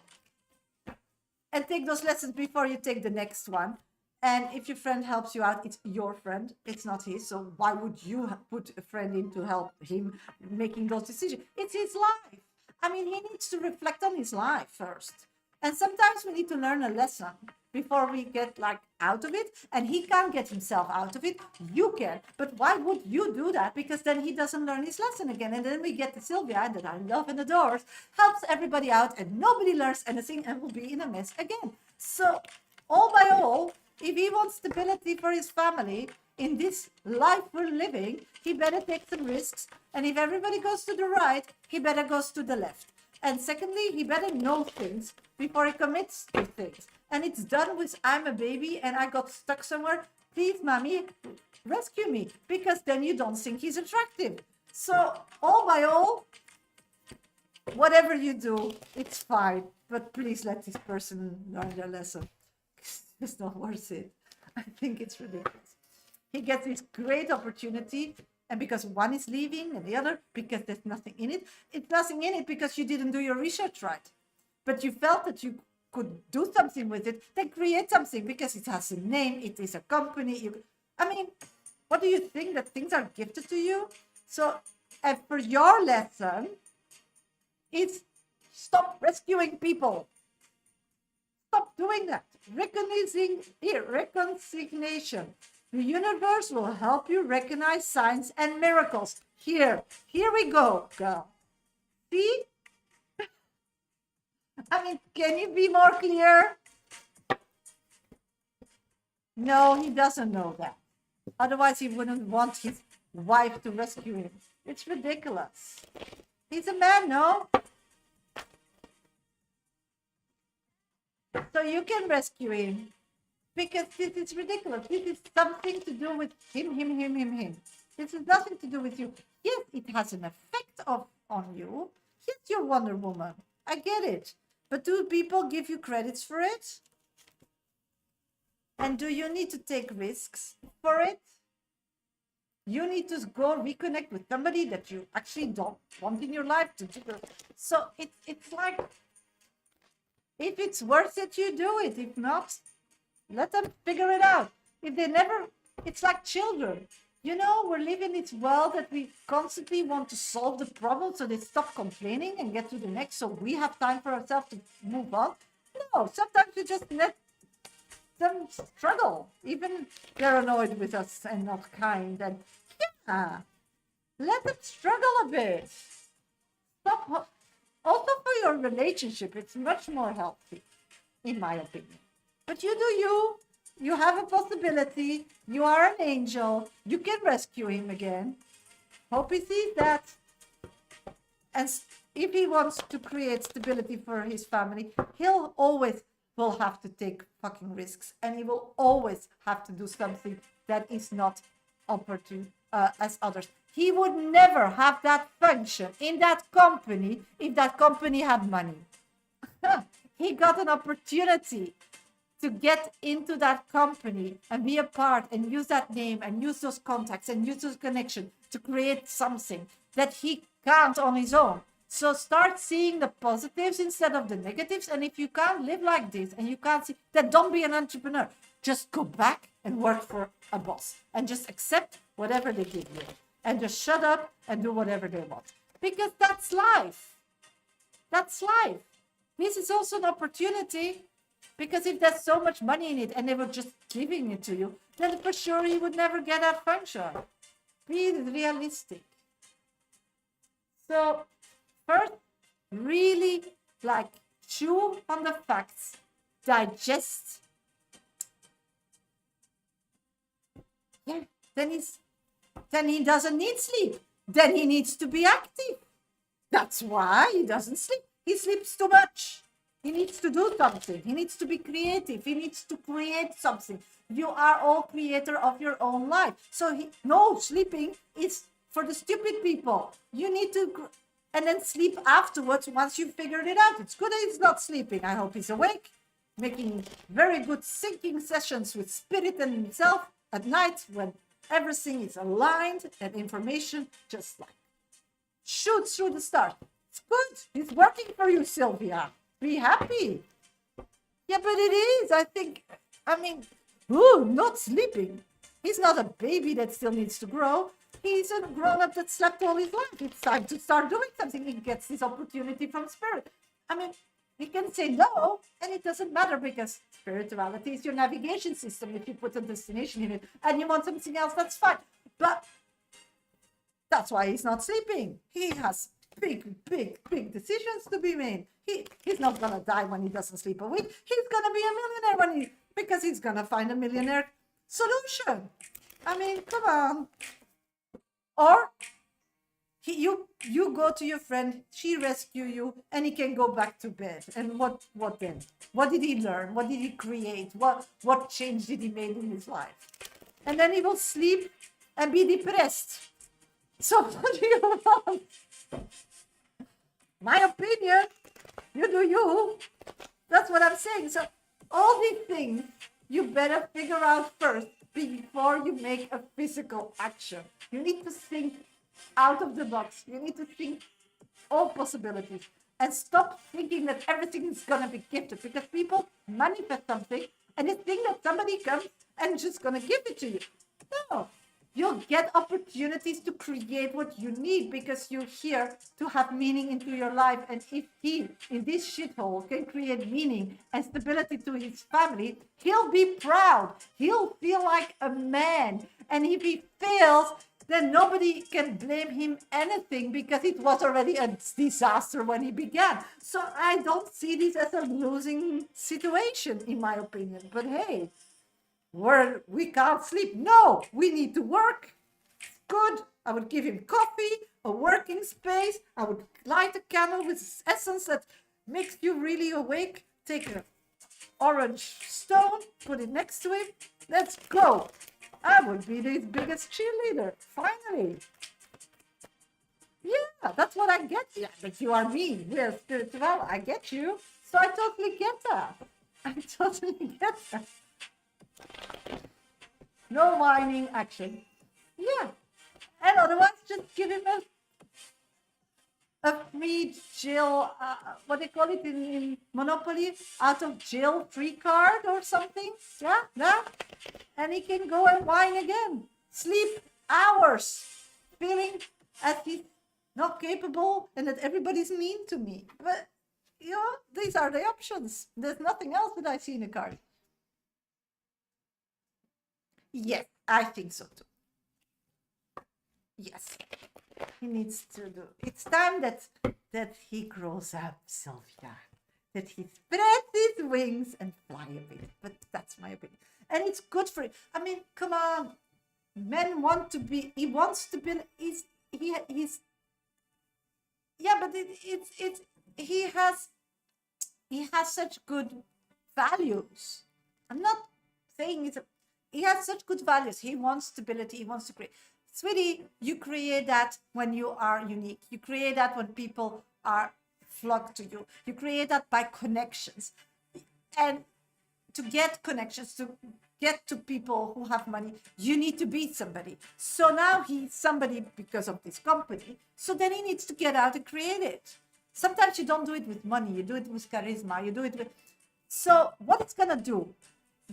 And take those lessons before you take the next one. And if your friend helps you out, it's your friend, it's not his. So why would you put a friend in to help him making those decisions? It's his life. I mean, he needs to reflect on his life first. And sometimes we need to learn a lesson before we get like out of it. And he can't get himself out of it. You can. But why would you do that? Because then he doesn't learn his lesson again. And then we get to Sylvia that I love and adore, helps everybody out, and nobody learns anything and will be in a mess again. So all by all, if he wants stability for his family in this life we're living, he better take some risks. And if everybody goes to the right, he better goes to the left. And secondly, he better know things before he commits to things. And it's done with, I'm a baby and I got stuck somewhere. Please, mommy, rescue me. Because then you don't think he's attractive. So all by all, whatever you do, it's fine. But please let this person learn their lesson. It's not worth it. I think it's ridiculous. He gets this great opportunity, and because one is leaving and the other because there's nothing in it. It's nothing in it because you didn't do your research right. But you felt that you could do something with it, then create something because it has a name, it is a company. I mean, what do you think, that things are gifted to you? So, and for your lesson, it's stop rescuing people. Stop doing that. Reconciliation. The universe will help you recognize signs and miracles. Here we go, girl. See? I mean, can you be more clear? No, he doesn't know that. Otherwise, he wouldn't want his wife to rescue him. It's ridiculous. He's a man, no? So you can rescue him. Because this is ridiculous. This is something to do with him. This has nothing to do with you. Yes, it has an effect on you. Yes, you're Wonder Woman. I get it. But do people give you credits for it? And do you need to take risks for it? You need to go reconnect with somebody that you actually don't want in your life to do. So it's like, if it's worth it, you do it. If not, let them figure it out. If they never, it's like children. You know, we're living in this world that we constantly want to solve the problem so they stop complaining and get to the next, so we have time for ourselves to move on. No, sometimes we just let them struggle. Even they're annoyed with us and not kind. And yeah, let them struggle a bit. Stop. Also for your relationship, it's much more healthy, in my opinion. But you do you. You have a possibility. You are an angel. You can rescue him again. Hope he sees that. And if he wants to create stability for his family, he'll always will have to take fucking risks. And he will always have to do something that is not opportune as others. he would never have that function in that company if that company had money. He got an opportunity to get into that company and be a part and use that name and use those contacts and use those connections to create something that he can't on his own. So start seeing the positives instead of the negatives. And if you can't live like this and you can't see, then don't be an entrepreneur. Just go back and work for a boss and just accept whatever they give you and just shut up and do whatever they want. Because that's life. That's life. This is also an opportunity, because if there's so much money in it and they were just giving it to you, then for sure you would never get that function. Be realistic. So first, really like chew on the facts, digest. Yeah, then he doesn't need sleep. Then he needs to be active. That's why he doesn't sleep. He sleeps too much. He needs to do something. He needs to be creative. He needs to create something. You are all creator of your own life. So no, sleeping is for the stupid people. You need to, and then sleep afterwards once you've figured it out. It's good that he's not sleeping. I hope he's awake, making very good syncing sessions with spirit and himself at night when everything is aligned and information just like shoots through the stars. It's good. It's working for you, Sylvia. Be happy. Yeah, but it is. I mean, not sleeping. He's not a baby that still needs to grow. He's a grown-up that slept all his life. It's time to start doing something. He gets this opportunity from spirit. I mean, he can say no, and it doesn't matter because spirituality is your navigation system. If you put a destination in it and you want something else, that's fine. But that's why he's not sleeping. He has big decisions to be made. He's not gonna die when he doesn't sleep a week. He's gonna be a millionaire because he's gonna find a millionaire solution. I mean, come on. Or you go to your friend, she rescue you, and he can go back to bed. And what then? What did he learn? What did he create? What change did he make in his life? And then he will sleep and be depressed. So what do you want? My opinion, you do you. That's what I'm saying. So all these things you better figure out first before you make a physical action. You need to think out of the box. You need to think all possibilities and stop thinking that everything is going to be gifted, because people manifest something and they think that somebody comes and just going to give it to you. No. You'll get opportunities to create what you need because you're here to have meaning into your life. And if he, in this shithole, can create meaning and stability to his family, he'll be proud. He'll feel like a man. And if he fails, then nobody can blame him anything because it was already a disaster when he began. So I don't see this as a losing situation, in my opinion. But hey, we can't sleep. No, we need to work. Good. I would give him coffee, a working space. I would light a candle with essence that makes you really awake. Take an orange stone, put it next to him. Let's go. I would be his biggest cheerleader. Finally. Yeah, that's what I get. Yeah, but you are me. We're spiritual. I get you. So I totally get that. I totally get that. No whining action. Yeah. And otherwise, just give him a free jail, what they call it in Monopoly, out of jail free card or something. Yeah, yeah. And he can go and whine again. Sleep hours, feeling as he's not capable and that everybody's mean to me. But, these are the options. There's nothing else that I see in the card. Yes, I think so too. Yes, he needs to do. It's time that he grows up, Sylvia. That he spreads his wings and fly a bit. But that's my opinion. And it's good for him. I mean, come on. Men want to be. He wants to be. He's. Yeah, but he has such good values. I'm not saying he has such good values. He wants stability. He wants to create. Sweetie, you create that when you are unique. You create that when people are flock to you. You create that by connections. And to get connections, to get to people who have money, you need to be somebody. So now he's somebody because of this company. So then he needs to get out and create it. Sometimes you don't do it with money, you do it with charisma, you do it with. So what it's gonna do?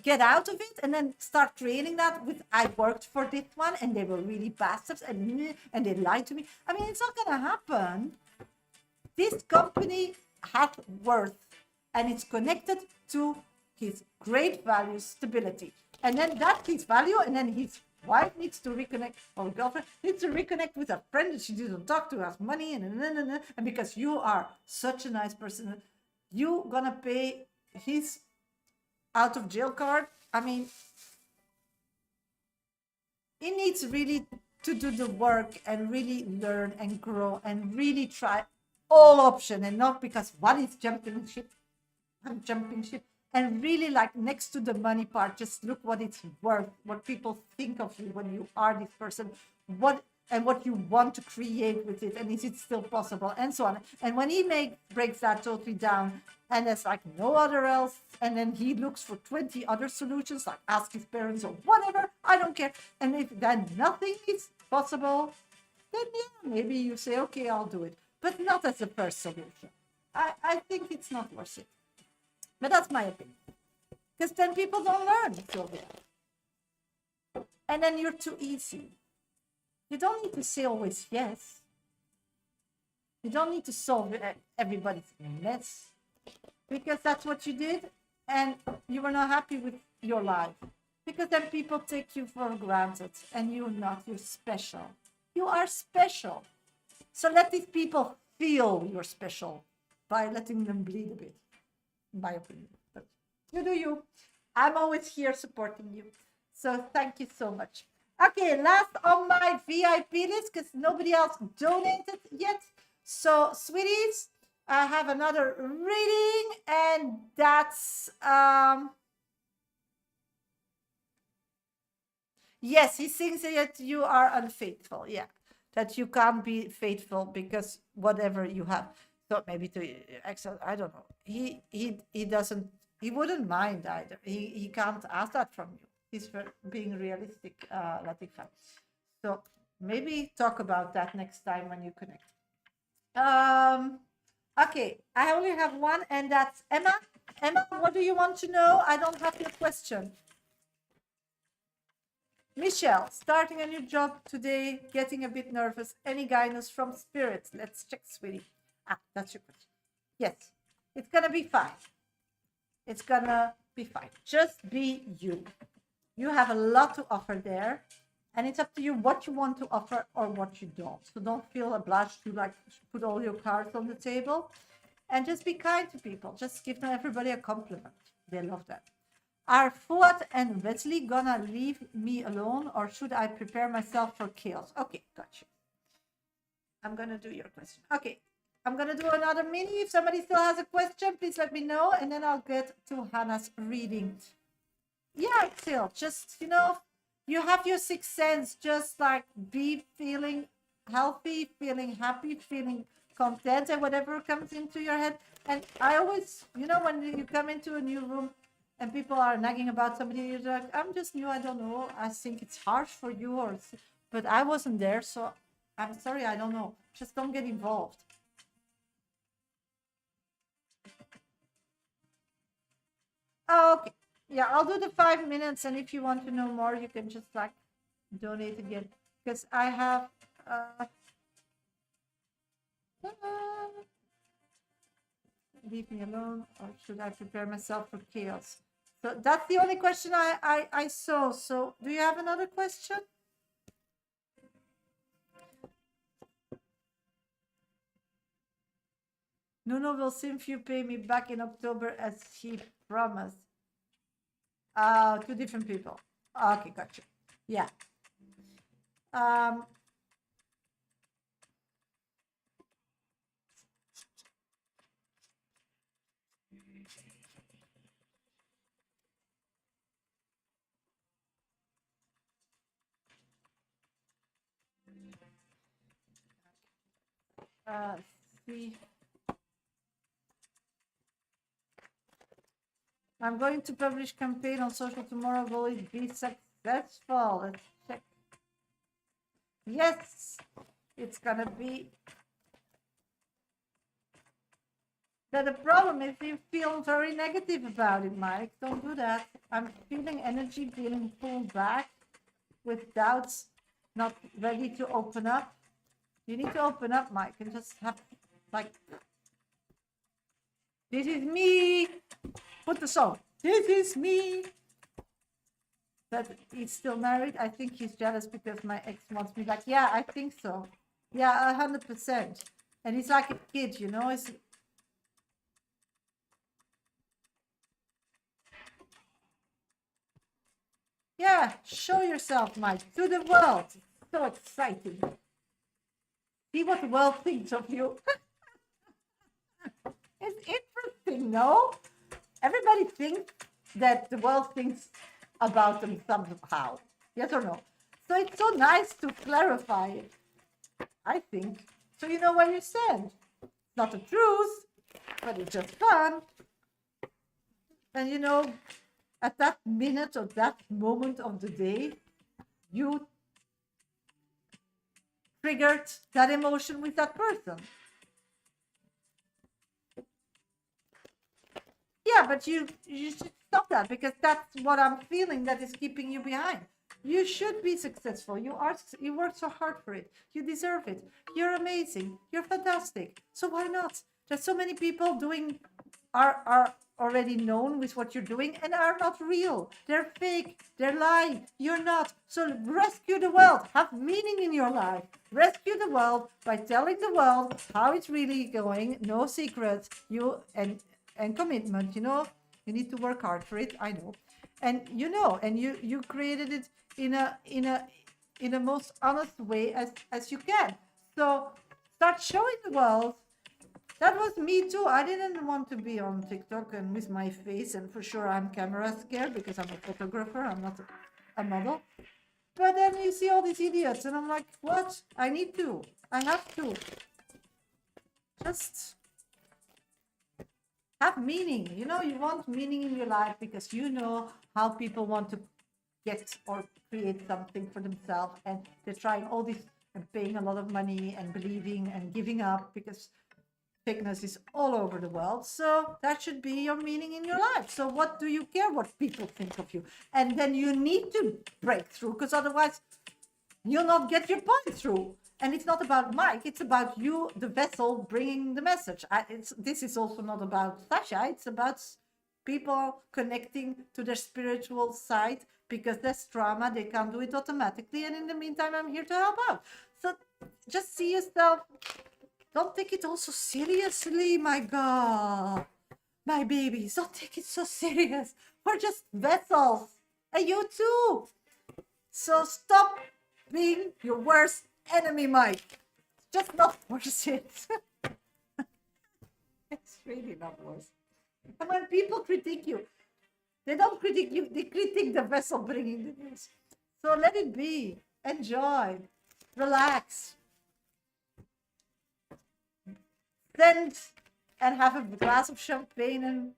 Get out of it and then start creating that with I worked for this one and they were really bastards and they lied to me. I mean, it's not gonna happen. This company has worth and it's connected to his great value, stability. And then that's his value, and then his wife needs to reconnect, or girlfriend needs to reconnect with a friend that she didn't talk to, has money, and because you are such a nice person, you gonna pay his out of jail card. I mean, he needs really to do the work and really learn and grow and really try all option, and not because one is jumping ship, I'm jumping ship, and really like next to the money part, just look what it's worth, what people think of you when you are this person, what and what you want to create with it, and is it still possible, and so on. And when he breaks that totally down, and there's like no other else, and then he looks for 20 other solutions, like ask his parents or whatever, I don't care. And if then nothing is possible, then yeah, maybe you say, okay, I'll do it, but not as a first solution. I think it's not worth it. But that's my opinion. Because then people don't learn, Sylvia. And then you're too easy. You don't need to say always yes. You don't need to solve everybody's mess. Because that's what you did. And you were not happy with your life. Because then people take you for granted. And you're not. You're special. You are special. So let these people feel you're special by letting them bleed a bit. My opinion, but you do you. I'm always here supporting you, so thank you so much. Okay, last on my VIP list, because nobody else donated yet. So sweeties, I have another reading, and that's yes, he thinks that you are unfaithful. Yeah, that you can't be faithful because whatever you have. So maybe to excel, I don't know. He doesn't, he wouldn't mind either. He can't ask that from you. He's for being realistic, Latifa. So maybe talk about that next time when you connect. Okay, I only have one, and that's Emma. Emma, what do you want to know? I don't have your question. Michelle, starting a new job today, getting a bit nervous. Any guidance from spirit? Let's check, sweetie. Ah, that's your question. Yes, it's gonna be fine. It's gonna be fine. Just be you. You have a lot to offer there, and it's up to you what you want to offer or what you don't. So don't feel obliged to like put all your cards on the table, and just be kind to people. Just give them everybody a compliment. They love that. Are Fuad and Wesley gonna leave me alone, or should I prepare myself for chaos? Okay, got you. I'm gonna do your question. Okay, I'm gonna do another mini. If somebody still has a question, please let me know, and then I'll get to Hannah's reading. Yeah, still, just you have your sixth sense. Just like be feeling healthy, feeling happy, feeling content, and whatever comes into your head. And I always, when you come into a new room and people are nagging about somebody, you're like, I'm just new, I don't know. I think it's harsh for you, but I wasn't there, so I'm sorry, I don't know. Just don't get involved. Okay. Yeah, I'll do the 5 minutes, and if you want to know more, you can just like donate again. Because I have leave me alone, or should I prepare myself for chaos? So that's the only question I saw. So do you have another question? Nuno will you pay me back in October as he promised. Two different people. Okay, gotcha. Yeah. see. I'm going to publish campaign on social tomorrow. Will it be successful? Let's check. Yes, it's gonna be. But the problem is you feel very negative about it, Mike. Don't do that. I'm feeling energy being pulled back with doubts, not ready to open up. You need to open up, Mike, and just have like, this is me. Put the song. This is me. But he's still married. I think he's jealous because my ex wants me back. Yeah, I think so. Yeah, 100%. And he's like a kid, you know. It's, yeah, show yourself, Mike, to the world. So exciting. See what the world thinks of you. It's interesting, no? Everybody thinks that the world thinks about them somehow. Yes or no? So it's so nice to clarify it, I think. So you know where you stand. It's not the truth, but it's just fun. And you know, at that minute or that moment of the day, you triggered that emotion with that person. Yeah, but you should stop that, because that's what I'm feeling that is keeping you behind. You should be successful. You work so hard for it. You deserve it. You're amazing. You're fantastic. So why not? There's so many people doing are already known with what you're doing and are not real. They're fake. They're lying. You're not. So rescue the world. Have meaning in your life. Rescue the world by telling the world how it's really going. No secrets. You and commitment. You know, you need to work hard for it. I know. And you know, and you created it in a most honest way as you can. So start showing the world. That was me too. I didn't want to be on TikTok and with my face, and for sure I'm camera scared because I'm a photographer. I'm not a model. But then you see all these idiots, and I'm like, what? I need to. I have to. Just have meaning. You know, you want meaning in your life because you know how people want to get or create something for themselves, and they're trying all this and paying a lot of money and believing and giving up because fakeness is all over the world. So that should be your meaning in your life. So what do you care what people think of you? And then you need to break through, because otherwise you'll not get your point through. And it's not about Mike, it's about you, the vessel, bringing the message. This is also not about Shasha, it's about people connecting to their spiritual side, because there's trauma, they can't do it automatically. And in the meantime, I'm here to help out. So just see yourself. Don't take it all so seriously, my God. My babies, don't take it so serious. We're just vessels. And you too. So stop being your worst enemy, Mike. Just not worth it. It's really not worth it. And when people critique you, they don't critique you, they critique the vessel bringing the news. So let it be. Enjoy. Relax. Send and have a glass of champagne, and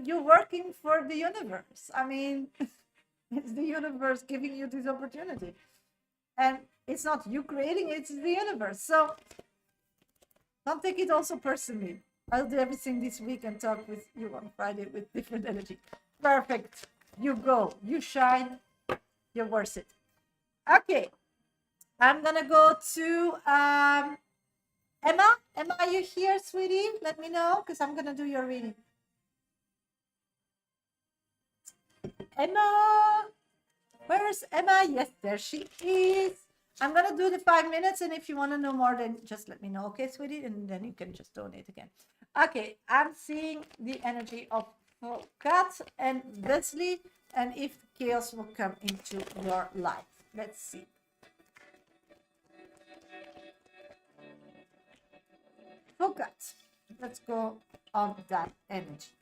you're working for the universe. I mean, it's the universe giving you this opportunity. And it's not you creating it, it's the universe. So don't take it also personally. I'll do everything this week and talk with you on Friday with different energy. Perfect. You go. You shine. You're worth it. Okay. I'm going to go to Emma. Emma, are you here, sweetie? Let me know, because I'm going to do your reading. Emma. Where's Emma? Yes, there she is. I'm going to do the 5 minutes, and if you want to know more, then just let me know, okay, sweetie? And then you can just donate again. Okay, I'm seeing the energy of Kat and Leslie, and if chaos will come into your life. Let's see. Focus. Let's go on that energy.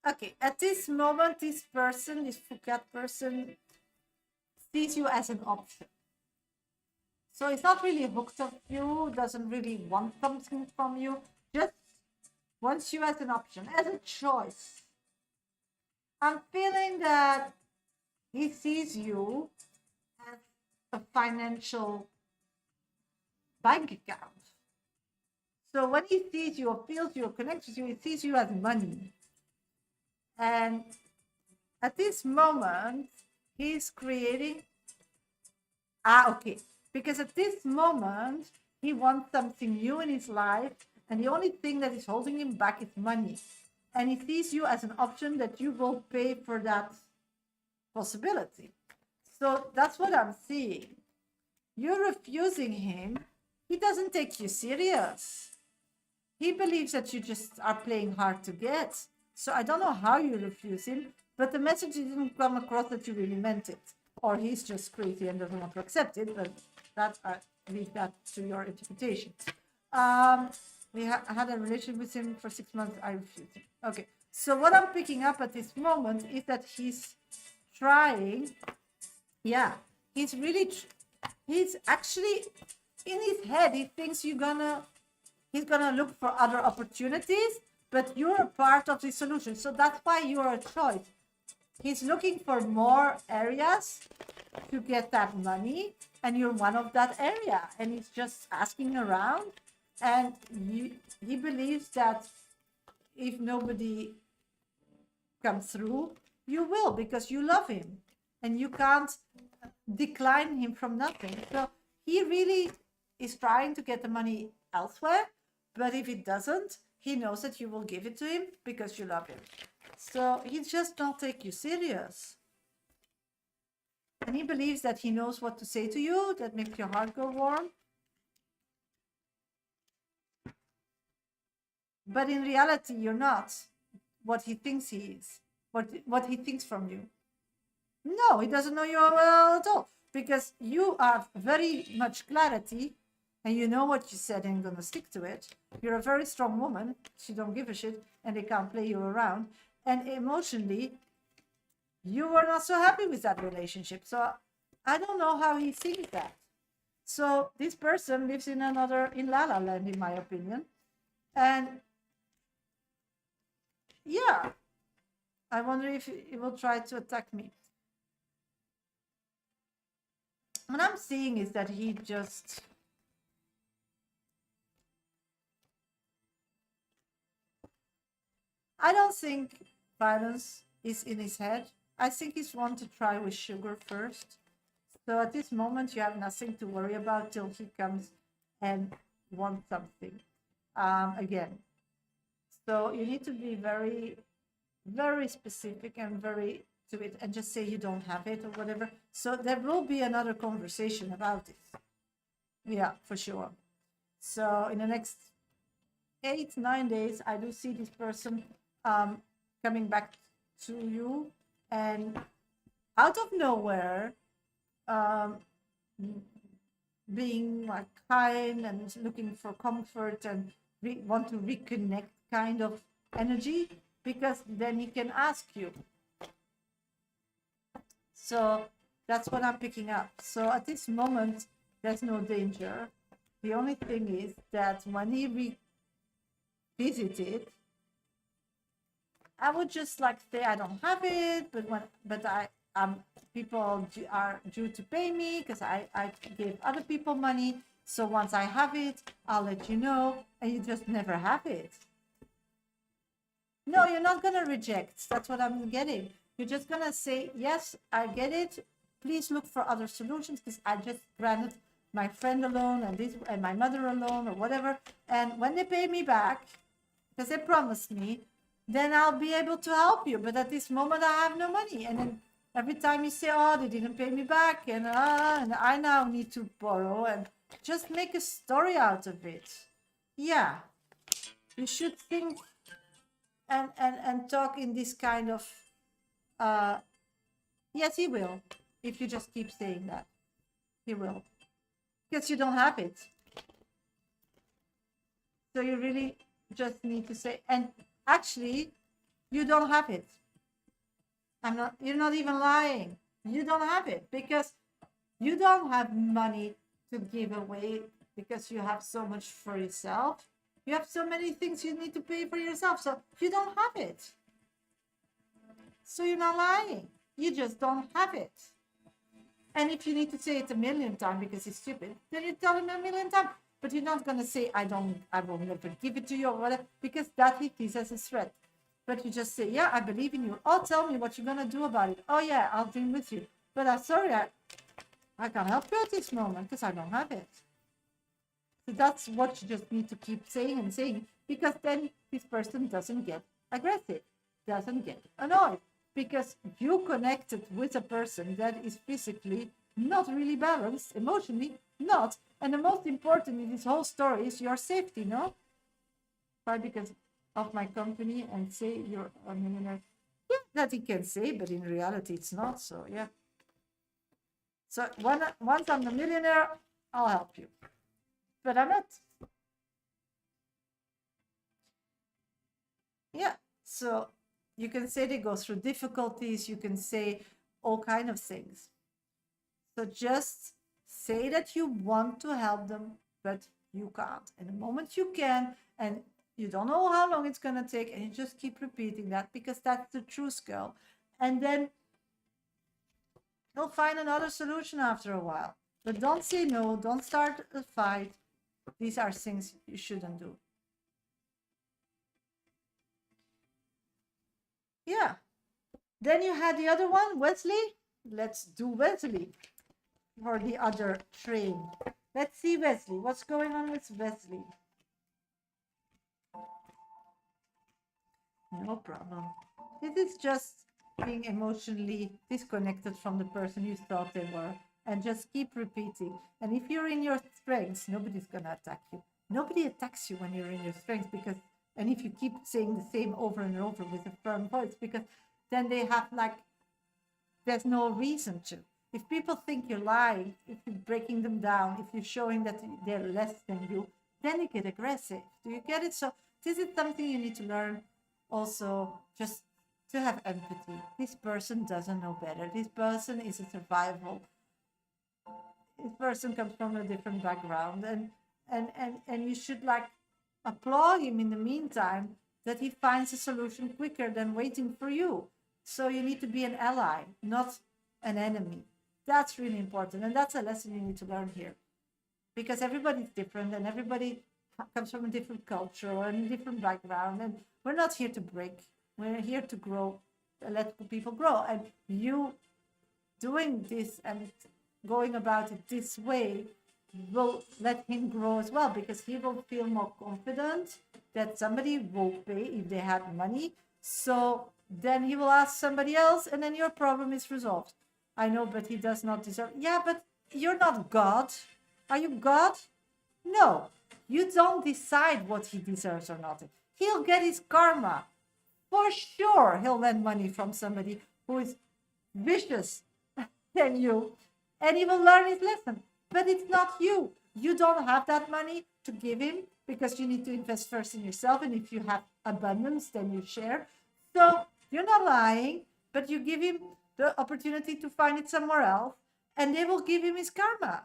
Okay, at this moment, this person, this Phuket person, sees you as an option. So it's not really hooked on you, doesn't really want something from you, just wants you as an option, as a choice. I'm feeling that he sees you as a financial bank account. So when he sees you or feels you or connects with you, he sees you as money. And at this moment, he's creating. Okay. Because at this moment, he wants something new in his life, and the only thing that is holding him back is money. And he sees you as an option that you will pay for that possibility. So that's what I'm seeing. You're refusing him. He doesn't take you serious. He believes that you just are playing hard to get. So I don't know how you refuse him, but the message didn't come across that you really meant it. Or he's just crazy and doesn't want to accept it, but that I leave that to your interpretation. We had a relationship with him for 6 months. I refused him. Okay. So what I'm picking up at this moment is that he's trying. Yeah, he's really. He's actually in his head. He thinks he's gonna look for other opportunities, but you're a part of the solution. So that's why you're a choice. He's looking for more areas to get that money, and you're one of that area. And he's just asking around, and he believes that if nobody comes through, you will, because you love him, and you can't decline him from nothing. So he really is trying to get the money elsewhere, but if it doesn't, he knows that you will give it to him because you love him. So he just don't take you serious. And he believes that he knows what to say to you that makes your heart go warm. But in reality, you're not what he thinks he is, what he thinks from you. No, he doesn't know you well at all, because you have very much clarity and you know what you said and you're going to stick to it. You're a very strong woman. She don't give a shit and they can't play you around. And emotionally, you were not so happy with that relationship. So I don't know how he sees that. So this person lives in La La Land, in my opinion. And yeah, I wonder if he will try to attack me. What I'm seeing is that he just... I don't think violence is in his head. I think he's want to try with sugar first. So at this moment, you have nothing to worry about till he comes and wants something again. So you need to be very, very specific and very to it, and just say you don't have it or whatever. So there will be another conversation about it. Yeah, for sure. So in the next 8-9 days, I do see this person coming back to you, and out of nowhere, being like kind and looking for comfort and want to reconnect kind of energy, because then he can ask you. So that's what I'm picking up. So at this moment, there's no danger. The only thing is that when he revisited, I would just like say I don't have it, but people are due to pay me because I gave other people money. So once I have it, I'll let you know, and you just never have it. No, you're not gonna reject. That's what I'm getting. You're just gonna say, yes, I get it. Please look for other solutions, because I just granted my friend a loan and my mother a loan or whatever. And when they pay me back, because they promised me, then I'll be able to help you. But at this moment, I have no money. And then every time you say, oh, they didn't pay me back, and I now need to borrow, and just make a story out of it. Yeah, you should think and talk in this kind of, yes, he will, if you just keep saying that. He will, because you don't have it. So you really just need to say, and actually, you don't have it. You're not even lying. You don't have it, because you don't have money to give away because you have so much for yourself. You have so many things you need to pay for yourself, so you don't have it. So you're not lying. You just don't have it. And if you need to say it a million times because it's stupid, then you tell him a million times. But you're not going to say, I will never give it to you or whatever, because that he sees as a threat. But you just say, yeah, I believe in you. Oh, tell me what you're going to do about it. Oh, yeah, I'll dream with you. But I'm sorry, I can't help you at this moment because I don't have it. So that's what you just need to keep saying and saying, because then this person doesn't get aggressive, doesn't get annoyed, because you connected with a person that is physically not really balanced, emotionally not. And the most important in this whole story is your safety, no? Why? Because of my company and say you're a millionaire. Yeah, that he can say, but in reality it's not. So yeah. So once I'm a millionaire, I'll help you. But I'm not. Yeah. So you can say they go through difficulties. You can say all kind of things. So just say that you want to help them, but you can't. And the moment you can, and you don't know how long it's going to take, and you just keep repeating that because that's the truth, girl. And then you'll find another solution after a while. But don't say no, don't start a fight. These are things you shouldn't do. Yeah. Then you had the other one, Wesley. Let's do Wesley for the other train. Let's see Wesley. What's going on with Wesley? No problem. This is just being emotionally disconnected from the person you thought they were, and just keep repeating. And if you're in your strengths, nobody's going to attack you. Nobody attacks you when you're in your strengths, because, and if you keep saying the same over and over with a firm voice, because then they have like, there's no reason to. If people think you're lying, if you're breaking them down, if you're showing that they're less than you, then they get aggressive. Do you get it? So this is something you need to learn also, just to have empathy. This person doesn't know better. This person is a survival. This person comes from a different background, and you should like applaud him in the meantime that he finds a solution quicker than waiting for you. So you need to be an ally, not an enemy. That's really important, and that's a lesson you need to learn here, because everybody's different and everybody comes from a different culture or a different background, and we're not here to break. We're here to grow, let people grow. And you doing this and going about it this way will let him grow as well, because he will feel more confident that somebody will pay if they have money. So then he will ask somebody else, and then your problem is resolved. I know, but he does not deserve. Yeah, but you're not God. Are you God? No, you don't decide what he deserves or not. He'll get his karma. For sure, he'll lend money from somebody who is vicious than you, and he will learn his lesson. But it's not you. You don't have that money to give him, because you need to invest first in yourself. And if you have abundance, then you share. So you're not lying, but you give him the opportunity to find it somewhere else, and they will give him his karma.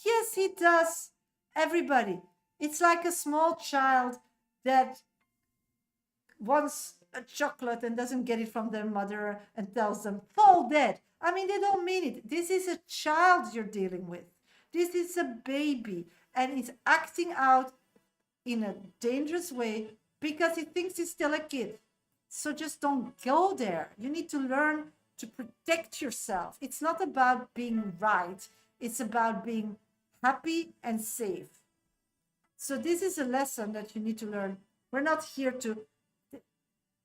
Yes, he does. Everybody. It's like a small child that wants a chocolate and doesn't get it from their mother and tells them, fall dead. I mean, they don't mean it. This is a child you're dealing with. This is a baby, and he's acting out in a dangerous way because he thinks he's still a kid. So just don't go there. You need to learn to protect yourself. It's not about being right. It's about being happy and safe. So this is a lesson that you need to learn. We're not here to,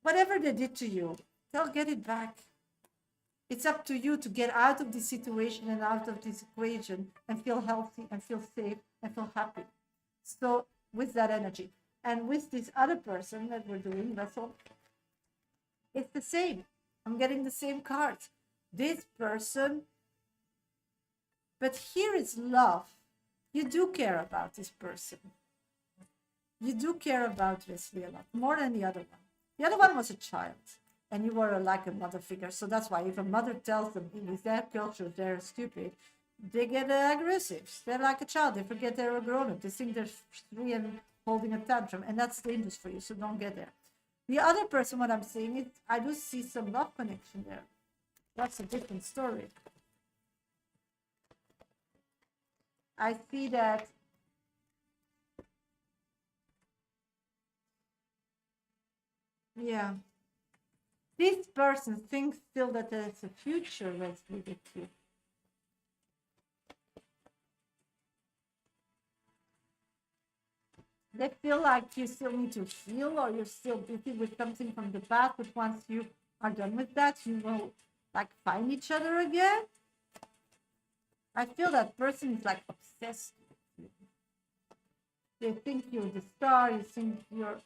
whatever they did to you, they'll get it back. It's up to you to get out of this situation and out of this equation and feel healthy and feel safe and feel happy. So with that energy. And with this other person that we're doing, Russell, it's the same. I'm getting the same cards. This person, but here is love. You do care about this person. You do care about Wesley a lot, more than the other one. The other one was a child, and you were like a mother figure. So that's why if a mother tells them in their culture they're stupid, they get aggressive. They're like a child. They forget they're a grown up. They think they're 3 and holding a tantrum, and that's dangerous for you. So don't get there. The other person, what I'm saying is, I do see some love connection there. That's a different story. I see that yeah, this person thinks still that there's a future with you. They feel like you still need to heal, or you're still busy with something from the past, but once you are done with that, you will like find each other again. I feel that person is like obsessed with you. They think you're the star, you think you're...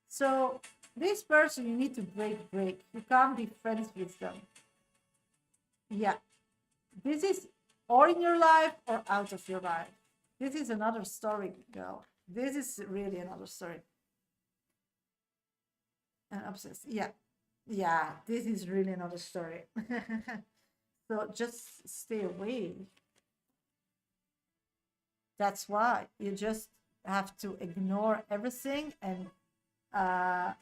So this person, you need to break. You can't be friends with them. Yeah. This is or in your life or out of your life. This is another story, girl. This is really another story. And obsessed. Yeah. Yeah, this is really another story. So just stay away. That's why you just have to ignore everything, and I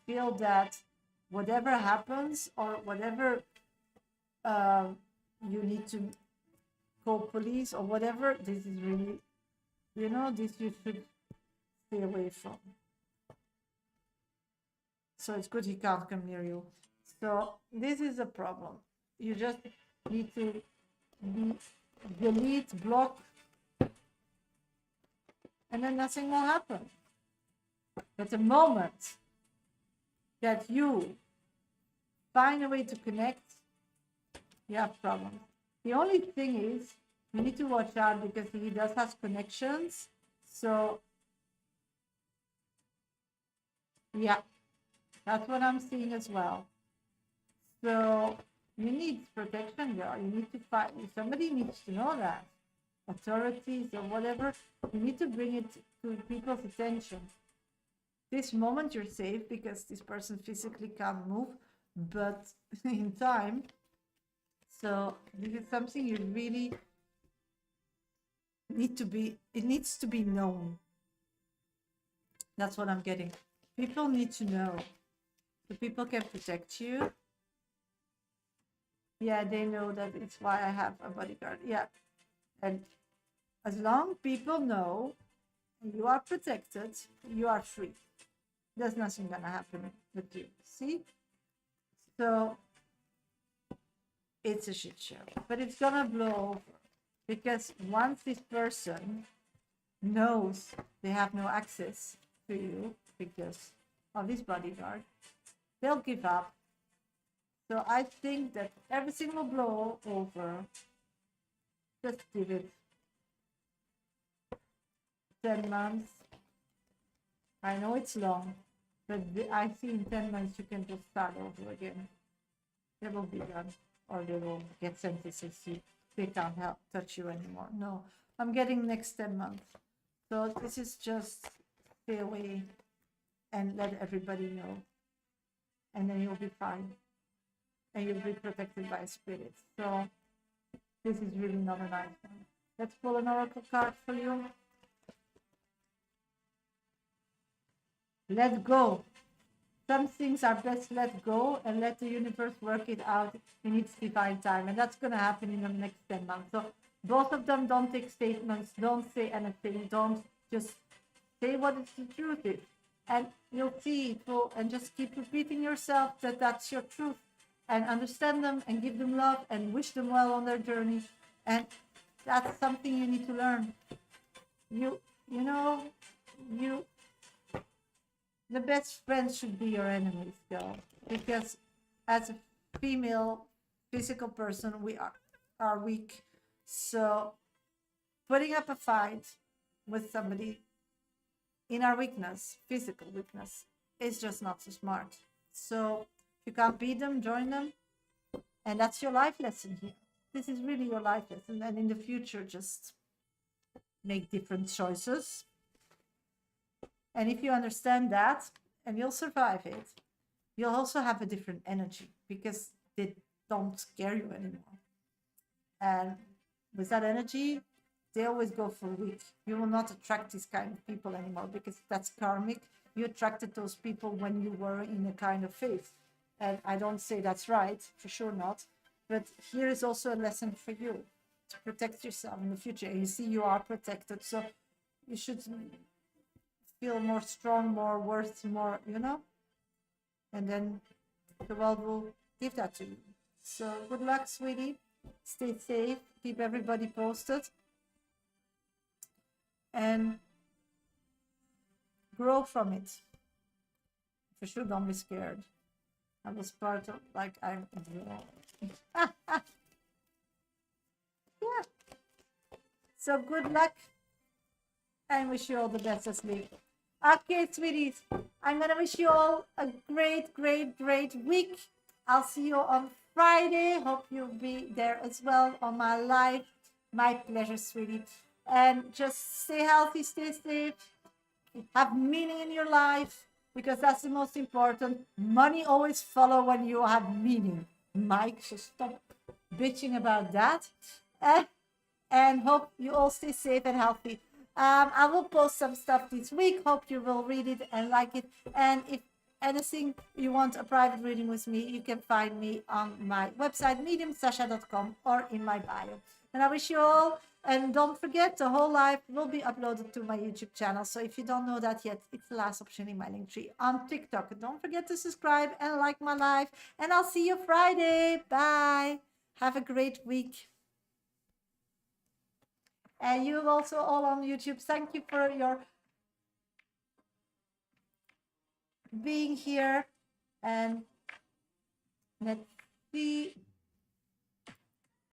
feel that whatever happens, or whatever you need to call police or whatever, this is really, this you should stay away from. So it's good he can't come near you. So this is a problem. You just need to delete, block, and then nothing will happen. But the moment that you find a way to connect, you have problems. The only thing is, you need to watch out, because he does have connections. So yeah, that's what I'm seeing as well. So you need protection, girl. You need to fight. Somebody needs to know that. Authorities or whatever, you need to bring it to people's attention. This moment you're safe because this person physically can't move, but in time. So this is something you really need to be, it needs to be known. That's what I'm getting. People need to know. So people can protect you. Yeah, they know that it's why I have a bodyguard. Yeah. And as long people know you are protected, you are free. There's nothing gonna happen with you. See? So it's a shit show. But it's gonna blow over. Because once this person knows they have no access to you because of this bodyguard, they'll give up. So I think that everything will blow over. Just give it 10 months. I know it's long, but I see in 10 months you can just start over again. They will be done, or they will get sentences. They can't touch you anymore. No, I'm getting next 10 months. So this is just stay away and let everybody know. And then you'll be fine. And you'll be protected by spirit. So this is really not a nice one. Let's pull an oracle card for you. Let go. Some things are best let go and let the universe work it out in its divine time. And that's going to happen in the next 10 months. So both of them, don't take statements. Don't say anything. Don't just say what the truth is. And you'll see it will, and just keep repeating yourself that that's your truth. And understand them and give them love and wish them well on their journey. And that's something you need to learn. The best friends should be your enemies, girl. Because as a female physical person, we are weak. So putting up a fight with somebody in our weakness, physical weakness, is just not so smart. So if you can't beat them, join them. And that's your life lesson here. This is really your life lesson. And in the future, just make different choices. And if you understand that, and you'll survive it, you'll also have a different energy, because don't scare you anymore. And with that energy, they always go for weak. You will not attract these kind of people anymore because that's karmic. You attracted those people when you were in a kind of faith. And I don't say that's right, for sure not. But here is also a lesson for you to protect yourself in the future. And you see, you are protected. So you should feel more strong, more worth, more, and then the world will give that to you. So good luck, sweetie. Stay safe. Keep everybody posted. And grow from it. For sure, don't be scared. I was part of, I'm. Yeah. So good luck and wish you all the best asleep. Okay, sweeties, I'm gonna wish you all a great, great, great week. I'll see you on Friday. Hope you'll be there as well on my live. My pleasure, sweetie. And just stay healthy, stay safe, have meaning in your life, because that's the most important. Money always follow when you have meaning. Mike, so stop bitching about that. And hope you all stay safe and healthy. I will post some stuff this week. Hope you will read it and like it. And if anything you want a private reading with me, you can find me on my website, mediumshasha.com, or in my bio. And I wish you all, and don't forget, the whole life will be uploaded to my YouTube channel. So if you don't know that yet, it's the last option in my link tree on TikTok. Don't forget to subscribe and like my live. And I'll see you Friday. Bye. Have a great week. And you also all on YouTube, thank you for your being here. And let's see.